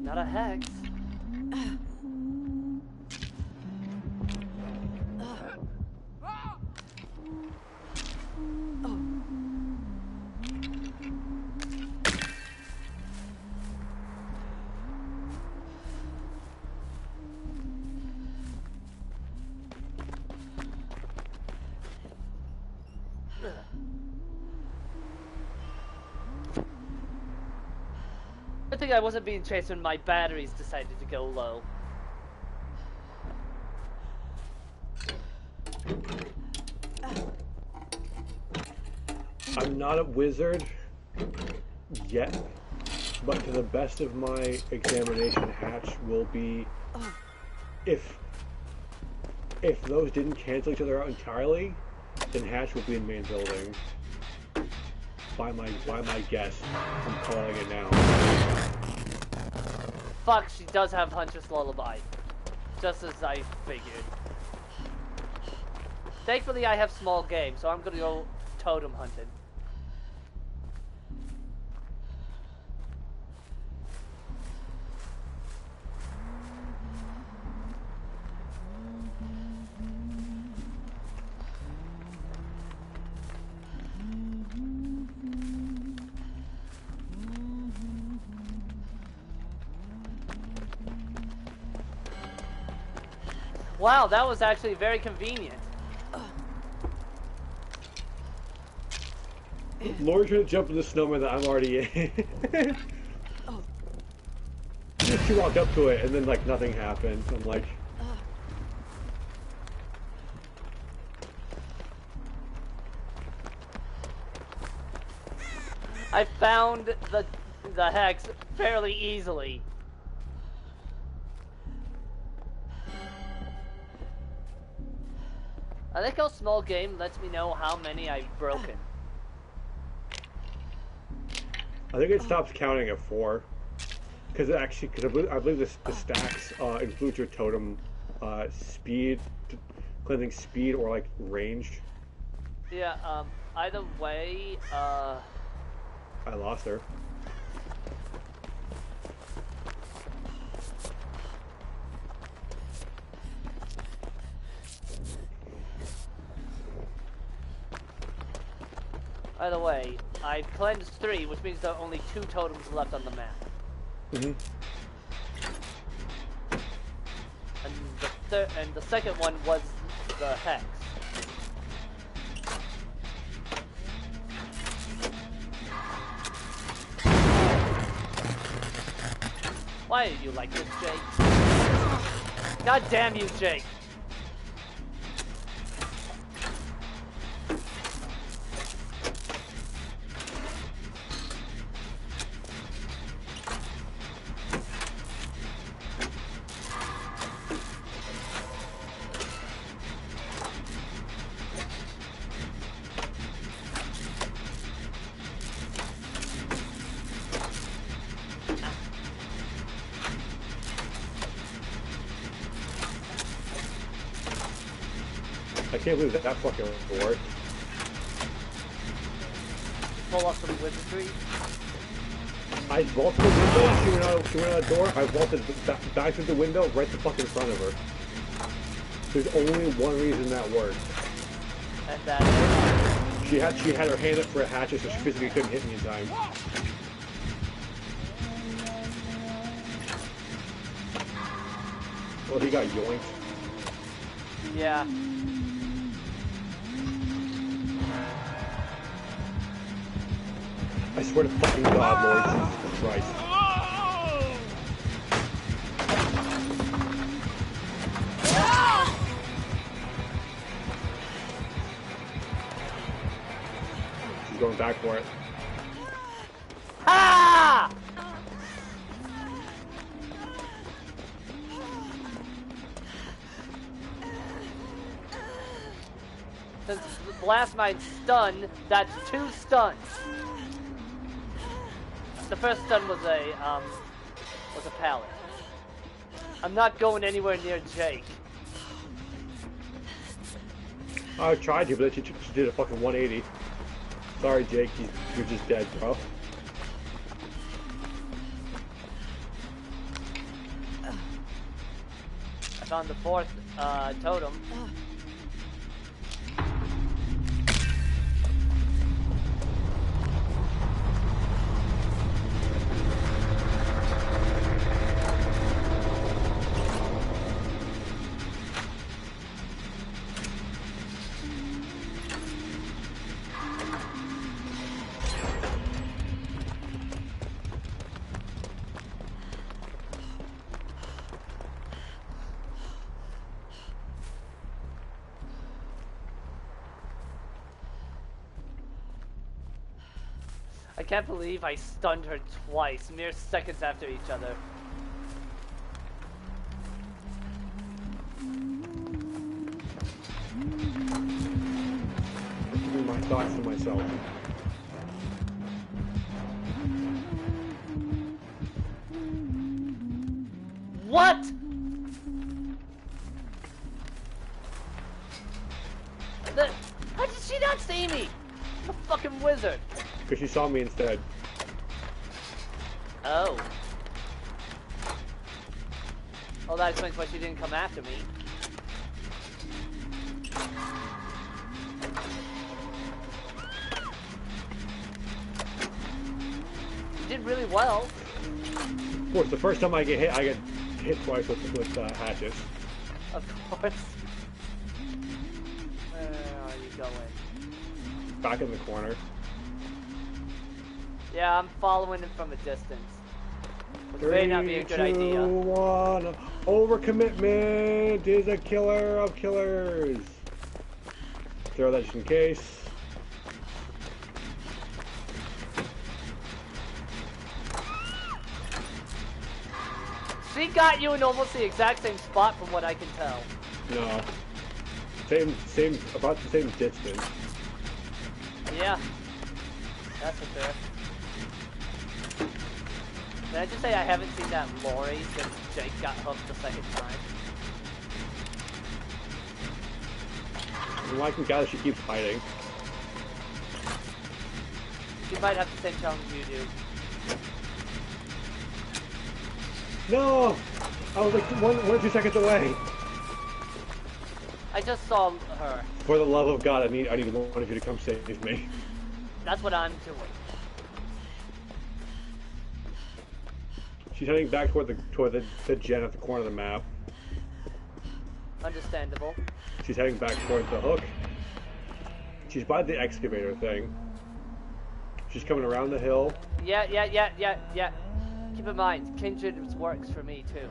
S1: It's not a hex. I think I wasn't being chased when my batteries decided to go low.
S2: I'm not a wizard yet, but to the best of my examination, hatch will be if those didn't cancel each other out entirely, then hatch will be in main building. By my guess, I'm calling it now.
S1: Fuck, she does have Huntress Lullaby. Just as I figured. Thankfully I have small game, so I'm gonna go totem hunting. Wow, that was actually very convenient.
S2: Lori's trying to jump in the snowman that I'm already in. She walked up to it and then like nothing happened. I'm like,
S1: I found the hex fairly easily. I think how small game lets me know how many I've broken.
S2: I think it stops counting at 4. Because I believe the stacks include your totem speed, cleansing speed, or like range.
S1: Yeah, either way,
S2: I lost her.
S1: By the way, I've cleansed 3, which means there are only 2 totems left on the map.
S2: Mm-hmm.
S1: And the second one was the hex. Why are you like this, Jake? God damn you, Jake!
S2: I can't believe that fucking worked.
S1: Pull off some wizardry.
S2: I vaulted the window, she went out the door, I vaulted back through the window right the fuck in front of her. There's only one reason that worked.
S1: And that is?
S2: She had her hand up for a hatchet, so she physically couldn't hit me in time. Well, he got yoinked.
S1: Yeah.
S2: I swear to fucking God, Lord Jesus Christ. She's going back for it.
S1: Ha! Since Blast Mine's stun, that's 2 stuns. The first stun was a pallet. I'm not going anywhere near Jake.
S2: I tried to, but she did a fucking 180. Sorry, Jake, you're just dead, bro.
S1: I found the 4th totem. I can't believe I stunned her twice, mere seconds after each other.
S2: Giving my thoughts to myself.
S1: What? How did she not see me? I'm a fucking wizard.
S2: Because she saw me instead.
S1: Oh. Well, that explains why she didn't come after me. You did really well.
S2: Of course, the first time I get hit twice with hatchets.
S1: Of course. Where are you going?
S2: Back in the corner.
S1: Yeah, I'm following it from a distance. Which may not be a good idea.
S2: 3, 2, 1. Overcommitment is a killer of killers. Throw that just in case.
S1: She got you in almost the exact same spot from what I can tell.
S2: No. About the same distance.
S1: Yeah. That's for fair. Can I just say I haven't seen that Lori since Jake got hooked the second time?
S2: Well, I can gather she keeps hiding.
S1: She might have the same challenge you do.
S2: No! I was like one or 2 seconds away.
S1: I just saw her.
S2: For the love of God, I need one of you to come save me.
S1: That's what I'm doing.
S2: She's heading back toward the gen at the corner of the map.
S1: Understandable.
S2: She's heading back toward the hook. She's by the excavator thing. She's coming around the hill.
S1: Yeah. Keep in mind, Kindred works for me too.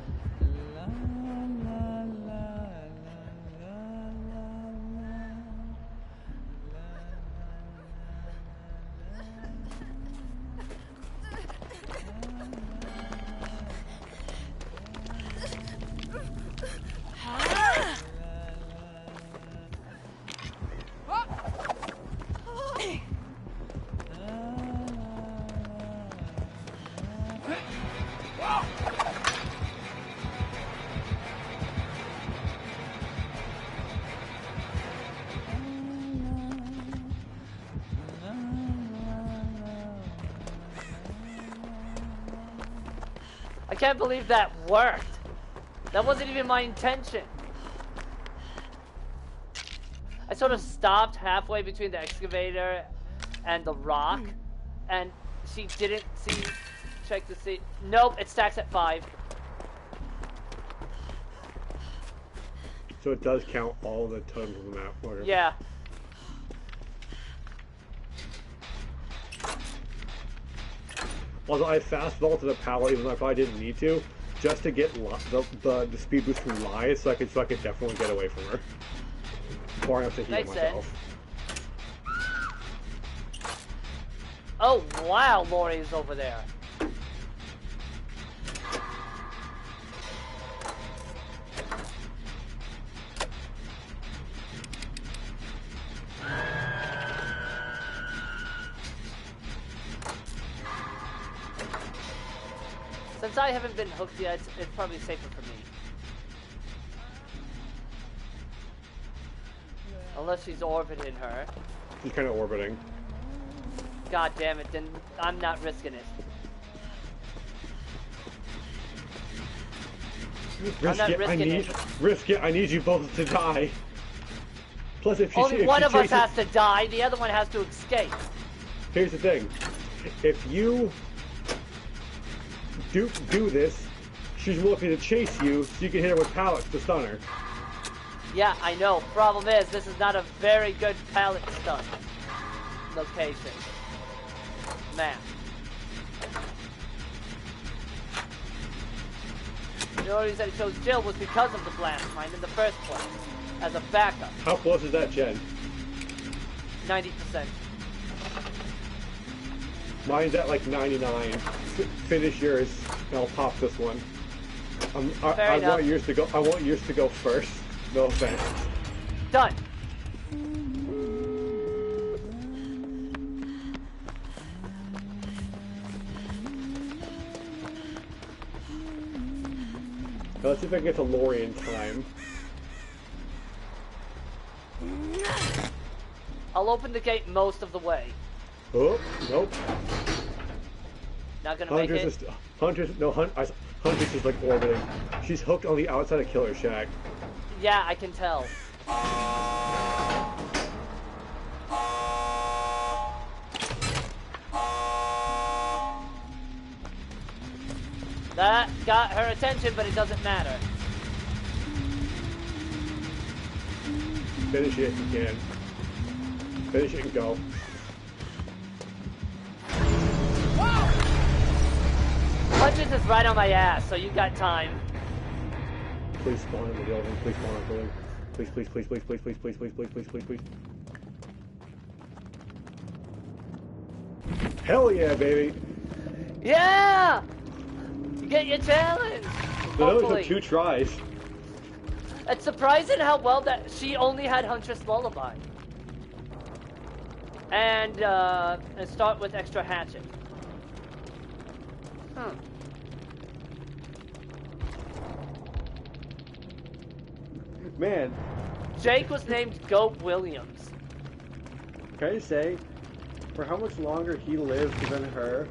S1: I can't believe that worked. That wasn't even my intention. I sort of stopped halfway between the excavator and the rock, and she didn't see. Check to see. Nope, it stacks at 5.
S2: So it does count all the totems of the map. Whatever.
S1: Yeah.
S2: Although I fast vaulted the pallet, even though I probably didn't need to, just to get the speed boost from Lies, so I could definitely get away from her. Far enough to heal myself.
S1: Oh wow, Lori's over there. Since I haven't been hooked yet, it's probably safer for me. Unless she's orbiting her.
S2: She's kind of orbiting.
S1: God damn it, then I'm not risking it.
S2: Risk it. I need you both to die. Plus, if she
S1: only one of us has to die, the other one has to escape.
S2: Here's the thing: if you do this, she's looking to chase you, so you can hit her with pallets to stun her.
S1: Yeah, I know. Problem is, this is not a very good pallet stun location. Map. The only reason I chose Jill was because of the blast mine in the first place, as a backup.
S2: How close is that, Jen?
S1: 90%.
S2: Mine's at like 99. Finish yours, and I'll pop this one. I want yours to go. I want yours to go first. No offense.
S1: Done.
S2: Now let's see if I can get to Lori in time.
S1: I'll open the gate most of the way.
S2: Oh, nope.
S1: Not gonna make it.
S2: Huntress is like orbiting. She's hooked on the outside of Killer Shack.
S1: Yeah, I can tell. That got her attention, but it doesn't matter.
S2: Finish it if you can. Finish it and go.
S1: Huntress is right on my ass, so you got time.
S2: Please spawn in the building. Please spawn in the building. Please, please, please, please, please, please, please, please, please, please, please, please. Hell yeah, baby!
S1: Yeah! You get your challenge!
S2: Those are 2 tries.
S1: It's surprising how well that she only had Huntress Lullaby. And start with extra hatchet.
S2: Man.
S1: Jake was named Goat Williams.
S2: Can I say, for how much longer he lived than her,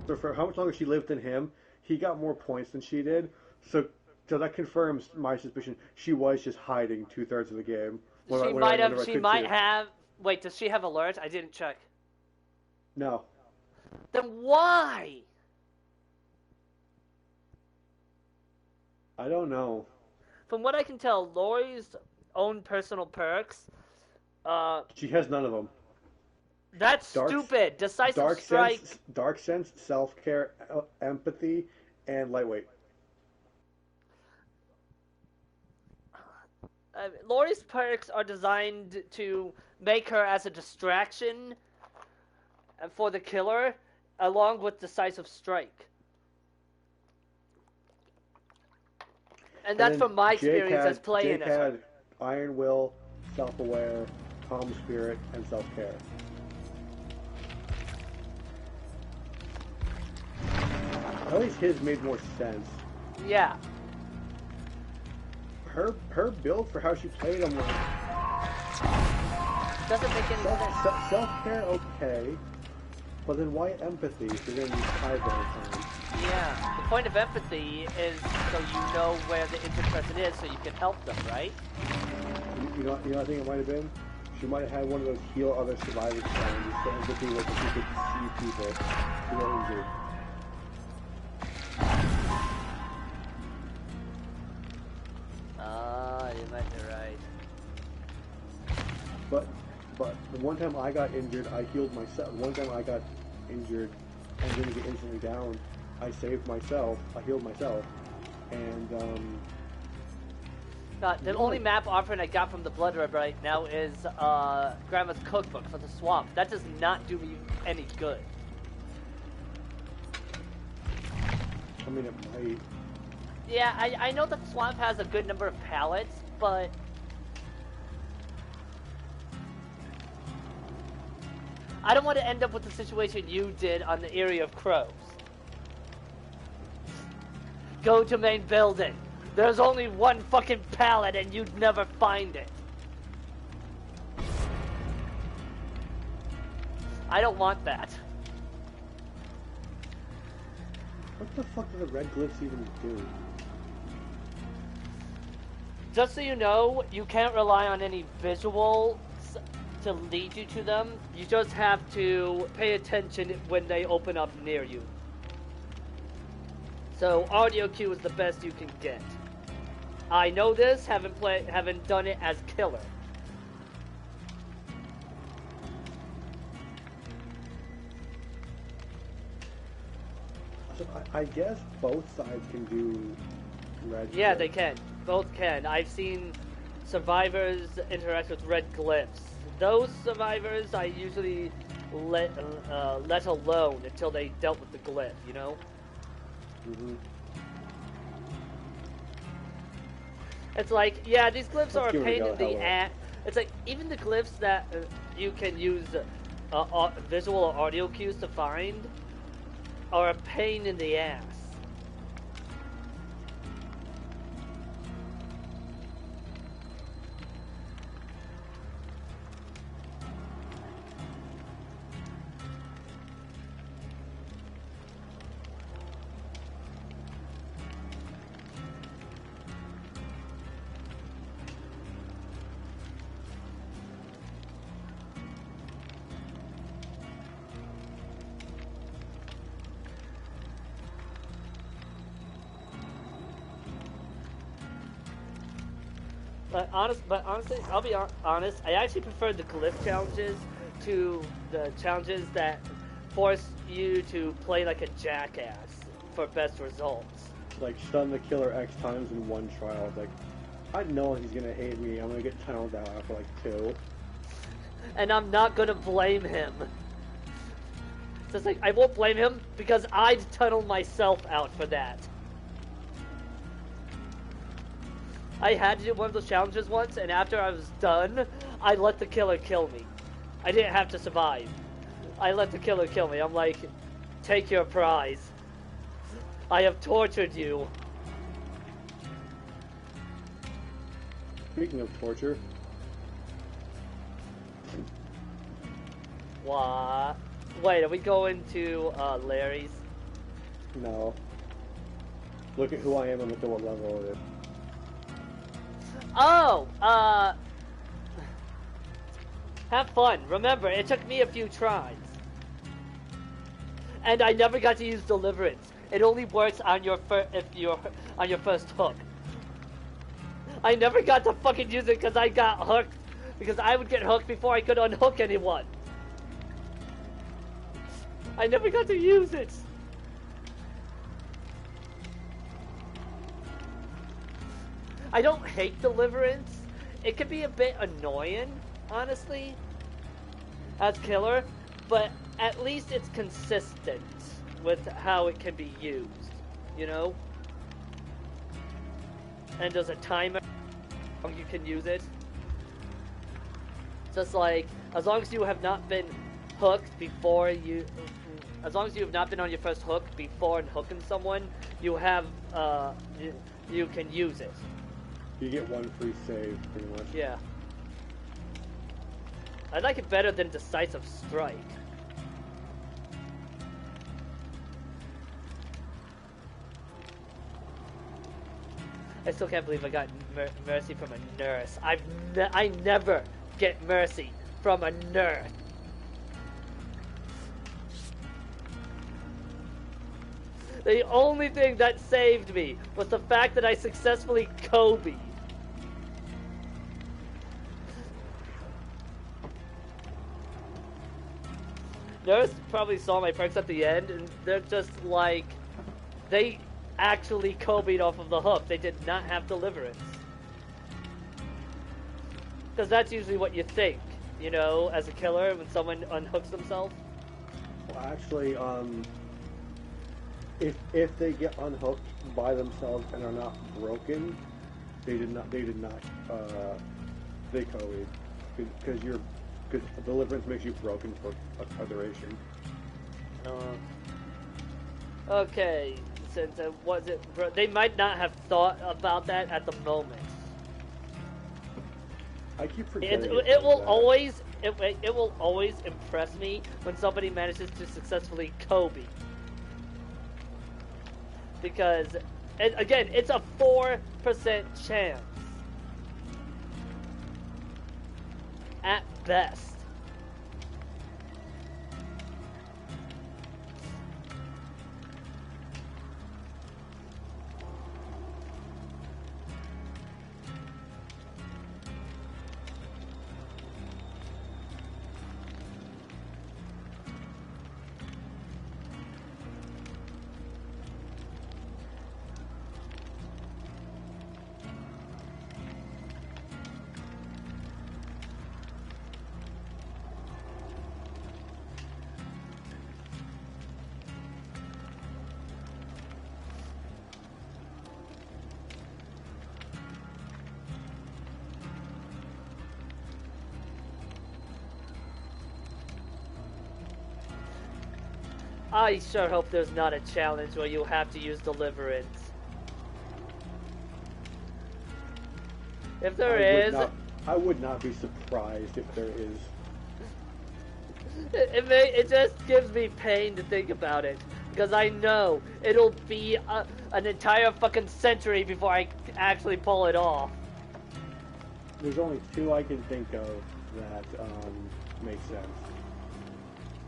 S2: for how much longer she lived than him, he got more points than she did. So that confirms my suspicion. She was just hiding 2/3 of the game.
S1: She might have Wait, does she have alert? I didn't check.
S2: No.
S1: Then why?
S2: I don't know.
S1: From what I can tell, Lori's own personal perks, uh,
S2: She has none of them.
S1: that's
S2: Dark,
S1: stupid. Decisive strike.
S2: dark sense, self care, empathy, and lightweight.
S1: Lori's perks are designed to make her as a distraction for the killer, along with decisive strike. And that's from my experience as playing as her.
S2: Jake had Iron Will, Self Aware, Calm Spirit, and Self Care. At least his made more sense.
S1: Yeah.
S2: Her build for how she played him was
S1: Doesn't make any sense.
S2: self care okay, but then why empathy if you're gonna use Kaiser all the time?
S1: Yeah. The point of empathy is so you know where the injured person is, so you can help them, right?
S2: You know what I think it might have been? She might have had one of those heal other survivors challenges, so empathy was that she could see people who were injured.
S1: You might be right.
S2: But the one time I got injured, I healed myself. One time I got injured and didn't get instantly down, I saved myself. I healed myself, and
S1: The only map offering I got from the Blood Red right now is Grandma's Cookbook for the Swamp. That does not do me any good.
S2: I mean it might.
S1: Yeah, I know that the Swamp has a good number of pallets, but I don't want to end up with the situation you did on the Area of Crows. Go to main building. There's only one fucking pallet and you'd never find it. I don't want that.
S2: What the fuck do the red glyphs even do?
S1: Just so you know, you can't rely on any visuals to lead you to them. You just have to pay attention when they open up near you. So audio cue is the best you can get. I know this, haven't done it as killer.
S2: So I guess both sides can do red.
S1: Yeah,
S2: glyphs.
S1: they can. Both can. I've seen survivors interact with red glyphs. Those survivors I usually let alone until they dealt with the glyph, you know?
S2: Mm-hmm.
S1: It's like, yeah, these glyphs are a
S2: give it a
S1: pain
S2: go,
S1: in the
S2: hello.
S1: ass. It's like, even the glyphs that you can use visual or audio cues to find are a pain in the ass. But honestly, I'll be honest. I actually prefer the glyph challenges to the challenges that force you to play like a jackass for best results.
S2: Like stun the killer X times in one trial. It's like I know he's gonna hate me. I'm gonna get tunneled out after like 2.
S1: And I'm not gonna blame him. So it's like, I won't blame him because I'd tunnel myself out for that. I had to do one of those challenges once, and after I was done, I let the killer kill me. I didn't have to survive. I let the killer kill me. I'm like, take your prize. I have tortured you.
S2: Speaking of torture,
S1: What? Wait, are we going to Larry's?
S2: no. Look at who I am and look at what level it is.
S1: Oh, Have fun. Remember, it took me a few tries. And I never got to use Deliverance. It only works on your if you're on your first hook. I never got to fucking use it because I got hooked. Because I would get hooked before I could unhook anyone. I never got to use it. I don't hate Deliverance. It could be a bit annoying, honestly, as killer, but at least it's consistent with how it can be used, you know? And there's a timer how long you can use it. Just like, as long as you have not been hooked before you... As long as you have not been on your first hook before hooking someone, you have, you can use it.
S2: You get one free save, pretty much.
S1: Yeah. I like it better than Decisive Strike. I still can't believe I got mercy from a nurse. I never get mercy from a nurse. The only thing that saved me was the fact that I successfully Kobe. Nurse probably saw my perks at the end, and they're just like, they actually Kobe'd off of the hook. They did not have Deliverance. Because that's usually what you think, you know, as a killer when someone unhooks themselves.
S2: Well, actually, if they get unhooked by themselves and are not broken, they Kobe, because Deliverance makes you broken for a duration.
S1: Okay, since they might not have thought about that at the moment.
S2: I keep forgetting.
S1: It will always impress me when somebody manages to successfully Kobe. Because, again, it's a 4% chance. At best. I sure hope there's not a challenge where you have to use Deliverance. If there is...
S2: I would not be surprised if there is.
S1: It just gives me pain to think about it. Because I know it'll be an entire fucking century before I actually pull it off.
S2: There's only two I can think of that make sense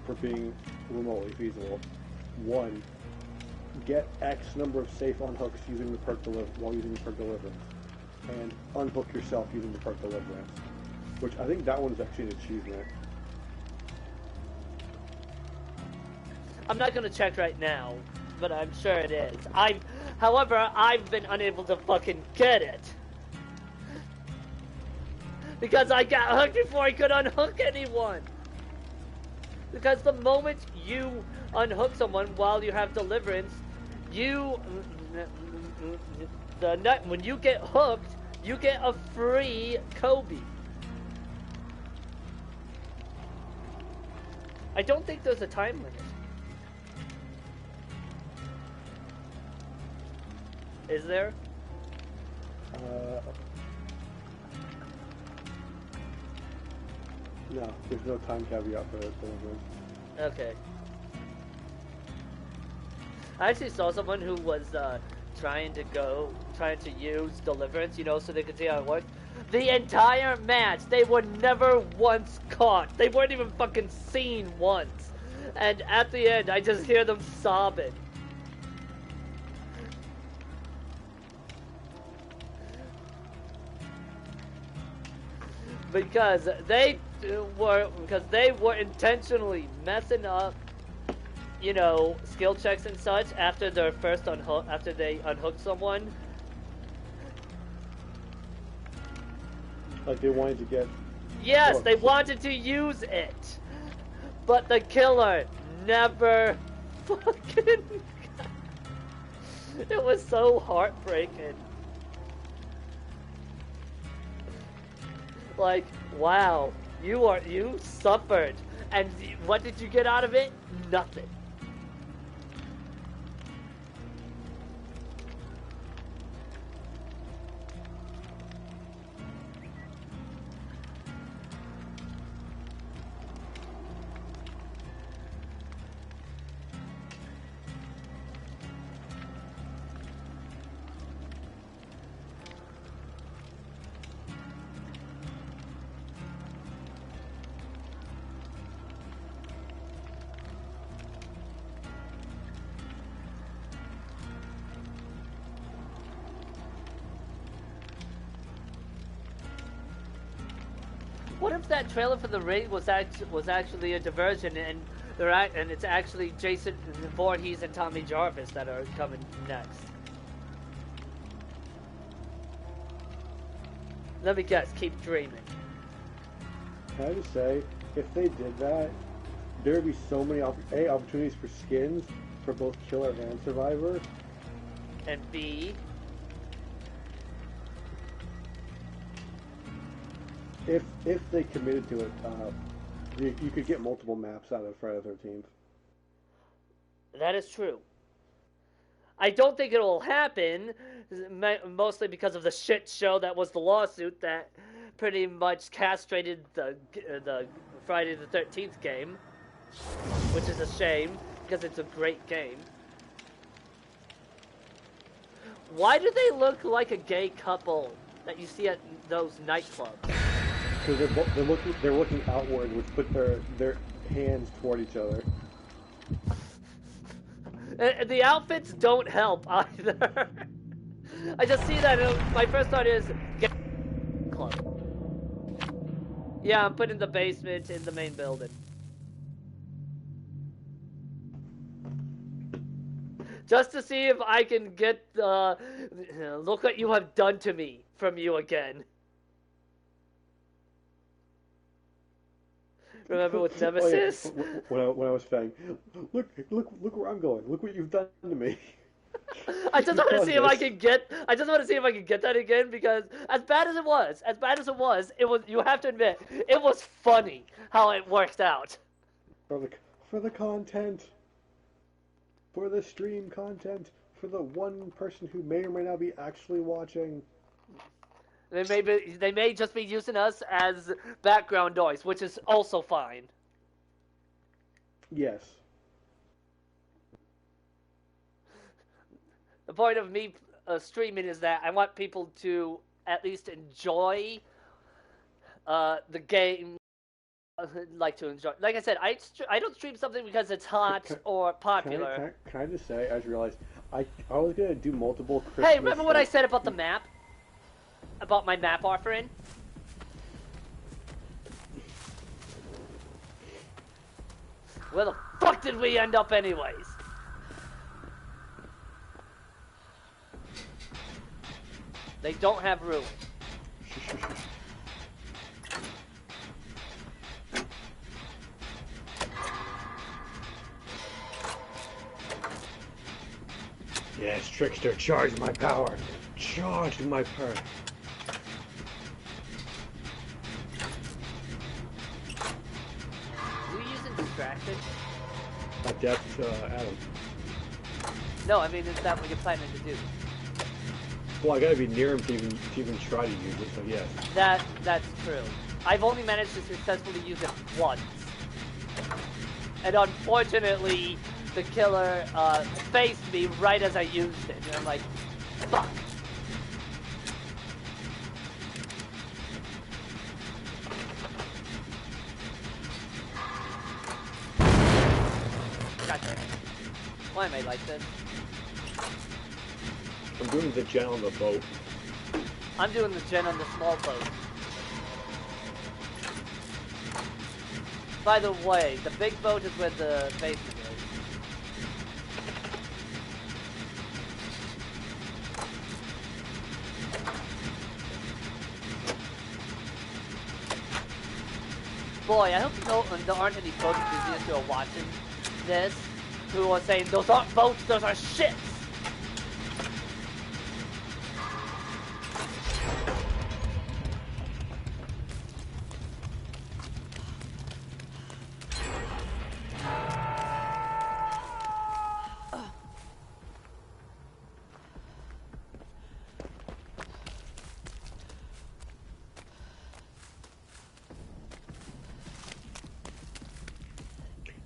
S2: for being remotely feasible. One, get X number of safe unhooks using the perk while using the perk Deliverance, and unhook yourself using the perk Deliverance, which I think that one's actually an achievement.
S1: I'm not gonna check right now, but I'm sure it is. However, I've been unable to fucking get it. Because I got hooked before I could unhook anyone. Because the moment you unhook someone while you have Deliverance, when you get hooked, you get a free Kobe. I don't think there's a time limit. Is there?
S2: No, there's no time caveat for Deliverance.
S1: Okay. I actually saw someone who was trying to use Deliverance, you know, so they could see how it worked. The entire match, they were never once caught. They weren't even fucking seen once. And at the end, I just hear them sobbing. Because they were intentionally messing up, you know, skill checks and such after their first after they unhooked someone.
S2: Like they wanted to get...
S1: Yes,
S2: hooked.
S1: they wanted to use it. But the killer never fucking... It was so heartbreaking. Like, wow, you suffered. And what did you get out of it? Nothing. What if that trailer for the Ring was actually a diversion, and it's actually Jason Voorhees and Tommy Jarvis that are coming next? Let me guess. Keep dreaming.
S2: Can I just say, if they did that, there would be so many opportunities for skins for both Killer and Survivor.
S1: And B.
S2: If they committed to it, you could get multiple maps out of Friday the 13th.
S1: That is true. I don't think it will happen, mostly because of the shit show that was the lawsuit that pretty much castrated the Friday the 13th game, which is a shame because it's a great game. Why do they look like a gay couple that you see at those nightclubs?
S2: Because they're looking outward, which put their hands toward each other.
S1: And the outfits don't help either. I just see that. My first thought is gay club. Yeah, I'm put in the basement in the main building. Just to see if I can get the look what you have done to me from you again. Remember with Nemesis?
S2: Oh, yeah. when I was saying, look where I'm going. Look what you've done to me.
S1: I just want to see if I can get. I just want to see if I can get that again, because as bad as it was, it was. You have to admit, it was funny how it worked out.
S2: For the content, for the stream content, for the one person who may or may not be actually watching.
S1: They may just be using us as background noise, which is also fine.
S2: Yes.
S1: The point of me streaming is that I want people to at least enjoy the game. Like to enjoy. Like I said, I don't stream something because it's hot or popular.
S2: Can I just say? I just realized I was gonna do multiple Christmas.
S1: Hey, remember what I said about the map? About my map offering? Where the fuck did we end up anyways? They don't have ruin.
S2: Yes, Trickster, charge my power. Charge my power.
S1: Distraction?
S2: Adept Adam.
S1: No, I mean, is that what you're planning to do?
S2: Well, I gotta be near him to even try to use it, so yes.
S1: That's true. I've only managed to successfully use it once. And unfortunately, the killer faced me right as I used it. And I'm like, fuck. Why am I like this?
S2: I'm doing the gen on the boat.
S1: I'm doing the gen on the small boat. By the way, the big boat is where the basement is. Boy, I hope there aren't any boat enthusiasts who are watching this who are saying, those aren't boats, those are ships!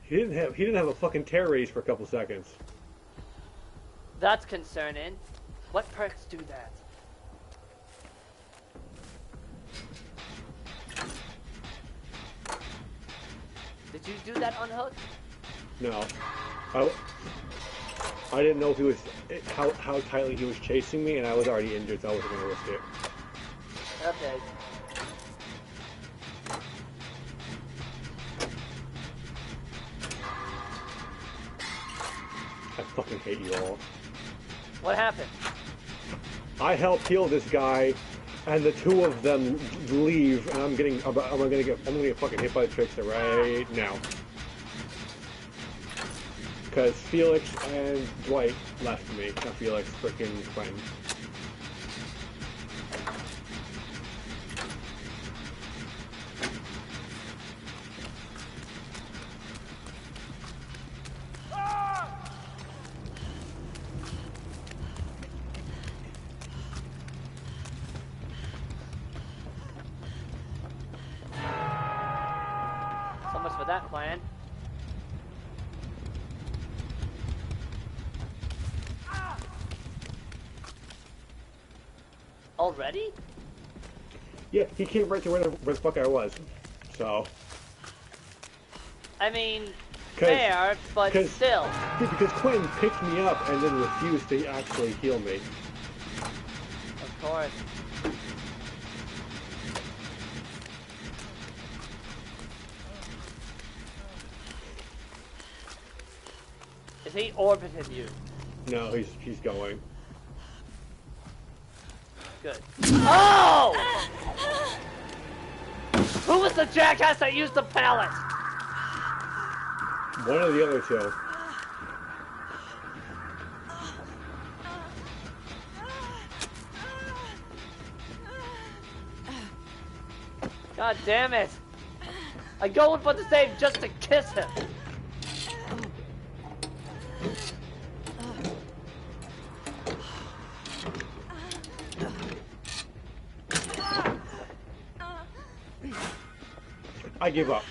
S2: He didn't have a fucking tear raise for a couple seconds.
S1: That's concerning. What perks do that? Did you do that unhook?
S2: No. I didn't know if he was how tightly he was chasing me, and I was already injured, so I wasn't gonna risk it.
S1: Okay.
S2: I fucking hate you all.
S1: What happened?
S2: I helped heal this guy, and the two of them leave, and I'm gonna get fucking hit by the trickster right now. Because Felix and Dwight left me. Not Felix, freaking Quentin.
S1: So much for that plan. Already?
S2: Yeah, he came right to where the fuck I was. So.
S1: I mean, fair, but still.
S2: Because Quentin picked me up and then refused to actually heal me.
S1: Of course. Is he orbiting you?
S2: No, he's going.
S1: Good. Oh! Who was the jackass that used the pallet?
S2: One of the other two.
S1: God damn it! I go in for the save just to kiss him.
S2: I give up.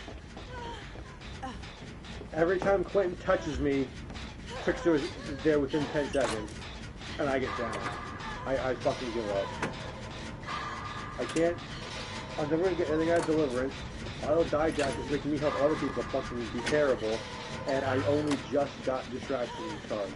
S3: Every time Quentin touches me, Trickster is there within 10 seconds, and I get down. I fucking give up. I can't. I'm never gonna get anything out of Deliverance. Auto die jack is making me help other people fucking be terrible, and I only just got distracted and charged.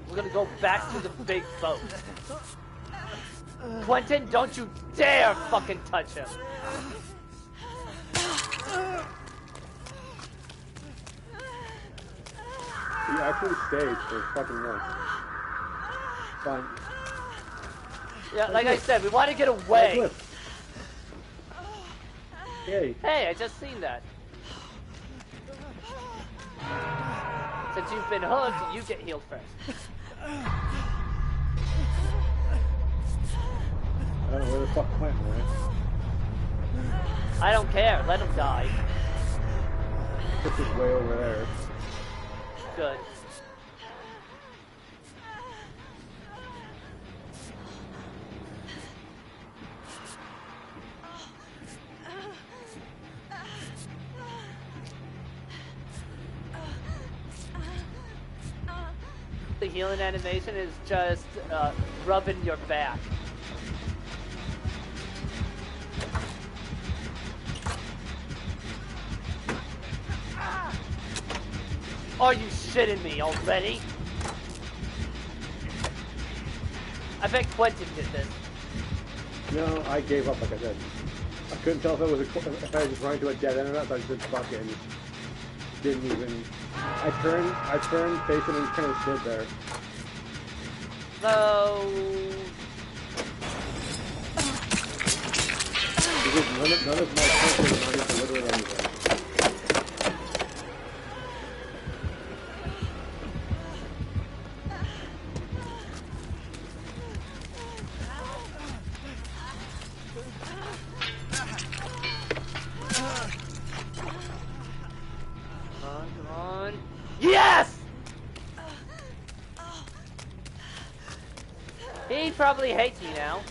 S1: We're gonna go back to the big boat. Quentin, don't you dare fucking touch him.
S3: He actually stayed for fucking once. Fine.
S1: Yeah, like I said, we want to get away.
S3: Hey.
S1: Hey, I just seen that. Since you've been hooked, you get healed first.
S3: I don't know where the fuck Quentin went.
S1: I don't care. Let him die.
S3: This is way over there.
S1: Good. The healing animation is just rubbing your back. Are you shitting me already? I bet Quentin did this.
S3: No, I gave up, like I said. I couldn't tell if it was if I was just running to a dead end or not, so I just did fuck it and just didn't even. I turned, faced him, and he kind of stood there.
S1: So...
S3: Because none of my punches are not even literally anything.
S1: Yes! He probably hates me now.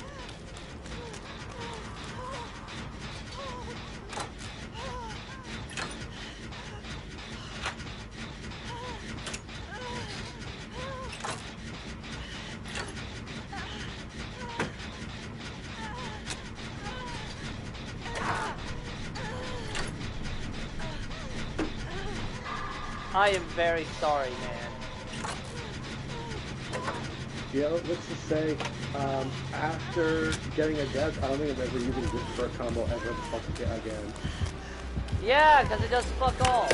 S1: I am very sorry, man.
S3: Yeah, let's just say, after getting a death, I don't think I'm ever using this for a combo ever again.
S1: Yeah, because it does fuck all.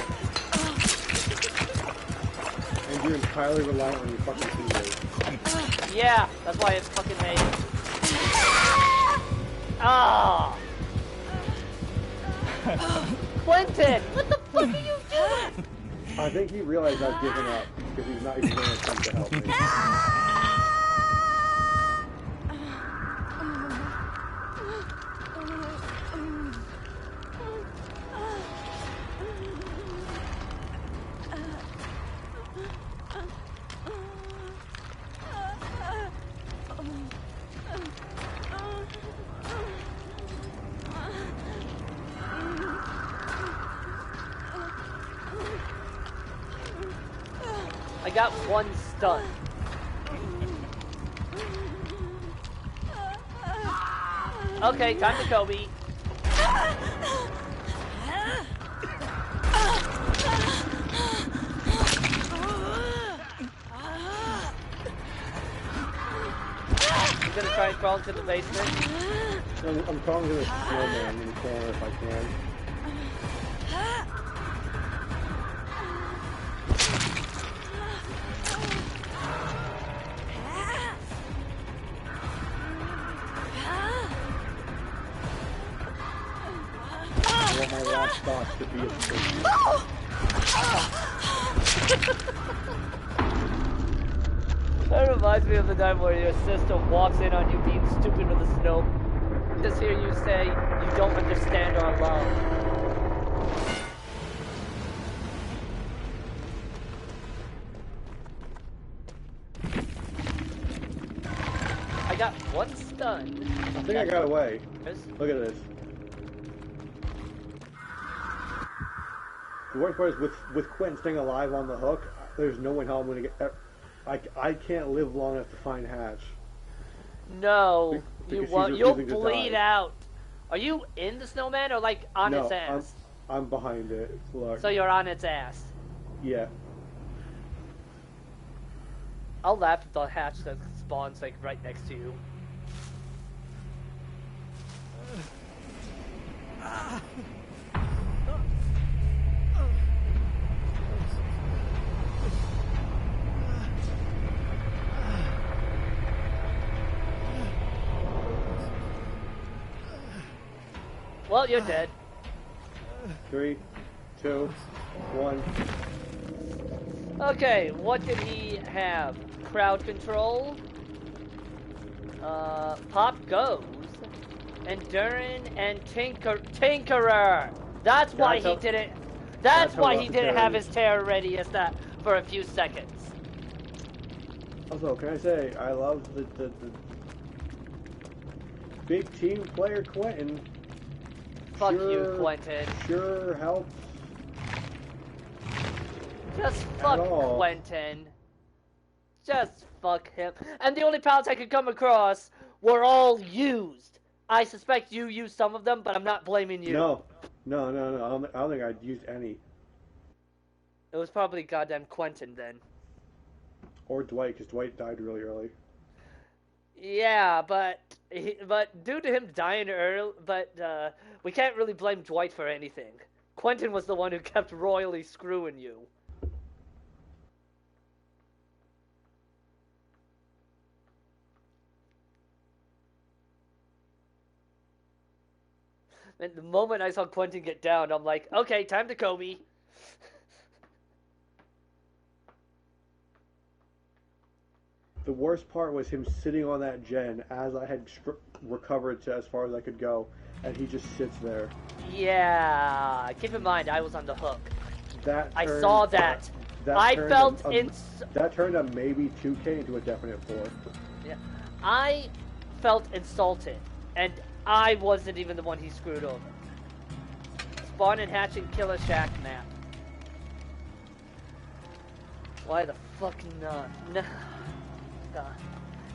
S3: And you're entirely reliant on your fucking teammates.
S1: Yeah, that's why it's fucking made. Ah! Quentin, what the fuck are you doing?
S3: I think he realized I've given up because he's not even going to attempt to help me.
S1: I got one stun. Okay, time to Kobe. I'm gonna try and crawl into the basement.
S3: I'm crawling to the snowman in the corner if I can. I want my last thoughts to be
S1: That reminds me of the time where your sister walks in on you being stupid with the snow. Just hear you say, you don't understand our love. I got one stun.
S3: I think I got away. Look at this. The worst part is with Quentin staying alive on the hook, there's no one how I'm going to get... I can't live long enough to find Hatch.
S1: No, you'll bleed
S3: die.
S1: out. Are you in the snowman or like on its ass?
S3: I'm behind it. Look.
S1: So you're on its ass.
S3: Yeah.
S1: I'll laugh if the hatch that spawns like right next to you. Well, you're dead.
S3: 3, 2, 1.
S1: Okay, what did he have? Crowd control, pop goes, Endurin, and Tinkerer. That's why he didn't. That's why he didn't have his terror ready as that for a few seconds.
S3: Also, can I say I love the big team player Quentin.
S1: Fuck you, Quentin.
S3: Sure helps.
S1: Just fuck Quentin. Just fuck him. And the only pallets I could come across were all used. I suspect you used some of them, but I'm not blaming you.
S3: No. No. I don't think I'd used any.
S1: It was probably goddamn Quentin then.
S3: Or Dwight, because Dwight died really early.
S1: Yeah, but due to him dying early, we can't really blame Dwight for anything. Quentin was the one who kept royally screwing you. And the moment I saw Quentin get down, I'm like, okay, time to Kobe.
S3: The worst part was him sitting on that gen as I had recovered to as far as I could go, and he just sits there.
S1: Yeah, keep in mind, I was on the hook. I
S3: Turned,
S1: saw that. That
S3: turned a maybe 2K into a definite 4.
S1: Yeah, I felt insulted, and I wasn't even the one he screwed over. Spawn and hatching Killer Shack map. Why the fuck not? No.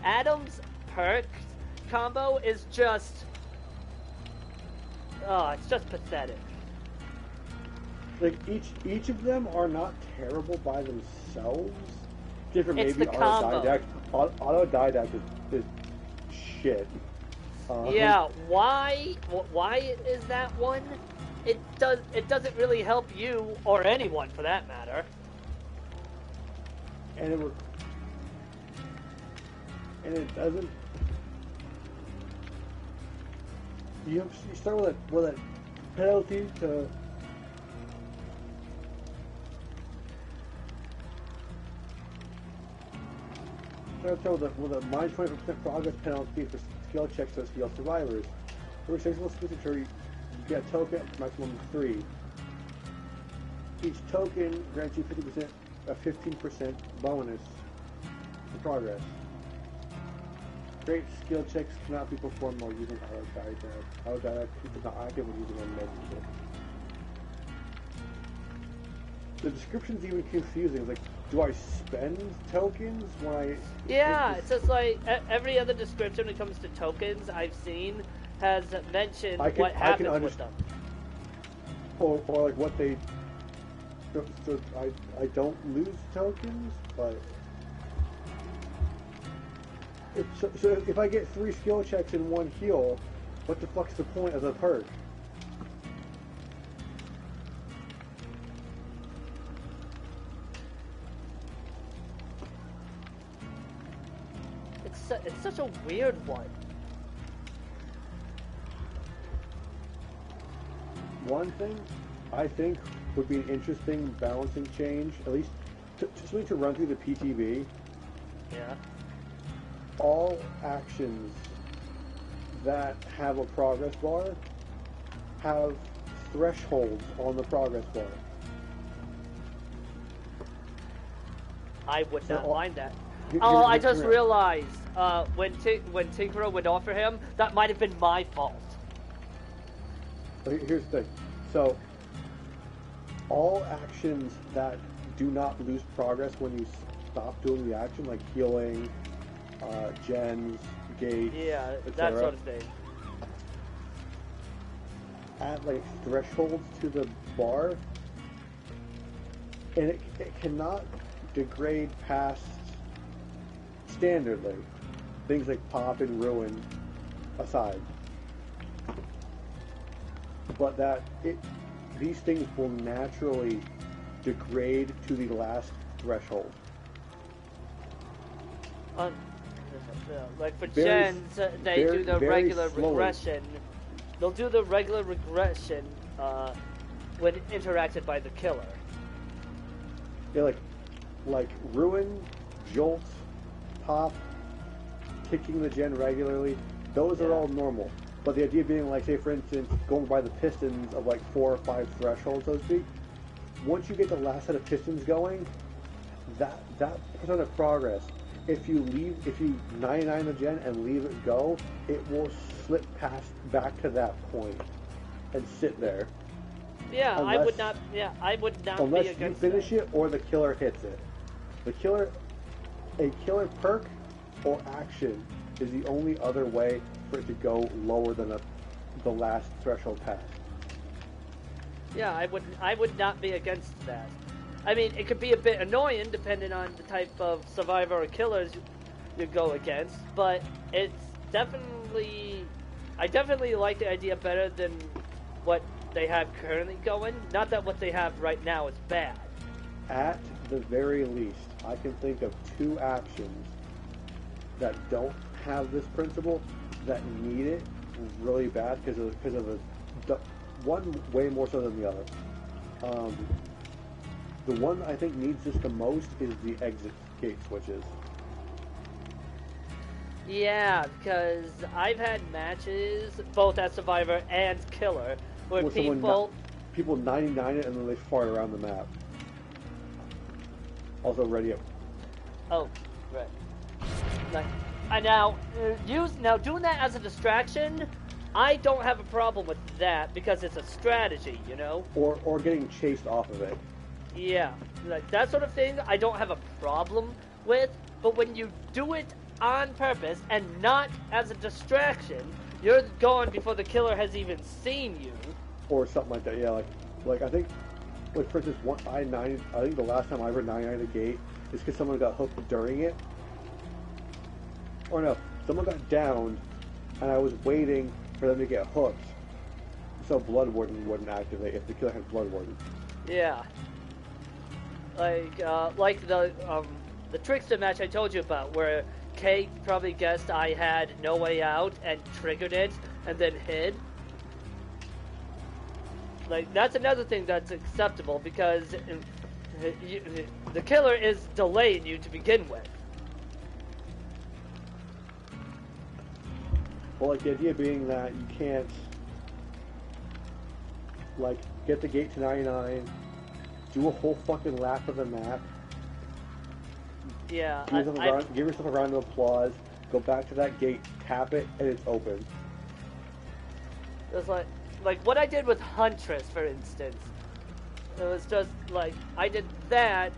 S1: Adam's perk combo is just... Oh, it's just pathetic.
S3: Like, each of them are not terrible by themselves. Different
S1: It's
S3: maybe
S1: the combo.
S3: Autodidact is shit.
S1: Yeah, why is that one? It doesn't really help you or anyone for that matter.
S3: And it doesn't. You start with a penalty to. With a minus 20% progress penalty for skill checks to skill survivors. For each successful skill check, you get a token maximum of 3. Each token grants you 15% bonus for progress. Great skill checks cannot be performed while using Autodidact. Autodidact is not active when using unmedicated. The description's even confusing. It's like, do I spend tokens when I...
S1: Yeah, it's just like every other description when it comes to tokens I've seen has mentioned what happens with them.
S3: Or like what they... So I don't lose tokens, but... So if I get 3 skill checks and 1 heal, what the fuck's the point of the perk?
S1: It's such a weird one.
S3: One thing I think would be an interesting balancing change, at least something to run through the PTB.
S1: Yeah.
S3: All actions that have a progress bar have thresholds on the progress bar.
S1: I would not mind that. Oh, I just realized when Tinkerer would offer him, that might have been my fault.
S3: Here's the thing. So, all actions that do not lose progress when you stop doing the action, like healing, gens, gates,
S1: yeah, that sort of thing,
S3: add like thresholds to the bar, and it cannot degrade past standardly. Things like pop and ruin aside. But that these things will naturally degrade to the last threshold.
S1: Like for gens, they do the regular
S3: slowly.
S1: regression. They'll do the regular regression when interacted by the killer.
S3: Yeah, like ruin, jolt, pop, kicking the gen regularly. Those are all normal. But the idea being, like, say for instance, going by the pistons of like 4 or 5 thresholds, so to speak. Once you get the last set of pistons going, that puts on a progress. If you 99 the gen and leave it go, it will slip back to that point and sit there.
S1: Yeah, I would not. Yeah, I would not.
S3: Unless
S1: be against
S3: you finish
S1: that.
S3: it or the killer hits it. The killer
S2: A killer perk or action is the only other way for it to go lower than the last threshold pass.
S1: Yeah, I would not be against that. I mean, it could be a bit annoying depending on the type of survivor or killers you go against, but it's definitely, I definitely like the idea better than what they have currently going. Not that what they have right now is bad.
S2: At the very least, I can think of 2 actions that don't have this principle that need it really bad because of the one way more so than the other. The one I think needs this the most is the exit gate switches.
S1: Yeah, because I've had matches both as survivor and killer where
S2: Well, people 99 it and then they fart around the map. Also radio.
S1: Oh, right. Like, now doing that as a distraction, I don't have a problem with that because it's a strategy, you know.
S2: Or getting chased off of it.
S1: Yeah, like that sort of thing, I don't have a problem with. But when you do it on purpose and not as a distraction, you're gone before the killer has even seen you.
S2: Or something like that. Yeah, like I think, like for instance, I think the last time I ever 99 a gate is because someone got hooked during it. Or no, someone got downed, and I was waiting for them to get hooked, so Blood Warden wouldn't activate if the killer had Blood Warden.
S1: Yeah. Like the Trickster match I told you about, where Kate probably guessed I had no way out and triggered it, and then hid. Like, that's another thing that's acceptable, because the killer is delaying you to begin with.
S2: Well, like, the idea being that you can't, like, get the gate to 99, do a whole fucking lap of the map,
S1: Yeah,
S2: give yourself a round of applause, go back to that gate, tap it, and it's open.
S1: It's like what I did with Huntress, for instance. It was just like I did that,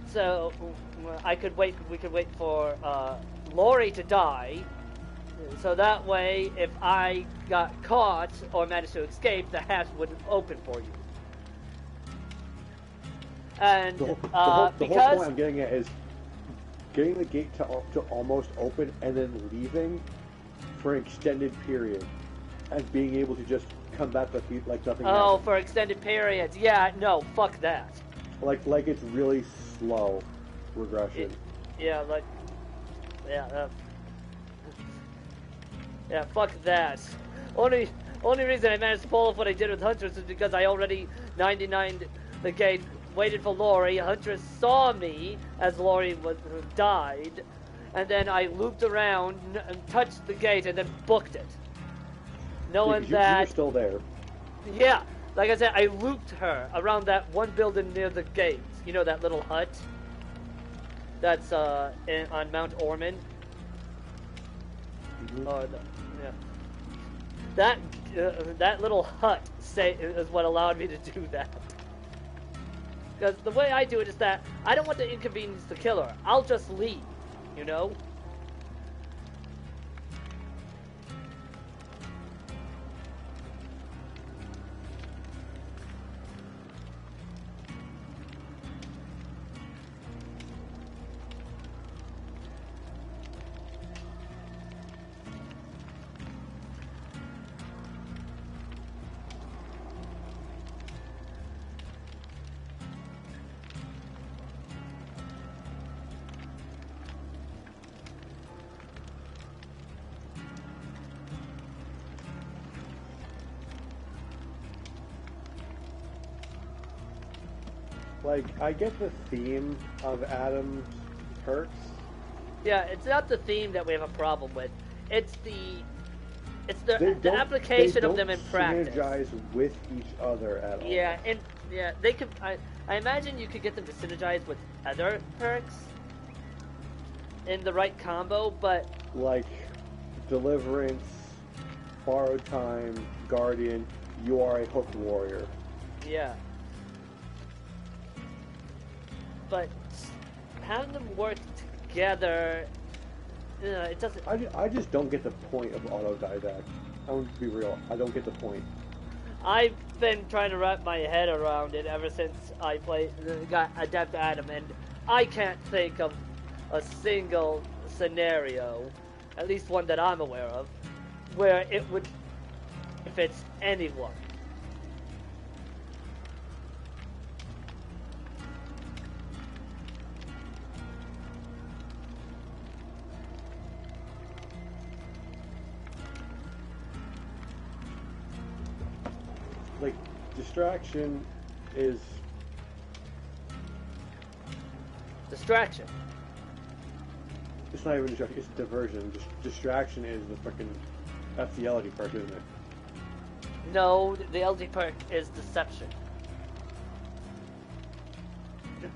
S1: so we could wait for Lori to die, so that way if I got caught or managed to escape, the hatch wouldn't open for you. And
S2: The whole point I'm getting at is getting the gate to almost open and then leaving for an extended period and being able to just come back like nothing happened.
S1: Oh, for extended periods. Yeah, no, fuck that.
S2: Like it's really slow regression.
S1: Yeah, fuck that. Only reason I managed to pull off what I did with Huntress is because I already 99'd the gate, waited for Lori. Huntress saw me as Lori died, and then I looped around and touched the gate and then booked it. Knowing
S2: you
S1: that
S2: were still there.
S1: Yeah, like I said, I looped her around that one building near the gate. You know that little hut that's on Mount Ormond?
S2: Mm-hmm.
S1: Yeah. That little hut is what allowed me to do that. Because the way I do it is that I don't want to inconvenience the killer. I'll just leave, you know?
S2: Like, I get the theme of Adam's perks.
S1: Yeah, it's not the theme that we have a problem with. It's the application of them in practice.
S2: They don't synergize with each other at all.
S1: Yeah, and they could. I imagine you could get them to synergize with other perks in the right combo, but
S2: like Deliverance, Borrowed Time, Guardian. You are a hooked warrior.
S1: yeah. But having them work together, it doesn't.
S2: I just don't get the point of autodidact. I want to be real. I don't get the point.
S1: I've been trying to wrap my head around it ever since I got Adept Adam, and I can't think of a single scenario, at least one that I'm aware of, where it would benefit anyone.
S2: Like, distraction is...
S1: Distraction.
S2: It's not even distraction, it's diversion. Distraction is the frickin'... That's the LD perk, isn't it?
S1: No, the LD perk is deception.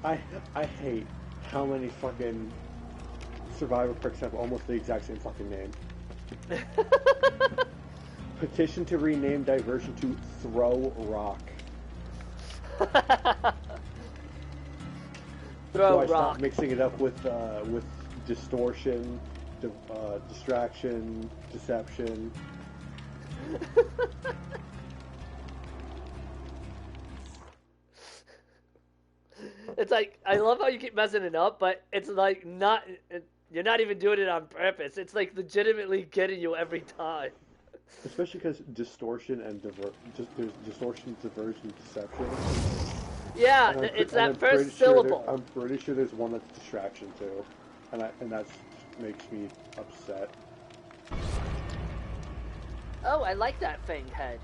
S2: I hate how many fucking survivor perks have almost the exact same fucking name. Petition to rename diversion to throw rock.
S1: Throw
S2: So I
S1: rock.
S2: stopped mixing it up with distortion, distraction, deception.
S1: It's like, I love how you keep messing it up, but it's like you're not even doing it on purpose. It's like legitimately getting you every time.
S2: Especially because distortion and there's distortion, diversion, deception.
S1: Yeah,
S2: And
S1: it's
S2: and
S1: that first syllable.
S2: I'm pretty sure there's one that's distraction too, and that makes me upset.
S1: Oh, I like that fanged head.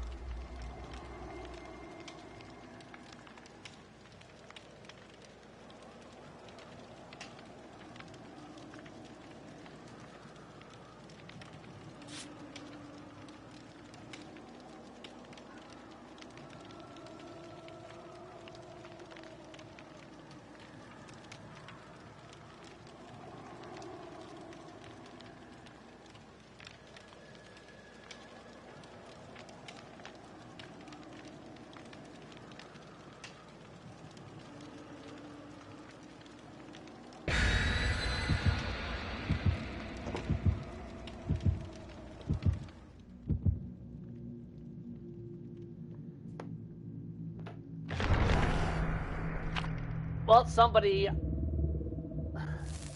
S1: Well,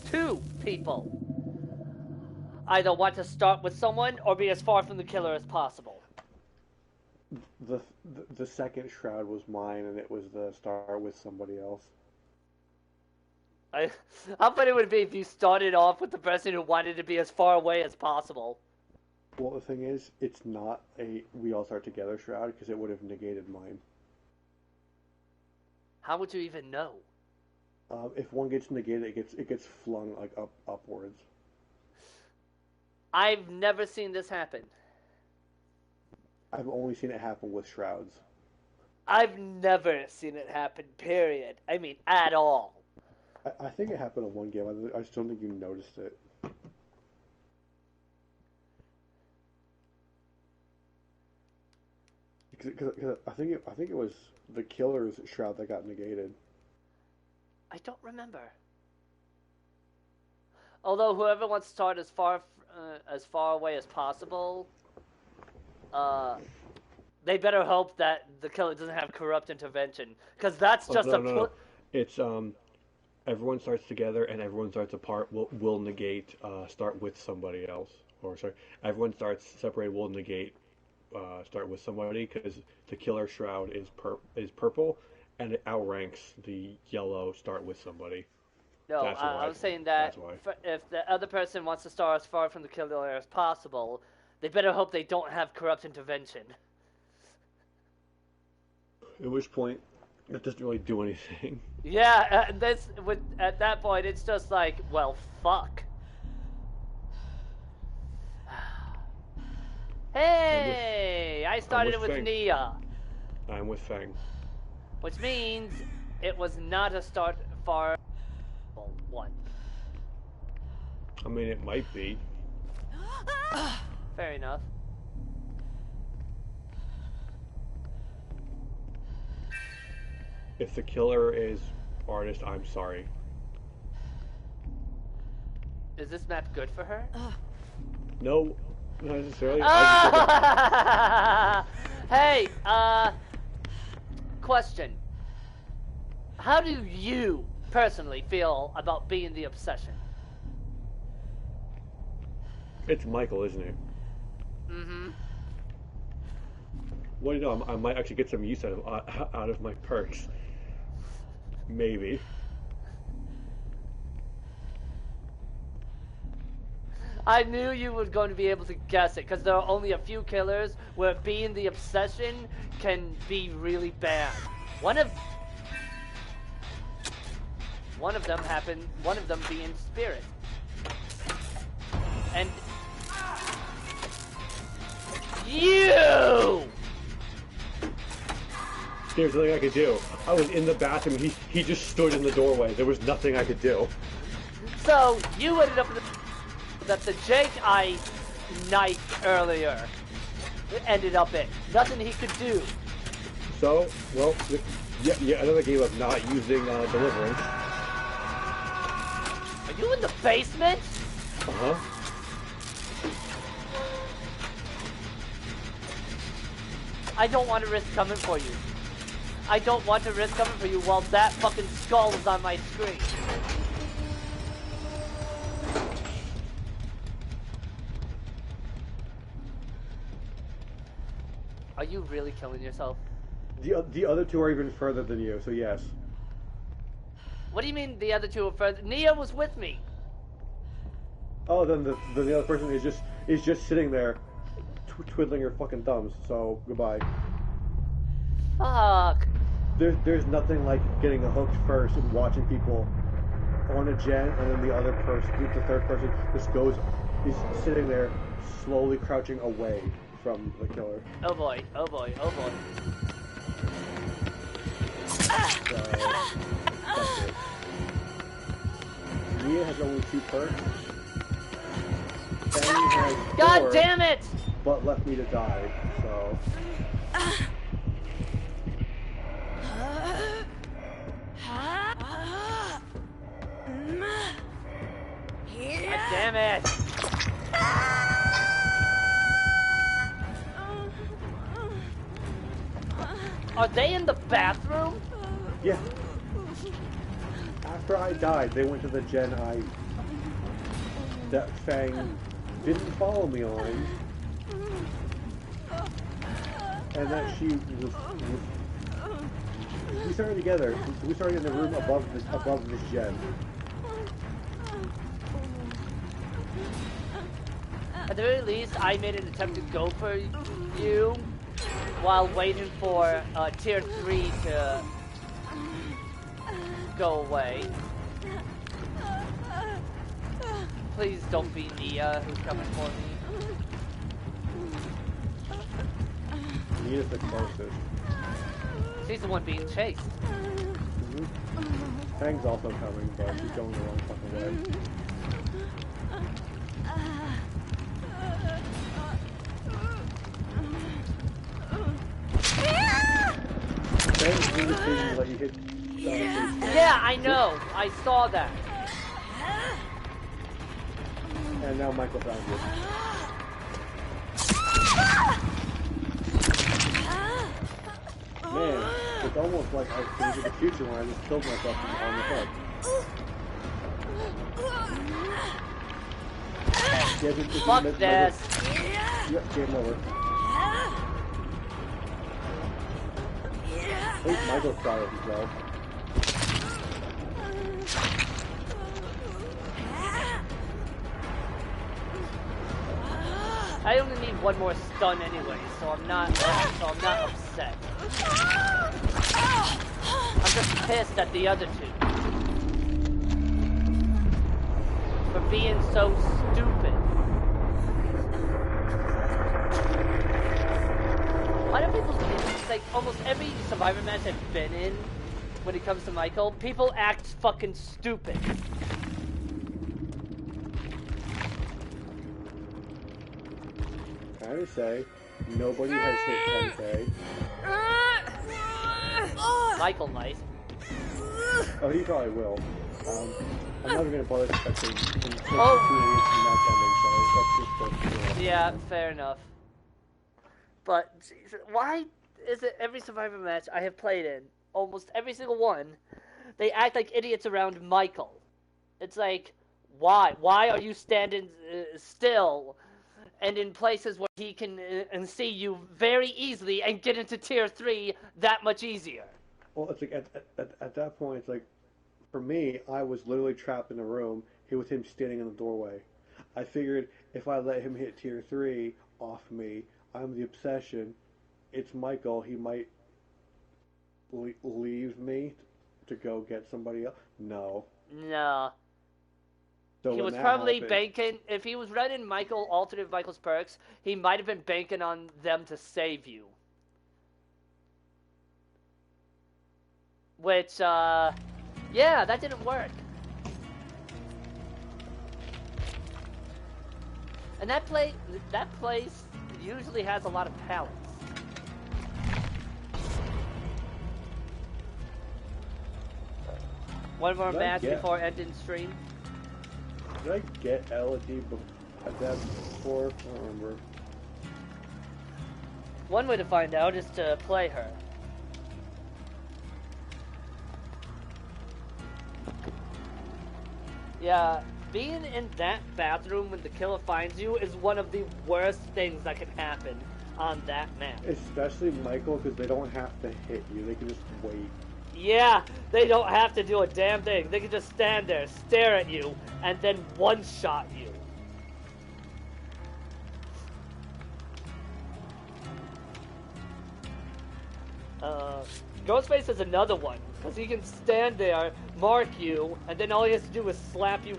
S1: two people, either want to start with someone or be as far from the killer as possible.
S2: The second shroud was mine, and it was the start with somebody else.
S1: How funny would it be if you started off with the person who wanted to be as far away as possible?
S2: Well, the thing is, it's not a we all start together shroud because it would have negated mine.
S1: How would you even know?
S2: If one gets negated, it gets flung like upwards.
S1: I've never seen this happen.
S2: I've only seen it happen with shrouds.
S1: I've never seen it happen, period. I mean, at all.
S2: I think it happened in one game. I just don't think you noticed it. Because I think it was the killer's shroud that got negated.
S1: I don't remember. Although whoever wants to start as far away as possible, they better hope that the killer doesn't have corrupt intervention, because that's just
S2: no. It's everyone starts together and everyone starts apart. Will negate start with somebody else, or sorry, everyone starts separated. Will negate start with somebody because the killer shroud is purple and it outranks the yellow start with somebody.
S1: No, I was saying that if the other person wants to start as far from the killer as possible, they better hope they don't have corrupt intervention.
S2: At which point, it doesn't really do anything.
S1: Yeah, at that point, it's just like, well, fuck. Hey, I started it with Nia.
S2: I'm with Fang.
S1: Which means it was not a start far one.
S2: I mean, it might be.
S1: Fair enough.
S2: If the killer is artist, I'm sorry.
S1: Is this map good for her?
S2: No, not necessarily.
S1: Hey, question. How do you personally feel about being the obsession?
S2: It's Michael, isn't it?
S1: Mm-hmm.
S2: What do you know? I might actually get some use out of my perks. Maybe.
S1: I knew you were going to be able to guess it, because there are only a few killers where being the obsession can be really bad. One of them being Spirit. And you!
S2: There's nothing I could do. I was in the bathroom, he just stood in the doorway. There was nothing I could do.
S1: So, you ended up in that the Jake I knifed earlier ended up in. Nothing he could do.
S2: So, well, yeah, another game of not using Deliverance.
S1: Are you in the basement?
S2: Uh-huh.
S1: I don't want to risk coming for you. I don't want to risk coming for you while that fucking skull is on my screen. Are you really killing yourself?
S2: The other two are even further than you, so yes.
S1: What do you mean the other two are further? Nia was with me.
S2: Oh, then the other person is just sitting there, twiddling her fucking thumbs. So goodbye.
S1: Fuck.
S2: There's nothing like getting hooked first and watching people on a gen, and then the third person just is sitting there, slowly crouching away from the killer.
S1: Oh boy, oh boy, oh boy.
S2: So, that's it. Mia has only 2 perks. Fanny has 4,
S1: God damn it!
S2: but left me to die, so...
S1: God damn it! Are they in the bathroom?
S2: Yeah. After I died, they went to the gen that Fang didn't follow me on, and that we started together. We started in the room above this gen.
S1: At the very least, I made an attempt to go for you while waiting for tier 3 to go away. Please don't be Nia who's coming for me.
S2: Nia's the closest.
S1: She's the one being chased.
S2: Fang's also coming, but she's going the wrong fucking way. Fang's really pleasing to let you hit.
S1: Yeah, I know. I saw that.
S2: And now Michael found you. Man, it's almost like I came to the future when I just killed myself on the head.
S1: Fuck this.
S2: Yep, game over. At least Michael's proud of himself.
S1: I only need one more stun anyway, so I'm not upset. I'm just pissed at the other two for being so stupid. Why do people do this? It's like almost every Survivor match I've been in, when it comes to Michael, people act fucking stupid.
S2: I would say nobody has hit 10k.
S1: Michael might.
S2: Oh, he probably will. I'm not even gonna bother expecting in
S1: Oh.
S2: 2 minutes match ending, so let's just
S1: Yeah, fair enough. But geez, why is it every Survivor match I have played in, almost every single one, they act like idiots around Michael? It's like, why? Why are you standing still and in places where he can and see you very easily and get into tier 3 that much easier?
S2: Well, it's like at that point, it's like for me, I was literally trapped in a room here with him standing in the doorway. I figured if I let him hit tier 3 off me, I'm the obsession. It's Michael. He might leave me to go get somebody else. No.
S1: No.
S2: So
S1: He
S2: when
S1: was
S2: that
S1: probably
S2: happened,
S1: banking, if he was running Michael, alternate Michael's perks, he might have been banking on them to save you. Which, yeah, that didn't work. And that place usually has a lot of pallets. One more match before ending stream.
S2: Did I get Elodie at that before? I don't remember.
S1: One way to find out is to play her. Yeah, being in that bathroom when the killer finds you is one of the worst things that can happen on that map.
S2: Especially Michael, because they don't have to hit you. They can just wait.
S1: Yeah, they don't have to do a damn thing. They can just stand there, stare at you, and then one-shot you. Ghostface is another one, because he can stand there, mark you, and then all he has to do is slap you.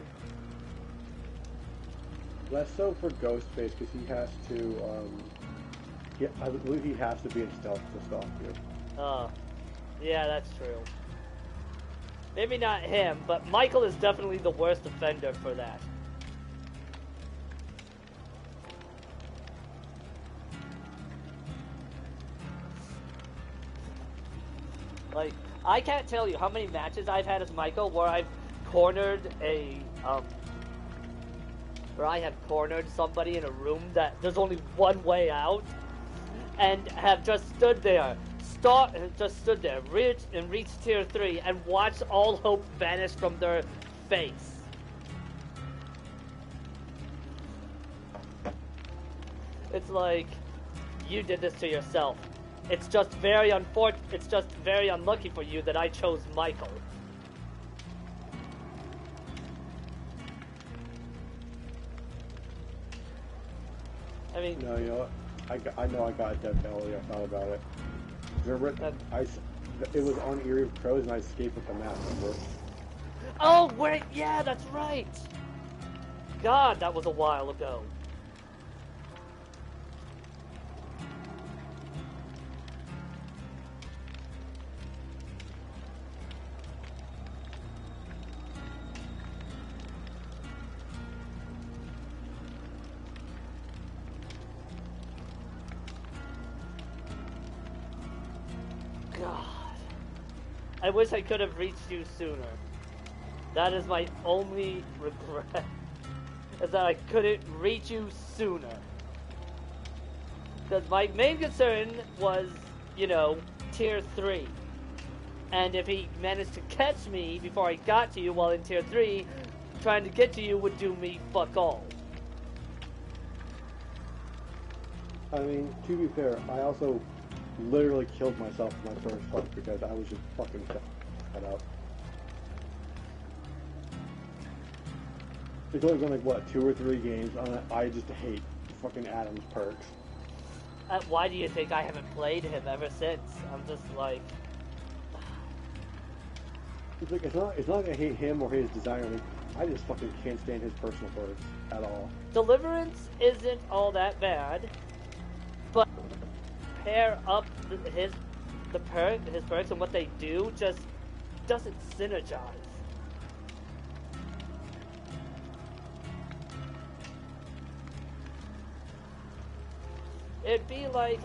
S2: Less so for Ghostface, because he has to, I believe he has to be in stealth to stalk you.
S1: Yeah, that's true. Maybe not him, but Michael is definitely the worst offender for that. Like, I can't tell you how many matches I've had as Michael where I've cornered where I have cornered somebody in a room that there's only one way out, and have just stood there, reached tier 3, and watched all hope vanish from their face. It's like, you did this to yourself. It's just very unlucky for you that I chose Michael. I mean...
S2: No, you know what? I know I got a death penalty. I thought about it. Remember, it was on Eerie of Crows, and I escaped with the map, remember?
S1: Oh, wait, yeah, that's right! God, that was a while ago. God. I wish I could have reached you sooner. That is my only regret. Is that I couldn't reach you sooner. Because my main concern was, you know, tier 3. And if he managed to catch me before I got to you while in tier 3, trying to get to you would do me fuck all.
S2: I mean, to be fair, I also literally killed myself in my first fight because I was just fucking set up. It's only been like, what, 2 or 3 games, and I just hate fucking Adam's perks.
S1: Why do you think I haven't played him ever since? I'm just like...
S2: It's like, it's not like I hate him or his design. I just fucking can't stand his personal perks at all.
S1: Deliverance isn't all that bad, but pair up his perks and what they do just doesn't synergize. It'd be like,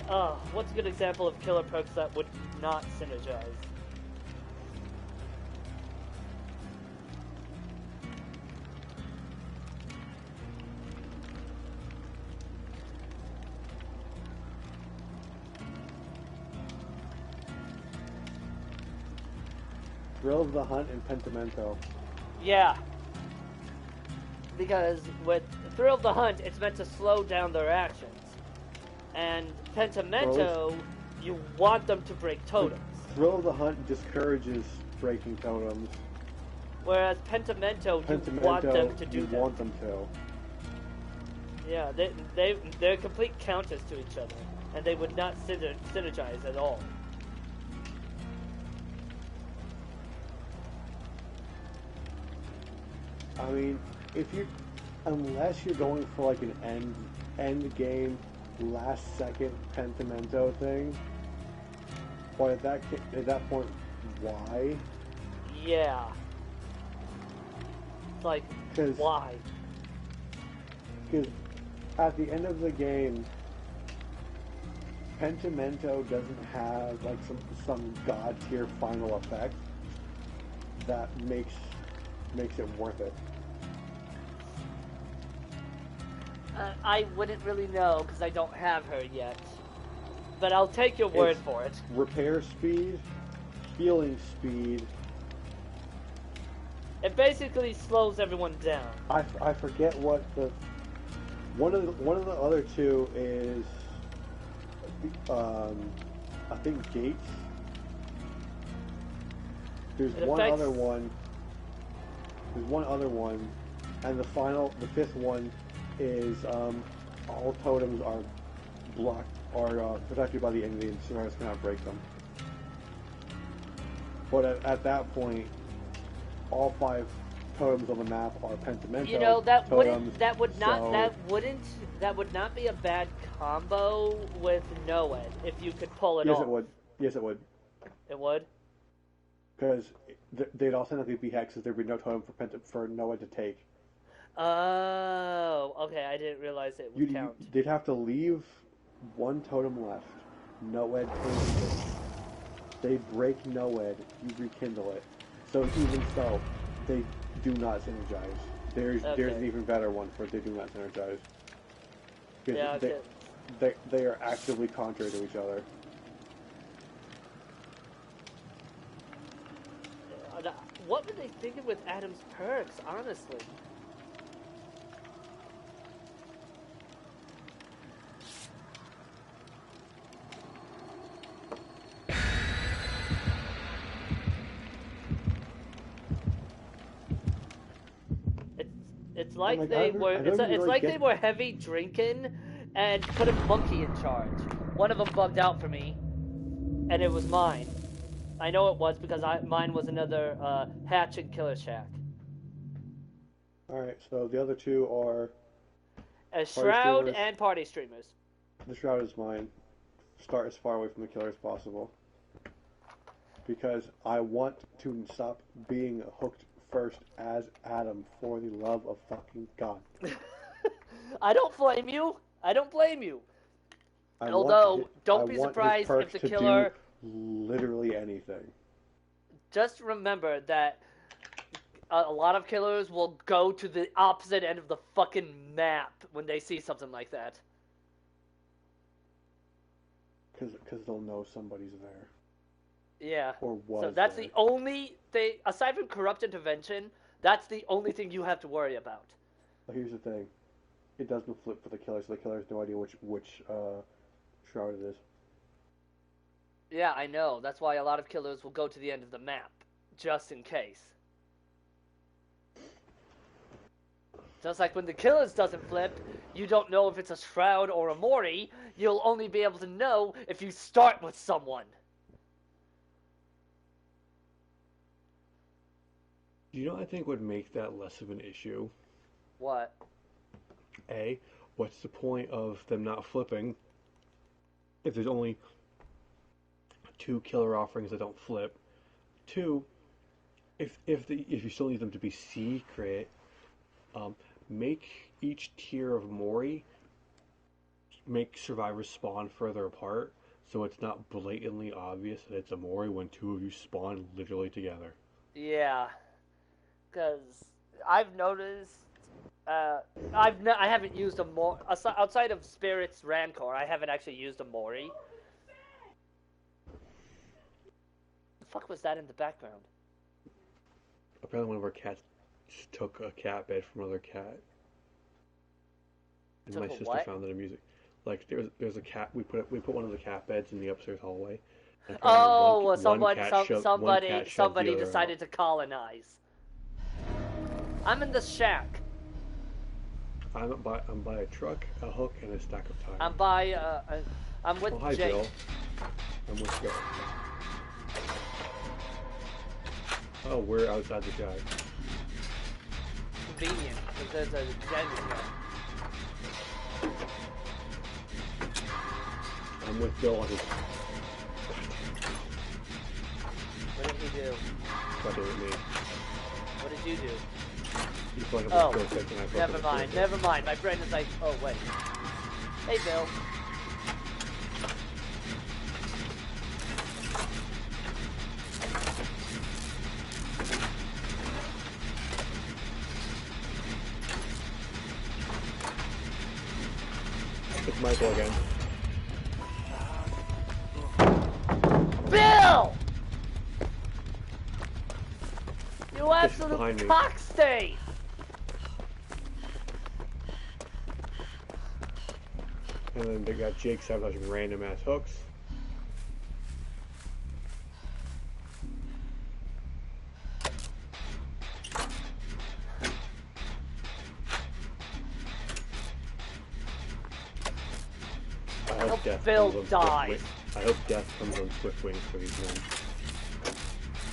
S1: what's a good example of killer perks that would not synergize?
S2: Thrill of the Hunt and Pentimento.
S1: Yeah. Because with Thrill of the Hunt, it's meant to slow down their actions. And Pentimento, you want them to break totems.
S2: Thrill of the Hunt discourages breaking totems.
S1: Whereas Pentimento, you want them to do
S2: you
S1: that.
S2: want them to.
S1: Yeah, they're complete counters to each other. And they would not synergize at all.
S2: I mean, unless you're going for like an end game, last second Pentimento thing, but at that point, why?
S1: Yeah. Like, why?
S2: Because at the end of the game, Pentimento doesn't have like some god tier final effect that makes it worth it.
S1: I wouldn't really know because I don't have her yet. But I'll take your word for it.
S2: Repair speed, healing speed.
S1: It basically slows everyone down.
S2: I forget what one of the other two is. I think Gates. There's one other one. There's one other one, and the fifth one is all totems are blocked or protected by the enemy, and survivors cannot break them. But at that point, all 5 totems on the map are Pentimento.
S1: You know, that
S2: totems,
S1: would not be a bad combo with Noed if you could pull it off.
S2: Yes, it would. Yes, it would.
S1: It would.
S2: Because they'd also have to be hexes. There'd be no totem for Noed to take.
S1: Oh, okay. I didn't realize it would count.
S2: They'd have to leave 1 totem left. Noed takes it. They break Noed. You rekindle it. So even so, they do not synergize. There's an even better one for they do not synergize.
S1: Yeah,
S2: they are actively contrary to each other.
S1: What were they thinking with Adam's perks, honestly? It's like they were heavy drinking and put a monkey in charge. One of them bugged out for me, and it was mine. I know it was because mine was another Hatch and Killer Shack.
S2: Alright, so the other 2 are...
S1: Shroud and Party Streamers.
S2: The Shroud is mine. Start as far away from the killer as possible. Because I want to stop being hooked first as Adam, for the love of fucking God.
S1: I don't blame you. Although, don't be surprised if the killer...
S2: literally anything.
S1: Just remember that a lot of killers will go to the opposite end of the fucking map when they see something like that.
S2: Because they'll know somebody's there.
S1: Yeah.
S2: Or was
S1: So that's
S2: there.
S1: the only thing, aside from corrupt intervention, that's the only thing you have to worry about.
S2: But here's the thing. It doesn't flip for the killer, so the killer has no idea which shroud it is.
S1: Yeah, I know. That's why a lot of killers will go to the end of the map, just in case. Just like when the killers doesn't flip, you don't know if it's a Shroud or a Mori. You'll only be able to know if you start with someone.
S2: You know what I think would make that less of an issue?
S1: What?
S2: A, what's the point of them not flipping if there's only 2 killer offerings that don't flip? 2, if you still need them to be secret, make each tier of Mori make survivors spawn further apart, so it's not blatantly obvious that it's a Mori when 2 of you spawn literally together.
S1: Yeah, because I've noticed. I haven't used a Mori outside of Spirit's Rancor. I haven't actually used a Mori. The fuck was that in the background?
S3: Apparently one of our cats just took a cat bed from another cat. And
S1: Took
S3: my
S1: a
S3: sister
S1: what?
S3: found it amusing. Like there's a cat. We put one of the cat beds in the upstairs hallway. And apparently
S1: Oh, well,
S3: one cat shoved the
S1: somebody
S3: other
S1: decided
S3: out.
S1: to colonize. I'm in the shack.
S3: I'm by a truck, a hook, and a stack of tires.
S1: I'm with
S3: Oh, hi,
S1: Jake.
S3: Bill. I'm with Bill. Oh, we're outside the shack.
S1: Convenient, because there's a den in here.
S3: I'm with Bill on his.
S1: What did he do?
S3: Fucking with me.
S1: What did you do?
S3: He's playing up
S1: Oh,
S3: the and I fucking
S1: never mind,
S3: with
S1: never mind. My brain is like, oh, wait. Hey, Bill.
S3: It's Michael again.
S1: Bill! You
S3: behind
S1: absolute
S3: me.
S1: cockstain!
S3: And then they got Jake sabotaging random ass hooks. I hope death
S1: Phil
S3: comes on
S1: dies.
S3: swift wings. I hope death comes on swift wings for these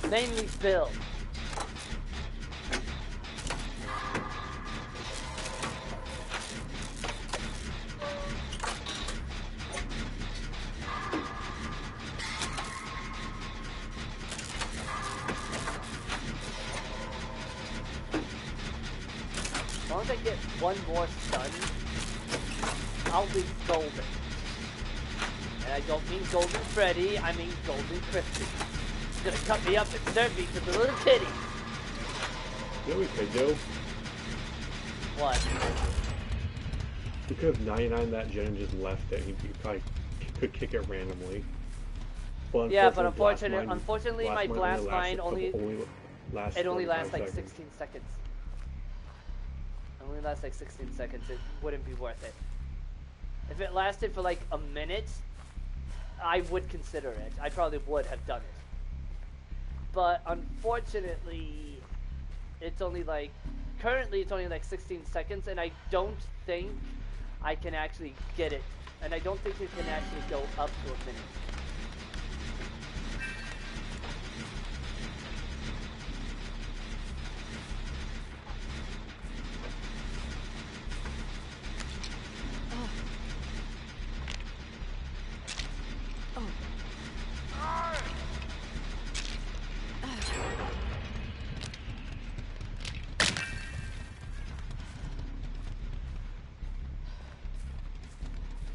S3: men.
S1: Mainly Phil. As long as I get one more stun, I'll be golden. And I don't mean Golden Freddy, I mean Golden Crispy. He's gonna cut me up and serve me to the little kitty.
S3: You know what we could do?
S1: What?
S3: We could have 99 that gen and just left it. He probably could kick it randomly. But
S1: Yeah, but
S3: unfortunately,
S1: my blast mine only
S3: lasts
S1: it only
S3: 45
S1: lasts like
S3: seconds.
S1: 16 seconds. It only lasts like 16 seconds. It wouldn't be worth it. If it lasted for like a minute, I would consider it. I probably would have done it. But unfortunately, it's only like currently it's only like 16 seconds, and I don't think I can actually get it. And I don't think it can actually go up to a minute.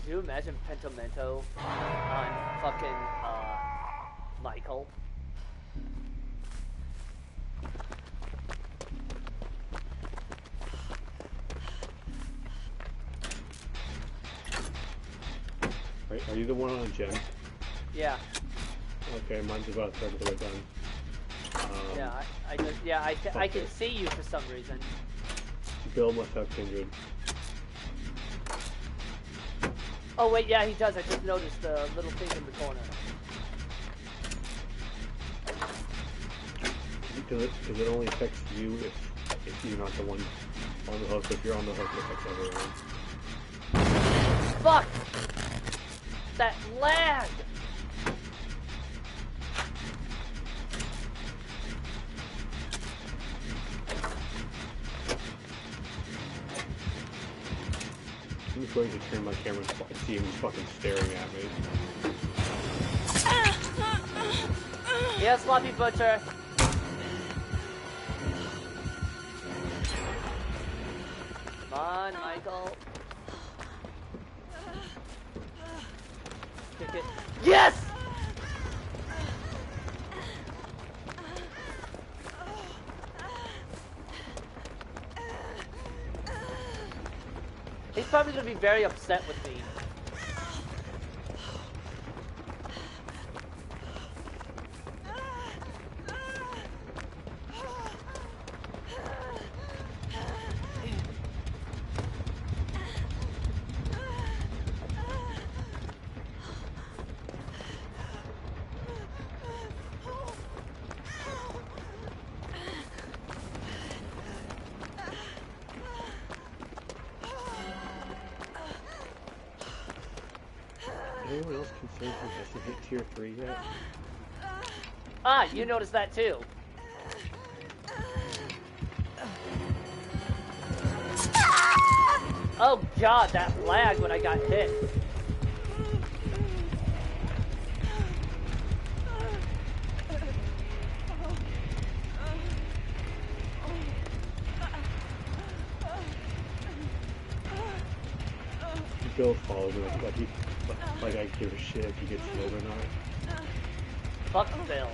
S1: Can you imagine Pentimento on fucking Michael?
S3: Are you the one on a gen?
S1: Yeah.
S3: Okay, mine's about a third of the way done.
S1: I can see you for some reason.
S3: Bill must have kindred.
S1: Oh wait, yeah, he does. I just noticed the little thing in the corner.
S3: Because it only affects you if you're not the one on the hook. If you're on the hook, it affects everyone.
S1: Fuck! That lag!
S3: I'm just going to turn my camera and see him fucking staring at me.
S1: Yeah, Sloppy Butcher. Come on, Michael. Kick it. Yes! He's probably gonna be very upset with me.
S2: anyone else concerned who hasn't hit tier 3 yet?
S1: Ah, you noticed that too. Oh god, that lag when I got hit.
S2: Bill follows me like I give a shit if he gets killed or not.
S1: Fuck Bill.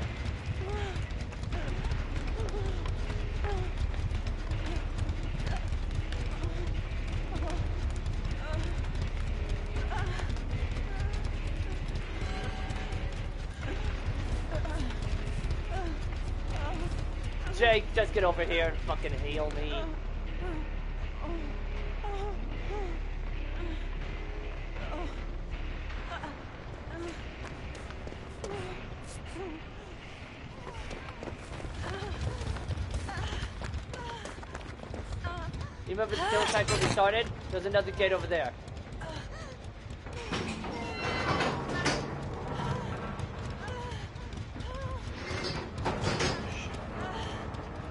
S1: Jake, just get over here and fucking heal me. You remember the kill cycle we started? There's another gate over there.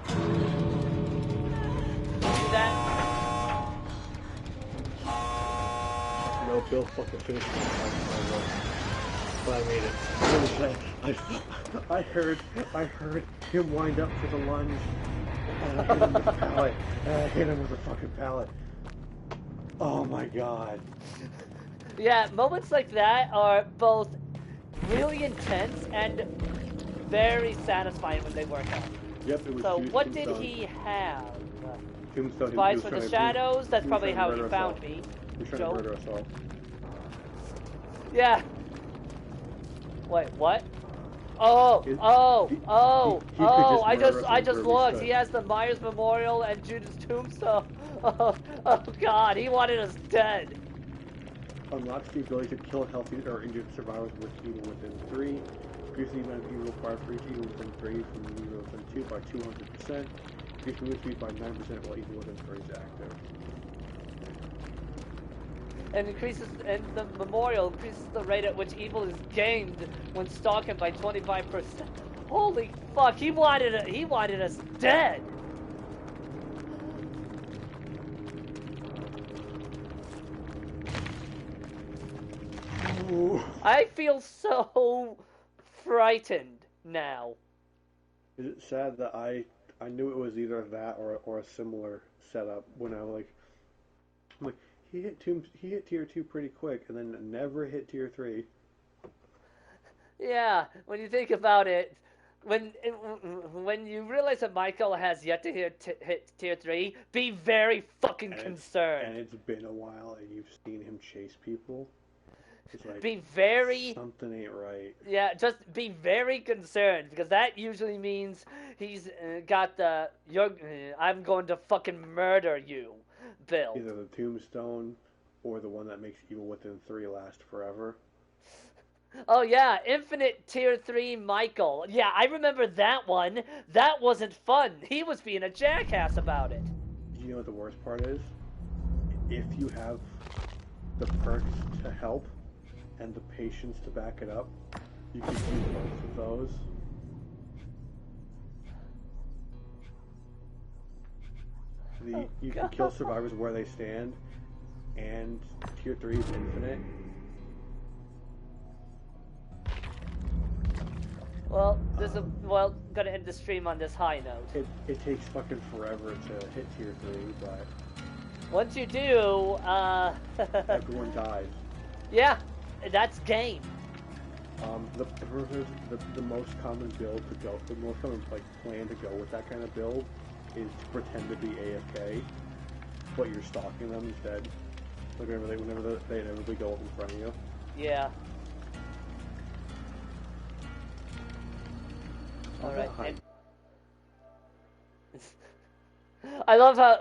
S1: See that?
S2: No, Bill fucking finished my run. But I made it. I heard him wind up for the lunge. And I hit him with a pallet. And I hit him with a fucking pallet. Oh my god.
S1: Yeah, moments like that are both really intense and very satisfying when they work out.
S2: Yep, it was.
S1: So, what
S2: Tombstone.
S1: did he have?
S2: Tombstone.
S1: Spies for the shadows? That's probably how he found me.
S2: He was trying to murder us all.
S1: Yeah. Wait, what? Oh, I just looked. He has the Myers Memorial and Judith's Tombstone. Oh God, he wanted us dead.
S2: Unlocks the ability to kill healthy or injured survivors with evil within 3. Increase the amount of evil required for each evil within 3 from evil within 2 by 200%. Increase movement speed by 9% while evil within 3 is active.
S1: And the memorial increases the rate at which evil is gained when stalking by 25%. Holy fuck, he wanted us dead.
S2: Ooh.
S1: I feel so frightened now.
S2: Is it sad that I knew it was either that or a similar setup when I'm like he hit tier 2 pretty quick and then never hit tier 3.
S1: Yeah, when you think about it, when you realize that Michael has yet to hit tier 3, be very fucking concerned.
S2: And it's been a while and you've seen him chase people. It's like,
S1: be very...
S2: something ain't right.
S1: Yeah, just be very concerned, because that usually means he's got the, I'm going to fucking murder you build.
S2: Either the Tombstone or the one that makes evil within 3 last forever.
S1: Oh yeah, Infinite Tier 3 Michael. Yeah, I remember that one. That wasn't fun. He was being a jackass about it.
S2: You know what the worst part is? If you have the perks to help and the patience to back it up, you can use both of those. You can kill survivors where they stand, and tier 3 is infinite.
S1: Well, gonna end the stream on this high note.
S2: It takes fucking forever to hit tier 3, but
S1: once you do,
S2: everyone dies.
S1: Yeah, that's game.
S2: The most common build to go, the most common plan to go with that kind of build is to pretend to be AFK, but you're stalking them instead. Like whenever they inevitably go up in front of you.
S1: Yeah. All right. I love how